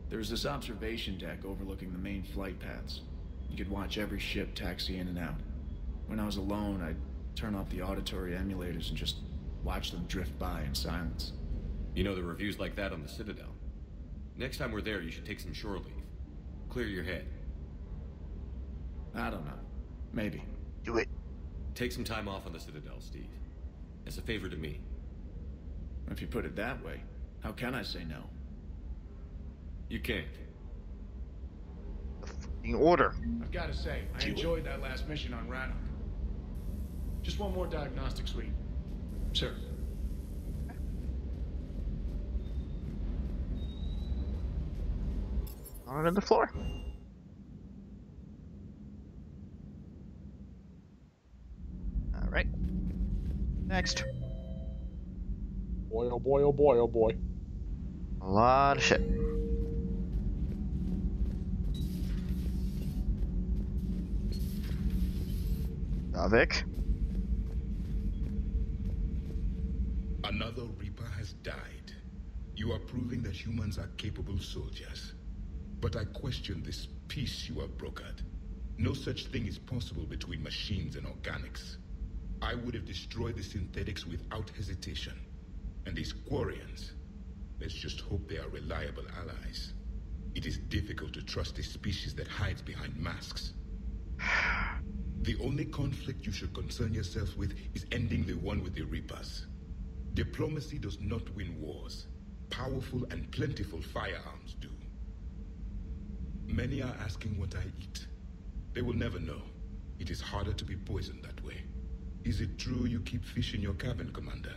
There was this observation deck overlooking the main flight paths. You could watch every ship taxi in and out. When I was alone, I'd turn off the auditory emulators and just watch them drift by in silence. You know, there are reviews like that on the Citadel. Next time we're there, you should take some shore leave. Clear your head. I don't know. Maybe. Do it. Take some time off on the Citadel, Steve. As a favor to me. If you put it that way, how can I say no? You can't. The fucking order. I've got to say, I enjoyed that last mission on Rannoch. Just one more diagnostic suite. Sir. On the floor. Alright. Next. Boy, oh boy, oh boy, oh boy. A lot of shit. Davik. Another Reaper has died. You are proving that humans are capable soldiers. But I question this peace you have brokered. No such thing is possible between machines and organics. I would have destroyed the synthetics without hesitation. And these Quarians, let's just hope they are reliable allies. It is difficult to trust a species that hides behind masks. The only conflict you should concern yourself with is ending the one with the Reapers. Diplomacy does not win wars. Powerful and plentiful firearms do. Many are asking what I eat. They will never know. It is harder to be poisoned that way. Is it true you keep fish in your cabin, Commander?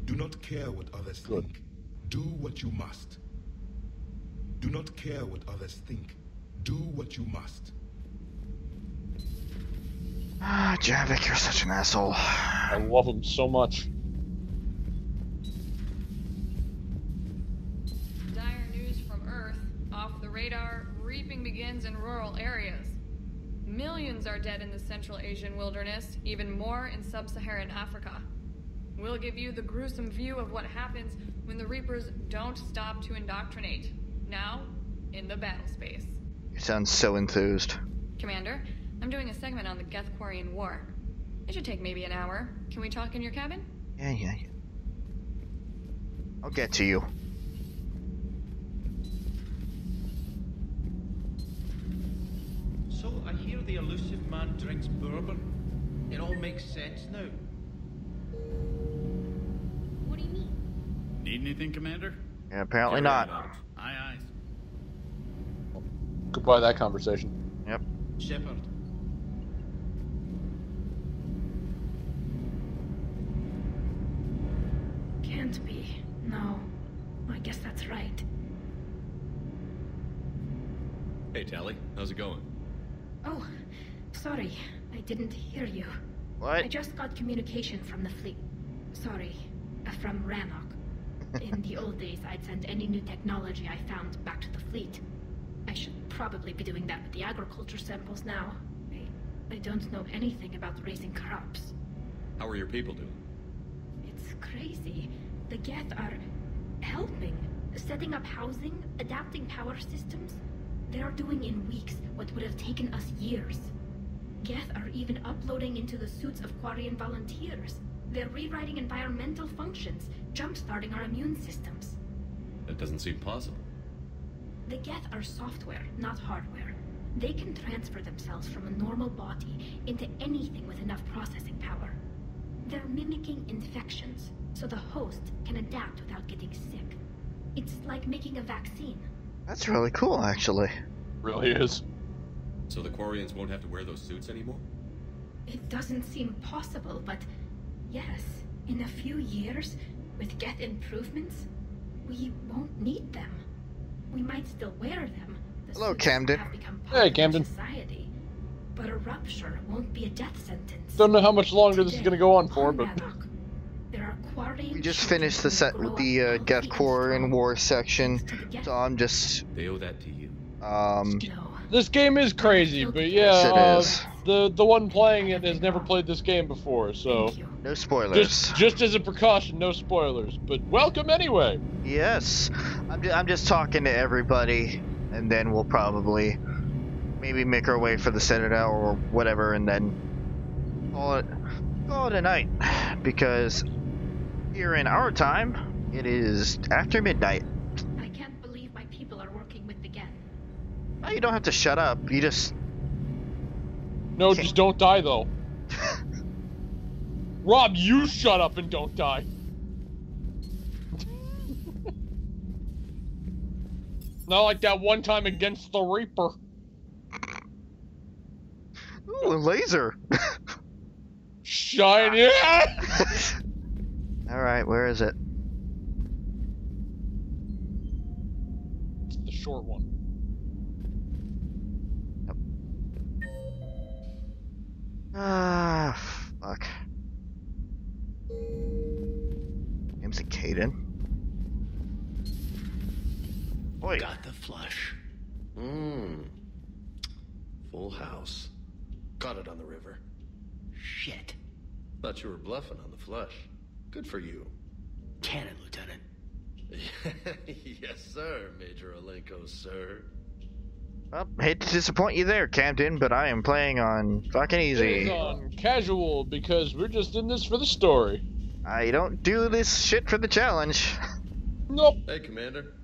Do not care what others think. Do what you must. Do not care what others think. Do what you must. Ah, Javik, you're such an asshole. I love him so much. Dire news from Earth. Off the radar, reaping begins in rural areas. Millions are dead in the Central Asian wilderness, even more in sub-Saharan Africa. We'll give you the gruesome view of what happens when the Reapers don't stop to indoctrinate. Now, in the battle space. You sound so enthused. Commander, I'm doing a segment on the Geth-Quarian War. It should take maybe an hour. Can we talk in your cabin? Yeah. I'll get to you. So, I hear the elusive man drinks bourbon. It all makes sense now. What do you mean? Need anything, Commander? Yeah, apparently not. Aye, aye. Goodbye that conversation. Yep. Shepard. Can't be. No. I guess that's right. Hey, Tally. How's it going? Oh, sorry. I didn't hear you. What? I just got communication from the fleet. Sorry. From Rannoch. In the old days, I'd send any new technology I found back to the fleet. I should probably be doing that with the agriculture samples now. I don't know anything about raising crops. How are your people doing? It's crazy. The Geth are helping. Setting up housing, adapting power systems. They are doing in weeks what would have taken us years. Geth are even uploading into the suits of Quarian volunteers. They're rewriting environmental functions, jump-starting our immune systems. That doesn't seem possible. The Geth are software, not hardware. They can transfer themselves from a normal body into anything with enough processing power. They're mimicking infections, so the host can adapt without getting sick. It's like making a vaccine. That's really cool, actually. Really is. So the Quarians won't have to wear those suits anymore? It doesn't seem possible, but yes, in a few years, With Geth improvements, we won't need them. We might still wear them. The Hello, suits Camden. have become part Hey, of our Camden. society. But a rupture won't be a death sentence. Don't know how much longer this is going to go on for, but There are Quarian We just finished the set with the Geth Core and War section, so I'm just They owe that to you. this game is crazy. But yeah, Yes, the one playing it has never played this game before, so no spoilers. just as a precaution, no spoilers. But welcome anyway. Yes, I'm just talking to everybody, and then we'll probably maybe make our way for the Citadel or whatever, and then call it a night, because here in our time it is after midnight. I can't believe my people are working with the Geth. Oh, you don't have to shut up. You just No, just don't die though. Rob, you shut up and don't die. Not like that one time against the Reaper. ooh, a laser. Shine it. All right, where is it? It's the short one. Ah, fuck. Name's a Caden. Oi. Got the flush. Full house. Caught it on the river. Shit. Thought you were bluffing on the flush. Good for you. Cannon, Lieutenant. Yes, sir, Major Olenko, sir. Well, hate to disappoint you there, Camden, but I am playing on fucking It is easy. on casual because we're just in this for the story. I don't do this shit for the challenge. Nope. Hey, Commander.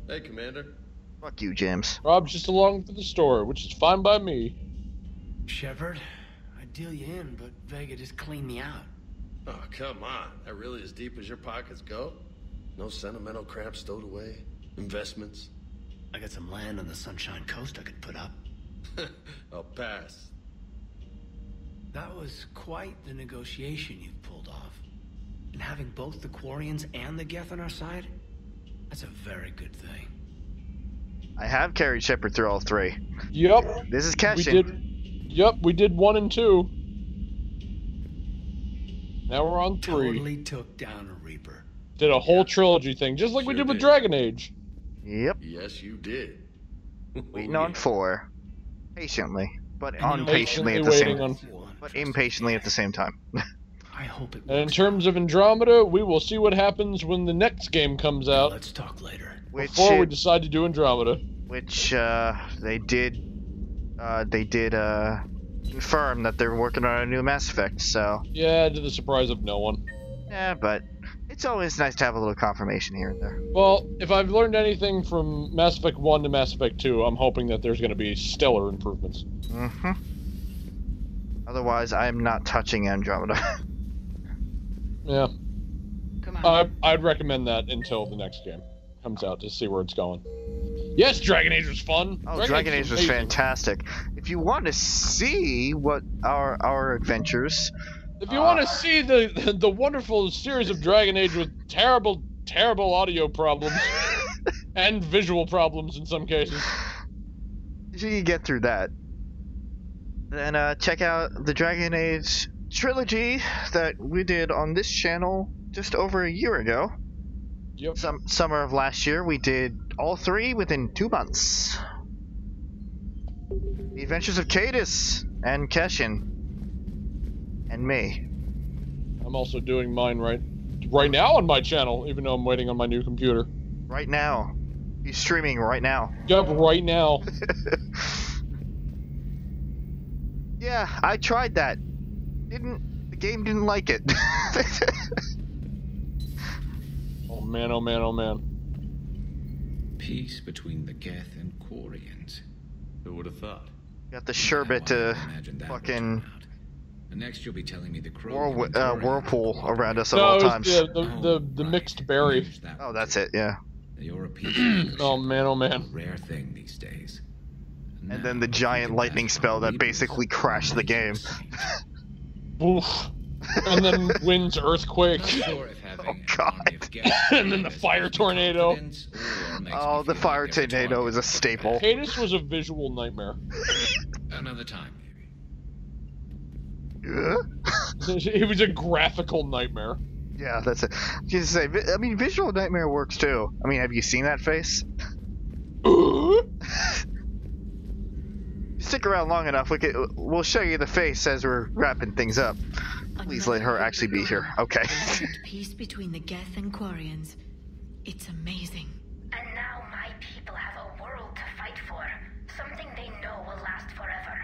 Hey, Commander. Fuck you, James. Rob's just along for the story, which is fine by me. Shepard, I'd deal you in, but Vega just cleaned me out. Oh, come on. That really as deep as your pockets go? No sentimental crap stowed away? Investments? I got some land on the Sunshine Coast I could put up. I'll pass. That was quite the negotiation you pulled off. And having both the Quarians and the Geth on our side, that's a very good thing. I have carried Shepard through all three. Yep. This is We Keshin. did. Yep, we did 1 and 2. Now we're on 3. Totally took down a Reaper. Did a whole trilogy thing, just like we did with Dragon Age. Yep. Yes, you did. Waiting on 4. Patiently. But And impatiently at the waiting same But impatiently at the same time. I hope it And in terms of Andromeda, we will see what happens when the next game comes out. Let's talk later. Before we decide to do Andromeda. Which they did confirm that they're working on a new Mass Effect, so Yeah, to the surprise of no one. yeah, but it's always nice to have a little confirmation here and there. Well, if I've learned anything from Mass Effect 1 to Mass Effect 2, I'm hoping that there's going to be stellar improvements. Mm-hmm. Otherwise, I am not touching Andromeda. Yeah. I'd recommend that until the next game comes out to see where it's going. Yes, Dragon Age was fun. Oh, Dragon Age was amazing. fantastic. If you want to see what our adventures, If you want to see the wonderful series of Dragon Age with terrible audio problems and visual problems in some cases, if you can get through that, then check out the Dragon Age trilogy that we did on this channel just over a year ago. Yep. Summer of last year, we did all 3 within 2 months. The Adventures of Cadus and Keshin and me. I'm also doing mine right now on my channel, even though I'm waiting on my new computer. Right now. He's streaming right now. Yep, right now. Yeah, I tried that. The game didn't like it. Oh man, oh man, oh man. Peace between the Geth and Quarians. Who would have thought? Got the sherbet to fucking And next you'll be telling me the crow. whirlpool around us at No, all it was times. the mixed berry. Oh, that's it, yeah. You're a piece Oh man, oh man. rare thing these days. And then the giant lightning spell that basically crashed the game. Oof. And then winds earthquake. Not sure if having God. And then the fire tornado. Oh, the fire tornado is a staple. Cadus was a visual nightmare. Another time. It was a graphical nightmare. Yeah, that's it. Just say, I mean, visual nightmare works too. I mean, have you seen that face? Stick around long enough, we'll show you the face as we're wrapping things up. Please let her actually be here. Okay. Peace between the Geth and Quarians. It's amazing. And now my people have a world to fight for. Something they know will last forever.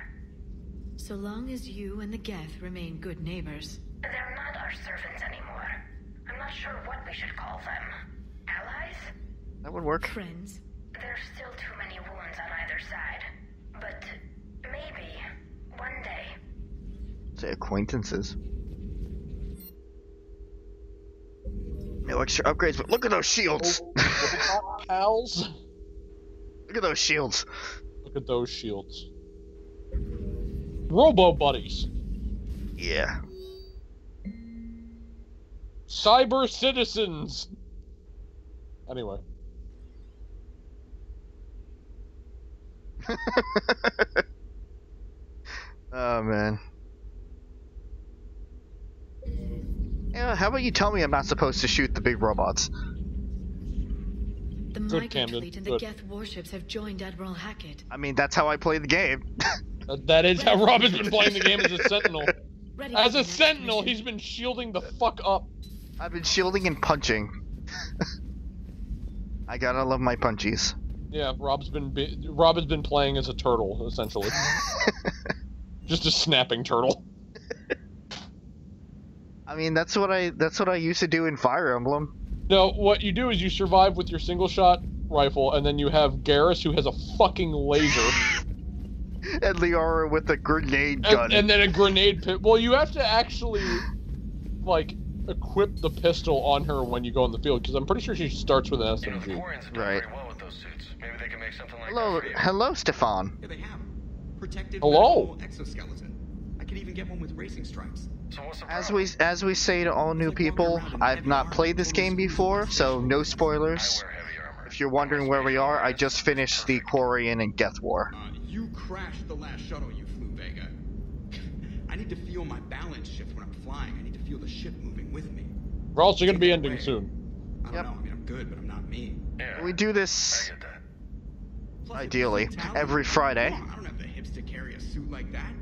So long as you and the Geth remain good neighbors. They're not our servants anymore. I'm not sure what we should call them. Allies? That would work. Friends. There's still too many wounds on either side. But maybe one day. Say acquaintances. No extra upgrades, but look at those shields! Pals? Look at those shields. Look at those shields. Robo buddies. Yeah. Cyber citizens. Anyway. Oh man. Yeah, how about you tell me I'm not supposed to shoot the big robots? The Migrant fleet and the Geth warships have joined Admiral Hackett. I mean, that's how I play the game. That is how Rob has been playing the game as a sentinel. As a sentinel, he's been shielding the fuck up. I've been shielding and punching. I gotta love my punchies. Yeah, Rob has been playing as a turtle, essentially. Just a snapping turtle. I mean, that's what I used to do in Fire Emblem. No, what you do is you survive with your single shot rifle, and then you have Garrus, who has a fucking laser. And Liara with a grenade gun. And then a grenade pit. Well, you have to actually, like, equip the pistol on her when you go in the field, because I'm pretty sure she starts with an SMG. Right. Well with those suits. Maybe they can make something like Hello, that for you. hello, Stefan. Yeah, they have them. Protective Hello. medical exoskeleton. I could even get one with racing stripes. So what's the As we say to all new people, I've not played this game before, so no spoilers. If you're wondering where we are, I just finished the Quarian and Geth War. You crashed the last shuttle you flew, Vega. I need to feel my balance shift when I'm flying. I need to feel the ship moving with me. We're also going to be ending soon. I don't know. I mean, I'm good, but I'm not me. We do this, ideally, every Friday. I don't have the hips to carry a suit like that.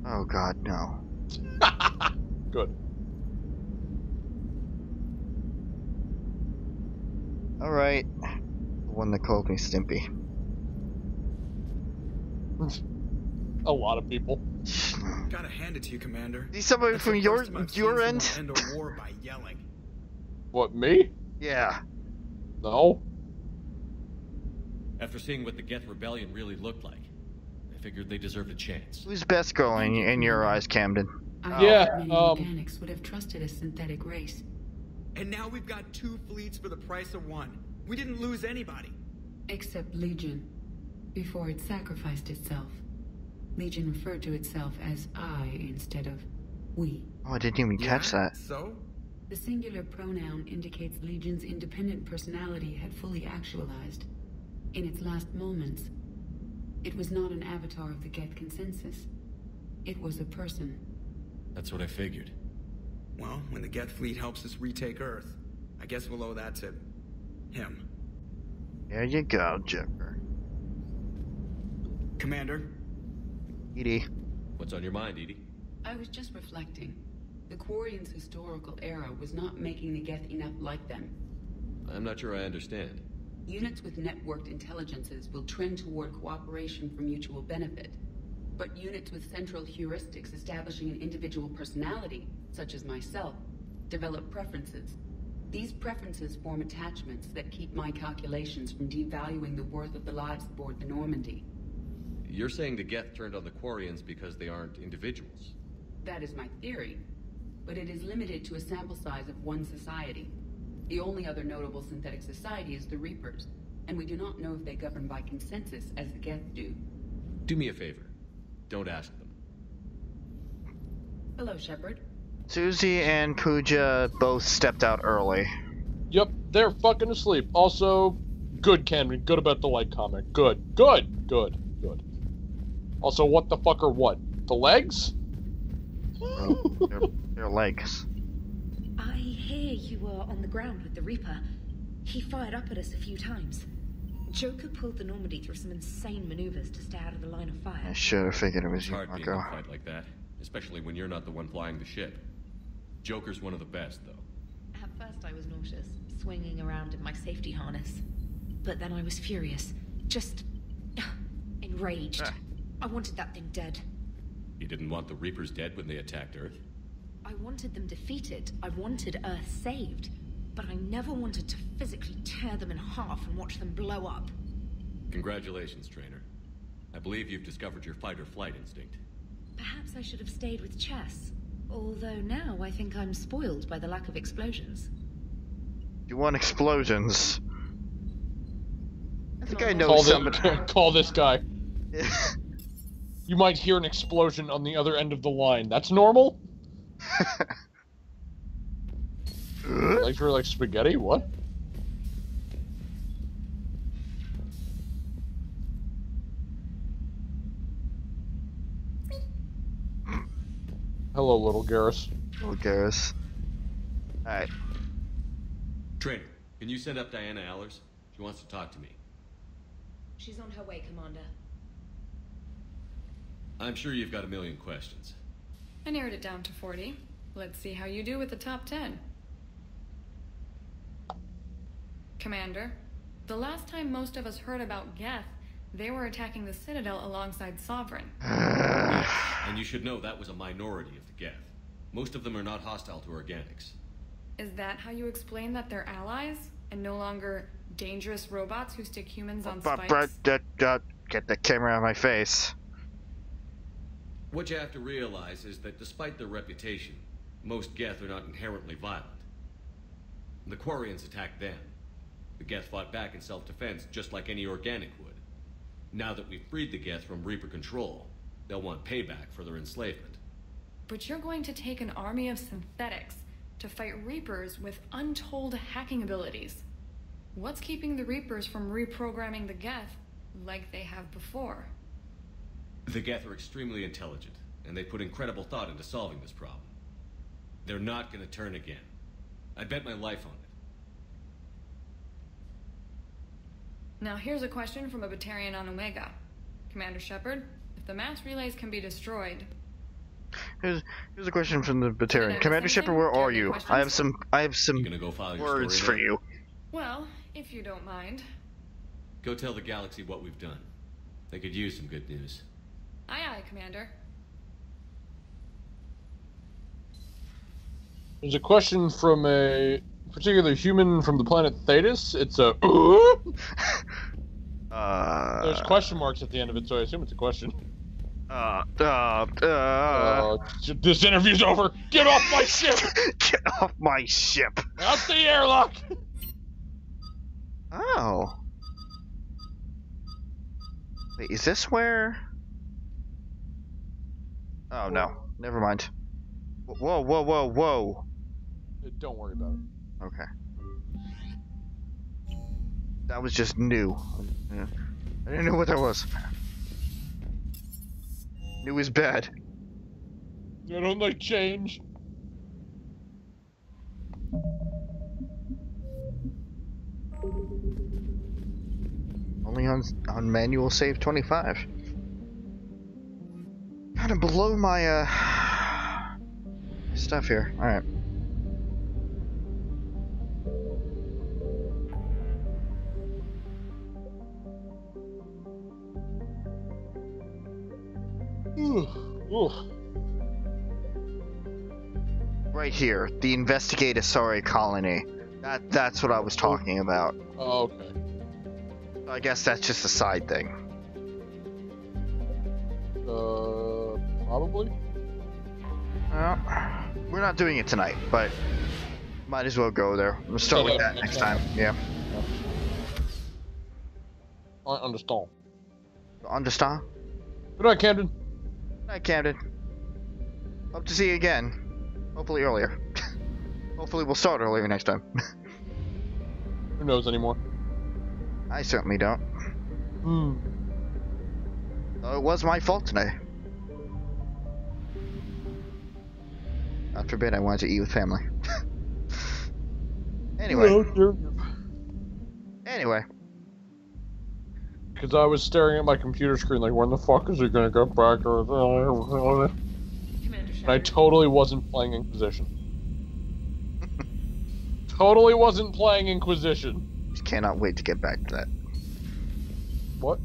Oh god, no. Good. Alright. The one that called me Stimpy. A lot of people. Gotta hand it to you, Commander. See somebody from your end? End a war by yelling. What, me? Yeah. No. After seeing what the Geth Rebellion really looked like, I figured they deserved a chance. Who's best going in your eyes, Camden? Many organics would have trusted a synthetic race. And now we've got 2 fleets for the price of 1. We didn't lose anybody. Except Legion. Before it sacrificed itself. Legion referred to itself as I instead of we. Oh, I didn't even catch that. So? The singular pronoun indicates Legion's independent personality had fully actualized. In its last moments, it was not an avatar of the Geth consensus. It was a person. That's what I figured. Well, when the Geth fleet helps us retake Earth, I guess we'll owe that to him. There you go, Joker. Commander? Edie. What's on your mind, Edie? I was just reflecting. The Quarians' historical era was not making the Geth enough like them. I'm not sure I understand. Units with networked intelligences will trend toward cooperation for mutual benefit. But units with central heuristics establishing an individual personality, such as myself, develop preferences. These preferences form attachments that keep my calculations from devaluing the worth of the lives aboard the Normandy. You're saying the Geth turned on the Quarians because they aren't individuals? That is my theory, but it is limited to a sample size of one society. The only other notable synthetic society is the Reapers, and we do not know if they govern by consensus as the Geth do. Do me a favor. Don't ask them. Hello, Shepard. Suzie and Pooja both stepped out early. Yep, they're fucking asleep. Also, good, Cameron. Good about the light comment. Good. Good. Good. Good. Also, what the fuck are what? The legs? Their legs. I hear you were on the ground with the Reaper. He fired up at us a few times. Joker pulled the Normandy through some insane maneuvers to stay out of the line of fire. I should have figured it was It's you, hard being in Marco. a fight like that, especially when you're not the one flying the ship. Joker's one of the best, though. At first I was nauseous, swinging around in my safety harness. But then I was furious. Just... enraged. I wanted that thing dead. You didn't want the Reapers dead when they attacked Earth? I wanted them defeated. I wanted Earth saved. But I never wanted to physically tear them in half and watch them blow up. Congratulations, Trainer. I believe you've discovered your fight-or-flight instinct. Perhaps I should have stayed with chess. Although now I think I'm spoiled by the lack of explosions. You want explosions? I think I know Call somebody. Call this guy. You might hear an explosion on the other end of the line. That's normal? Legs were like spaghetti? What? Hello, little Garrus. Little Garrus. Alright. Trainer, can you send up Diana Allers? She wants to talk to me. She's on her way, Commander. I'm sure you've got a million questions. I narrowed it down to 40. Let's see how you do with the top 10. Commander, the last time most of us heard about Geth, they were attacking the Citadel alongside Sovereign. Yes, and you should know that was a minority of the Geth. Most of them are not hostile to organics. Is that how you explain that they're allies, and no longer dangerous robots who stick humans on spikes? Get the camera out of my face. What you have to realize is that despite their reputation, most Geth are not inherently violent. The Quarians attacked them. The Geth fought back in self-defense just like any organic would. Now that we've freed the Geth from Reaper control, they'll want payback for their enslavement. But you're going to take an army of synthetics to fight Reapers with untold hacking abilities. What's keeping the Reapers from reprogramming the Geth like they have before? The Geth are extremely intelligent, and they put incredible thought into solving this problem. They're not going to turn again. I'd bet my life on it. Now here's a question from a Batarian on Omega. Commander Shepard, if the mass relays can be destroyed... Here's a question from the Batarian. Commander Shepard, where are you? I have some words for you. Well, if you don't mind. Go tell the galaxy what we've done. They could use some good news. Aye, aye, Commander. There's a question from a particular human from the planet Thetis. It's a... There's question marks at the end of it, so I assume it's a question. This interview's over! Get off my ship! Get off my ship! Out the airlock! Oh. Wait, is this where... Oh, no. Never mind. Whoa, whoa, whoa, whoa. Don't worry about it. Okay. That was just new. Yeah. I didn't know what that was. New is bad. I don't like change. Only on manual save 25. Kind of below my stuff here. All right. Right here, the Investigate Asari colony. That's what I was talking about. Oh, okay. I guess that's just a side thing. Probably? We're not doing it tonight, but might as well go there. We'll start with that next time. Yeah. I understand. Understand? Good night, Camden. Good night, Camden. Hope to see you again. Hopefully earlier. Hopefully we'll start earlier next time. Who knows anymore? I certainly don't. Though it was my fault today. God forbid I wanted to eat with family. Anyway. Anyway. Because I was staring at my computer screen like, when the fuck is he gonna go back? And I totally wasn't playing Inquisition. Totally wasn't playing Inquisition. Just cannot wait to get back to that. What?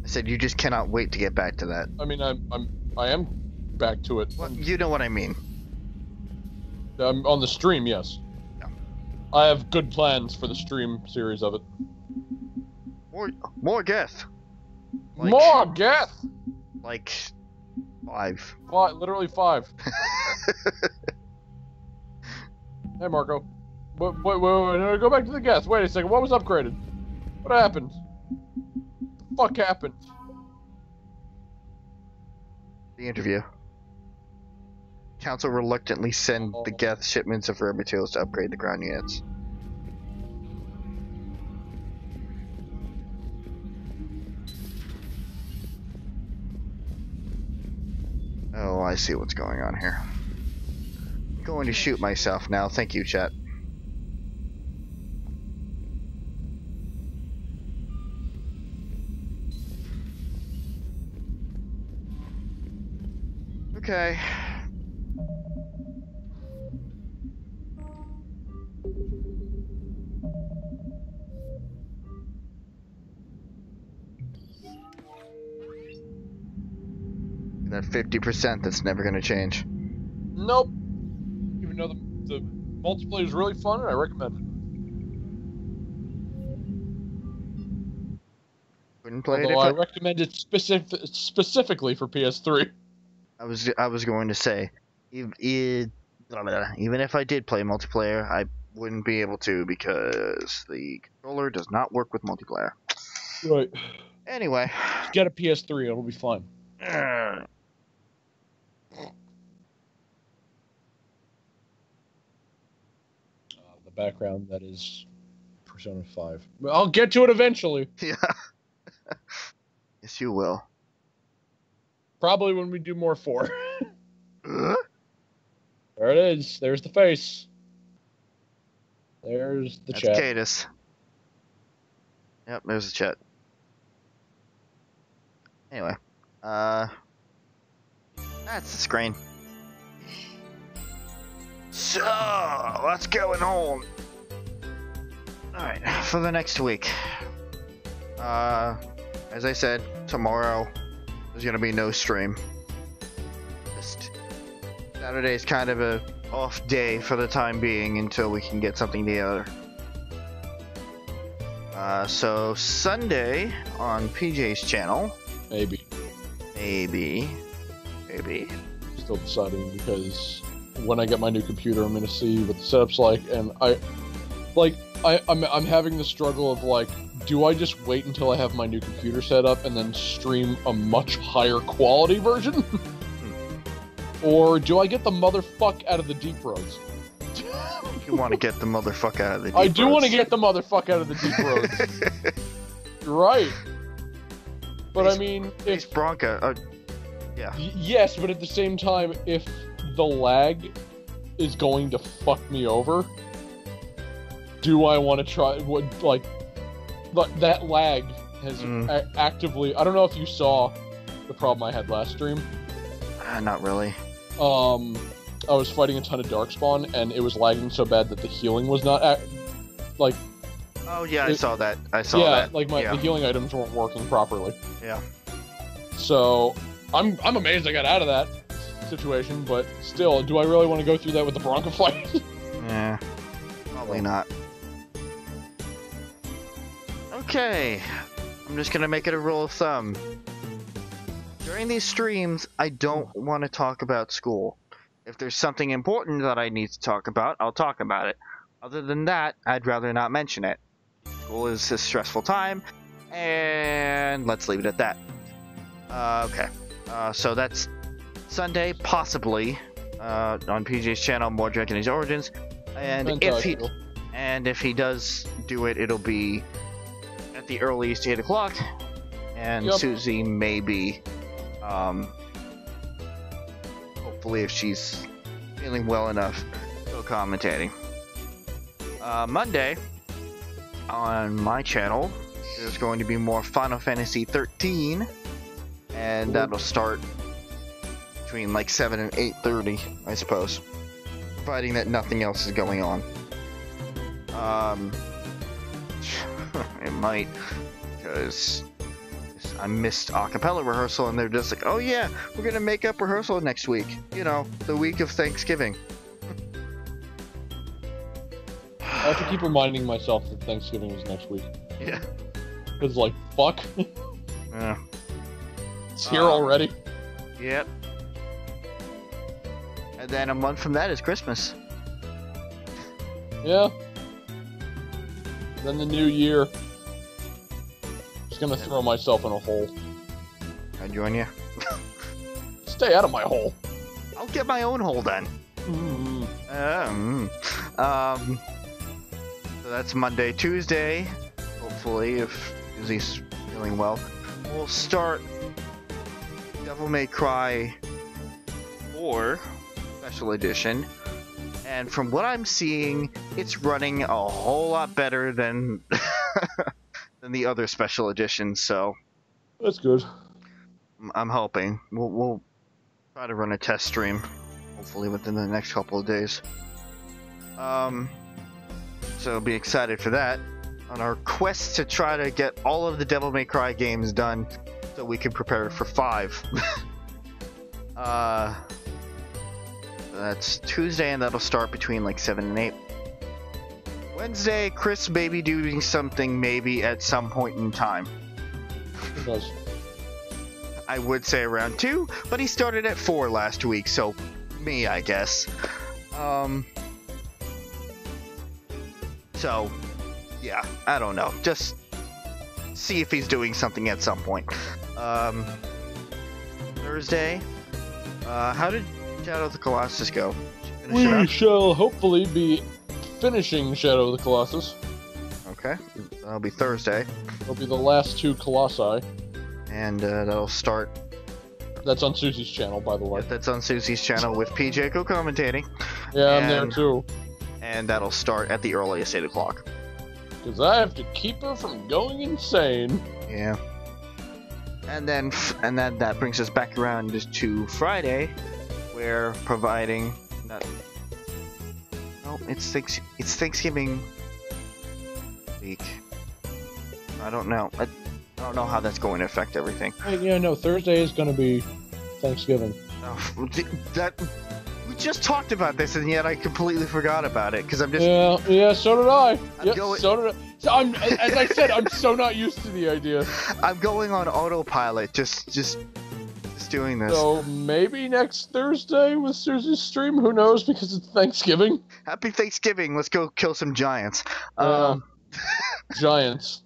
I said you just cannot wait to get back to that. I mean, I am back to it. Well, you know what I mean. I'm on the stream, yes. Yeah. I have good plans for the stream series of it. More Geth. Like, more Geth. Like 5. Literally 5. Hey, Marco. Wait, no, go back to the Geth. Wait a second. What was upgraded? What happened? What the fuck happened? The interview. Council reluctantly send the Geth shipments of rare materials to upgrade the ground units. Oh, I see what's going on here. I'm going to shoot myself now. Thank you, chat. Okay. That 50% that's never going to change. Nope. Even though the multiplayer is really fun, and I recommend it. Wouldn't play Although it. I recommend it specifically for PS3. I was going to say, even if I did play multiplayer, I wouldn't be able to because the controller does not work with multiplayer. Right. Anyway. Just get a PS3, it'll be fine. The background, that is Persona 5. I'll get to it eventually. Yeah. Yes, you will. Probably when we do more 4. There it is. There's the face. There's the chat. That's Cadus. Yep, there's the chat. Anyway. That's the screen. So, what's going on? Alright, for the next week. As I said, tomorrow there's gonna be no stream. Just Saturday is kind of a off day for the time being until we can get something together. So Sunday on PJ's channel. Maybe. Still deciding, because when I get my new computer, I'm gonna see what the setup's like, and I'm having the struggle of like, do I just wait until I have my new computer set up and then stream a much higher quality version? Or do I get the motherfuck out of the deep roads? You want to get the motherfuck out of the deep I do roads. want to get the motherfuck out of the deep roads. You're right. But I mean, if Bronca, yeah. Yes, but at the same time, if the lag is going to fuck me over, do I want to try? That lag has actively. I don't know if you saw the problem I had last stream. Not really. I was fighting a ton of Darkspawn, and it was lagging so bad that the healing was not Oh yeah, I saw that. I saw that. The healing items weren't working properly. Yeah. So I'm amazed I got out of that situation, but still, do I really want to go through that with the Bronca fight? Yeah, probably not. Okay, I'm just gonna make it a rule of thumb. During these streams, I don't want to talk about school. If there's something important that I need to talk about, I'll talk about it. Other than that, I'd rather not mention it. School is a stressful time, and let's leave it at that. Okay, so that's Sunday, possibly. on PJ's channel, more Drinking His Origins. And if he does do it, it'll be at the earliest 8 o'clock. And Suzie may be, hopefully if she's feeling well enough, go commentating. Monday, on my channel, there's going to be more Final Fantasy 13, and that'll start between like 7 and 8:30, I suppose, providing that nothing else is going on. It might, because I missed acapella rehearsal, and they're just like, oh yeah, we're gonna make up rehearsal next week. You know, the week of Thanksgiving. I have to keep reminding myself that Thanksgiving is next week. Yeah. Because, like, fuck. Yeah. It's here already. Yep. And then a month from that is Christmas. Yeah. Then the new year. Just gonna throw myself in a hole. I join you. Stay out of my hole. I'll get my own hole then. So that's Monday, Tuesday. Hopefully, if he's feeling well, we'll start Devil May Cry 4 Special Edition. And from what I'm seeing, it's running a whole lot better than than the other special editions. So that's good. I'm hoping we'll try to run a test stream, hopefully within the next couple of days. So be excited for that. On our quest to try to get all of the Devil May Cry games done, so we can prepare for 5. That's Tuesday, and that'll start between like 7 and 8. Wednesday, Chris may be doing something maybe at some point in time. He does. I would say around 2, but he started at 4 last week, so me, I guess. So, yeah, I don't know. Just see if he's doing something at some point. Thursday, how did Shadow of the Colossus go? We shall hopefully be finishing Shadow of the Colossus. Okay, that'll be Thursday. It'll be the last 2 Colossi. And that'll start... That's on Suzie's channel, by the way. Yeah, that's on Suzie's channel with PJ co-commentating. Yeah, I'm there too. And that'll start at the earliest 8 o'clock. Because I have to keep her from going insane. Yeah. And then that brings us back around just to Friday, where providing that... Oh, it's Thanksgiving week. I don't know. I don't know how that's going to affect everything. Yeah, no, Thursday is going to be Thanksgiving. Oh, we just talked about this, and yet I completely forgot about it, because I'm just... Yeah, so did I. So did I. So as I said, I'm so not used to the idea. I'm going on autopilot, just doing this. So maybe next Thursday with Susie's stream, who knows, because it's Thanksgiving. Happy Thanksgiving, let's go kill some giants. Giants.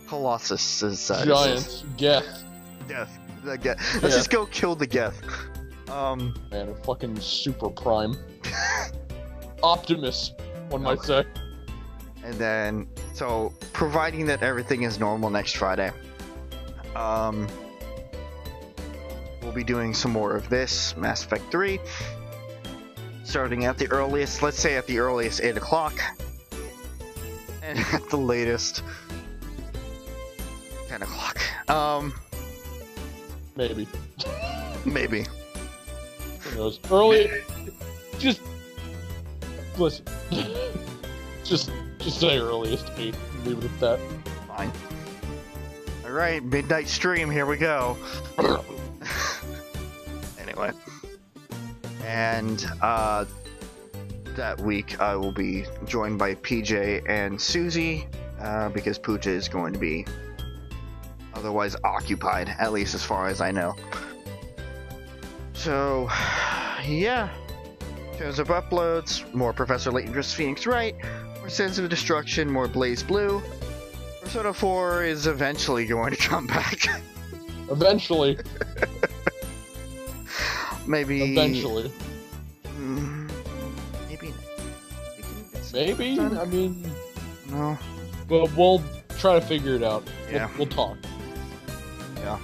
Colossus is... Giants. Geth. Geth. Let's just go kill the Geth. Man, a fucking super prime. Optimus, one might say. And then, so, providing that everything is normal next Friday, we'll be doing some more of this, Mass Effect 3, starting at the earliest, let's say at the earliest 8 o'clock, and at the latest 10 o'clock. Maybe. Maybe. Who knows? Early. Just listen. just say earliest 8. Leave it at that. Fine. All right, midnight stream. Here we go. Anyway, and that week I will be joined by PJ and Suzie because Pooja is going to be otherwise occupied, at least as far as I know. So, yeah. In terms of uploads, more Professor Layton vs. Phoenix Wright, more Sense of Destruction, more Blaze Blue. Persona 4 is eventually going to come back. Eventually. maybe eventually. Maybe. Maybe. I mean, no. But we'll try to figure it out. Yeah. We'll talk. Yeah.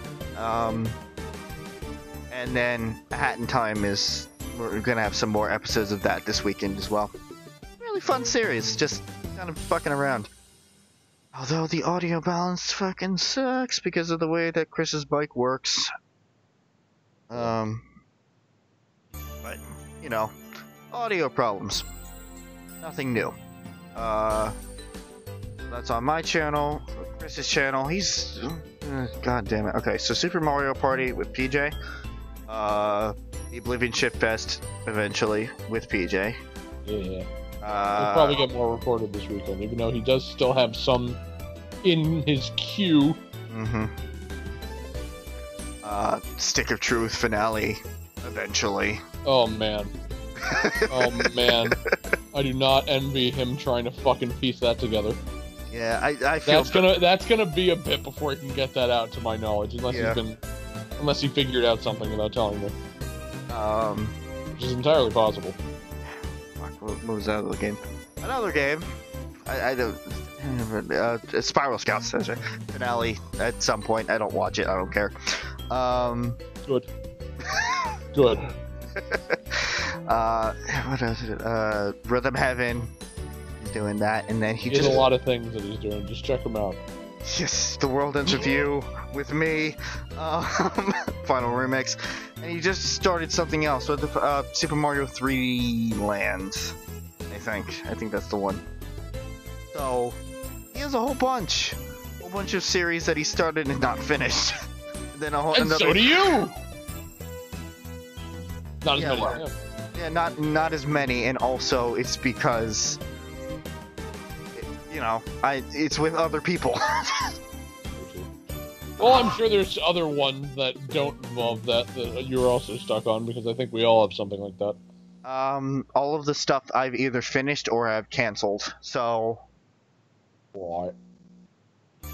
And then Hat in Time is, we're gonna have some more episodes of that this weekend as well. Really fun series, just kind of fucking around. Although the audio balance fucking sucks because of the way that Chris's mic works. But, you know, audio problems. Nothing new. That's on my channel, Chris's channel. He's... God damn it. Okay, so Super Mario Party with PJ. The Oblivion Ship Fest eventually with PJ. Yeah. We'll probably get more recorded this weekend, even though he does still have some in his queue. Mm-hmm. Stick of Truth finale eventually. Oh man. Oh man. I do not envy him trying to fucking piece that together. Yeah, I feel that's gonna be a bit before he can get that out, to my knowledge, unless he figured out something without telling me. Which is entirely possible. Fuck, what was that other game? Another game. I don't. Spiral Scouts finale at some point. I don't watch it. I don't care. Good. Good. What else is it? Rhythm Heaven. He's doing that, and then he has a lot of things that he's doing. Just check him out. Yes, The World Ends With You with me. Final Remix, and he just started something else with the Super Mario 3D Land. I think that's the one. So he has a whole bunch of series that he started and not finished. Then another... so do you. Not as many. Well, yeah, not as many, and also it's because, you know, it's with other people. Well, I'm sure there's other ones that don't involve that you're also stuck on, because I think we all have something like that. All of the stuff I've either finished or have canceled, so... What?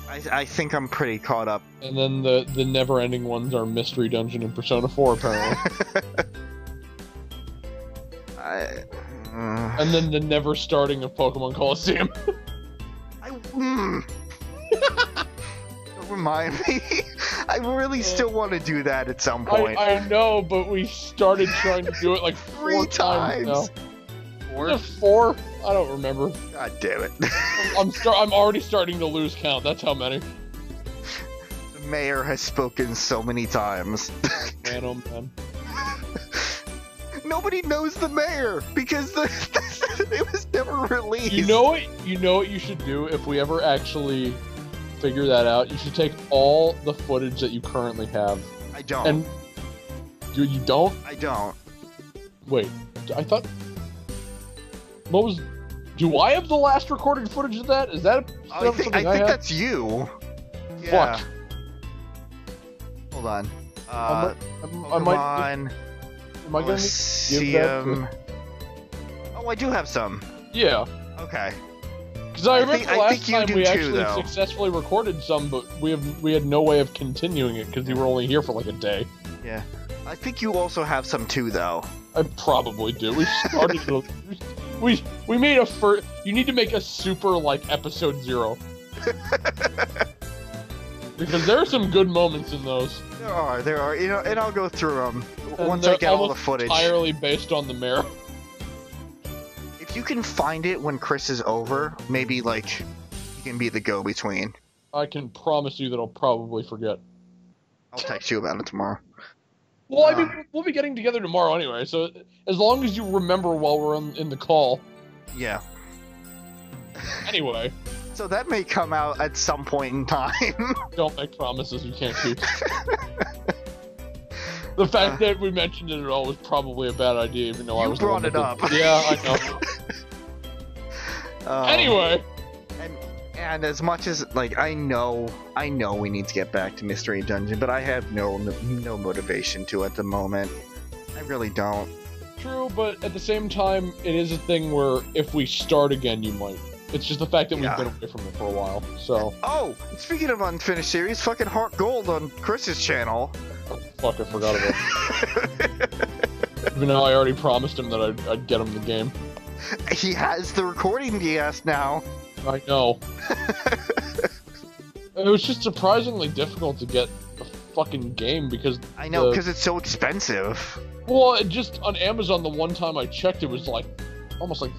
I think I'm pretty caught up. And then the never-ending ones are Mystery Dungeon and Persona 4, apparently. And then the never starting of Pokemon Coliseum. Don't remind me. I really still want to do that at some point. I know, but we started trying to do it like 4 times now. 4? 4? I don't remember. God damn it. I'm already starting to lose count. That's how many. The mayor has spoken so many times. Man, oh man. Nobody knows the mayor because it was never released. You know what you should do if we ever actually figure that out? You should take all the footage that you currently have. I don't. And you don't? I don't. Wait, I thought... What was... Do I have the last recorded footage of that? Is that I think that's you. Yeah. Fuck. Hold on. Am I gonna give that? Oh, I do have some. Yeah. Okay. Because I remember the last time we actually successfully recorded some, but we had no way of continuing it because you were only here for like a day. Yeah. I think you also have some too, though. I probably do. We started. we made a first. You need to make a super like episode 0. Because there are some good moments in those. There are. You know, and I'll go through them once I get all the footage. Entirely based on the mayor. If you can find it when Chris is over, maybe like you can be the go-between. I can promise you that I'll probably forget. I'll text you about it tomorrow. Well, I mean, we'll be getting together tomorrow anyway, so as long as you remember while we're in the call. Yeah. Anyway. So that may come out at some point in time. Don't make promises you can't keep. The fact that we mentioned it at all was probably a bad idea, even though I was brought it up. Yeah, I know. Anyway. And as much as like I know we need to get back to Mystery Dungeon, but I have no motivation to at the moment. I really don't. True, but at the same time, it is a thing where if we start again, you might. It's just the fact that we've been away from it for a while, so... Oh! Speaking of unfinished series, fucking Heart Gold on Chris's channel. Oh, fuck, I forgot about it. Even though I already promised him that I'd get him the game. He has the recording DS now. I know. It was just surprisingly difficult to get a fucking game because... I know, because it's so expensive. Well, just on Amazon, the one time I checked, it was like almost like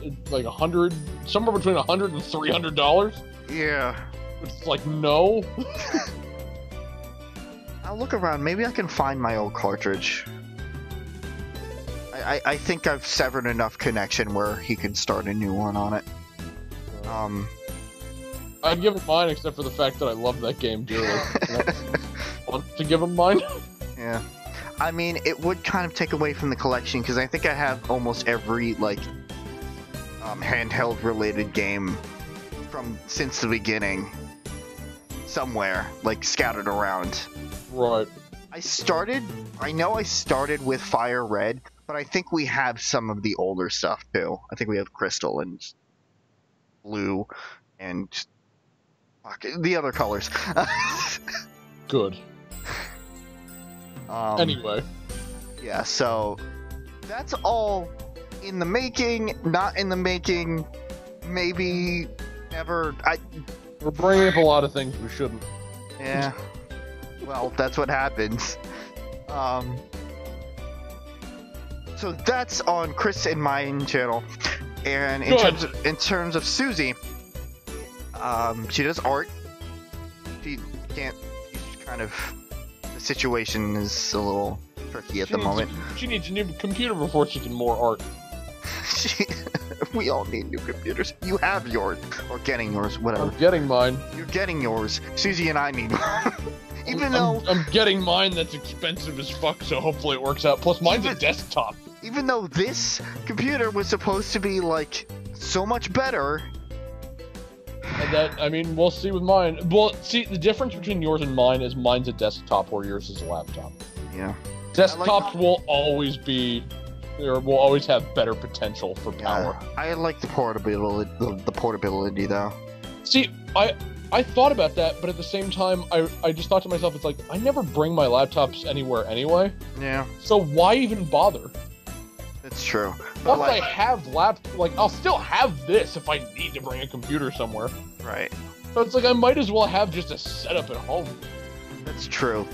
100, somewhere between $100 and $300. Yeah. It's like, no. I'll look around. Maybe I can find my old cartridge. I think I've severed enough connection where he can start a new one on it. I'd give him mine, except for the fact that I love that game dearly. I want to give him mine. Yeah. I mean, it would kind of take away from the collection, because I think I have almost every, like, handheld-related game since the beginning. Somewhere, like, scattered around. Right. I know I started with Fire Red, but I think we have some of the older stuff, too. I think we have Crystal and Blue and... the other colors. Good. Anyway. Yeah, so... that's all in the making, not in the making, maybe never... We're bringing up a lot of things we shouldn't. Yeah. Well, that's what happens. So that's on Chris and mine channel. And in terms of Suzie, she does art. She can't. She's kind of. The situation is a little tricky at the moment. She needs a new computer before she can more art. We all need new computers. You have yours, or getting yours, whatever. I'm getting mine. You're getting yours. Suzie and I need one. I'm getting mine that's expensive as fuck, so hopefully it works out. Plus, mine's a desktop. Even though this computer was supposed to be, like, so much better. And that, I mean, we'll see with mine. Well, see, the difference between yours and mine is mine's a desktop where yours is a laptop. Yeah. Desktops will always be, or will always have better potential for power. I like the portability, though. See, I thought about that, but at the same time, I just thought to myself, it's like, I never bring my laptops anywhere anyway. Yeah. So why even bother? That's true. Plus, I have I'll still have this if I need to bring a computer somewhere. Right. So it's like, I might as well have just a setup at home. That's true.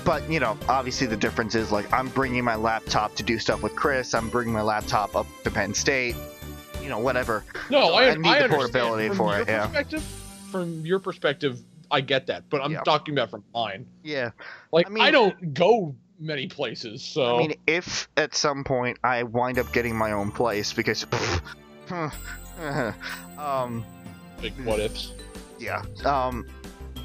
But, you know, obviously the difference is, like, I'm bringing my laptop to do stuff with Chris, I'm bringing my laptop up to Penn State, you know, whatever. No, so I need the portability for it, yeah. From your perspective, I get that, but I'm talking about from mine. Yeah. Like, I don't go many places, so... I mean, if at some point I wind up getting my own place, because... Big what-ifs. Yeah.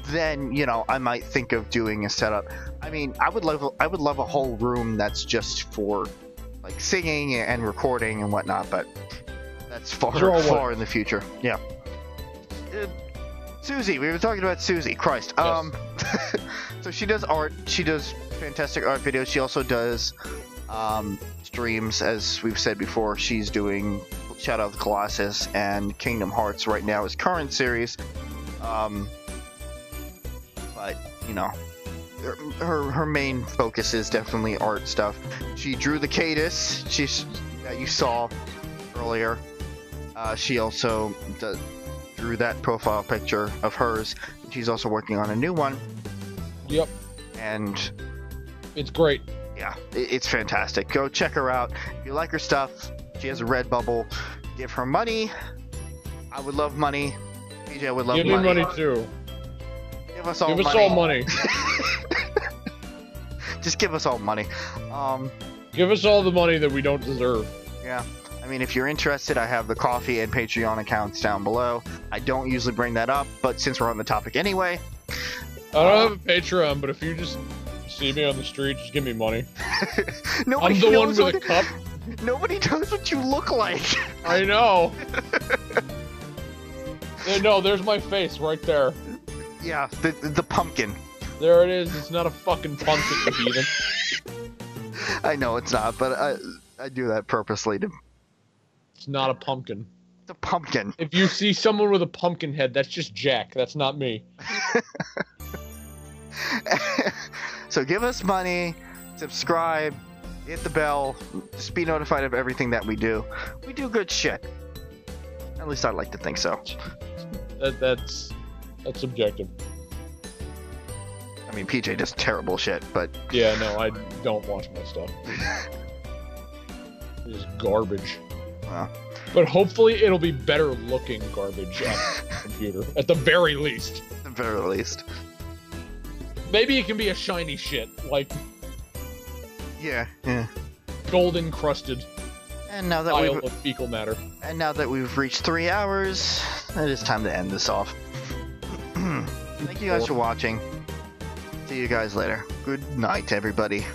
Then, you know, I might think of doing a setup. I mean, I would love a whole room that's just for, like, singing and recording and whatnot, but that's far in the future. Yeah. Suzie, we were talking about Suzie. Christ. Yes. So she does art. She does fantastic art videos. She also does streams, as we've said before. She's doing Shadow of the Colossus and Kingdom Hearts right now as current series. But, you know, her main focus is definitely art stuff. She drew the Cadus that you saw earlier. She also drew that profile picture of hers. She's also working on a new one. Yep. And it's great. Yeah, it's fantastic. Go check her out. If you like her stuff, she has a Redbubble. Give her money. I would love money. PJ would love money. Give me money too. Give us all money. Give us all money. Just give us all money. Give us all the money that we don't deserve. Yeah. I mean, if you're interested, I have the Ko-fi and Patreon accounts down below. I don't usually bring that up, but since we're on the topic anyway... I don't have a Patreon, but if you just see me on the street, just give me money. I'm the one with a cup. Nobody knows what you look like. I know. No, there's my face right there. Yeah, the pumpkin. There it is. It's not a fucking pumpkin, you heathen. I know it's not, but I do that purposely to... It's not a pumpkin. It's a pumpkin. If you see someone with a pumpkin head, that's just Jack. That's not me. So give us money, subscribe, hit the bell, just be notified of everything that we do. We do good shit. At least I'd like to think so. That's subjective. I mean, PJ does terrible shit, but... Yeah, no, I don't watch my stuff. It's garbage. Well. But hopefully it'll be better looking garbage on the computer, at the very least. At the very least. Maybe it can be a shiny shit, like... Yeah. Gold encrusted. And now that pile of fecal matter. And now that we've reached 3 hours, it is time to end this off. Thank you guys for watching. See you guys later. Good night, everybody.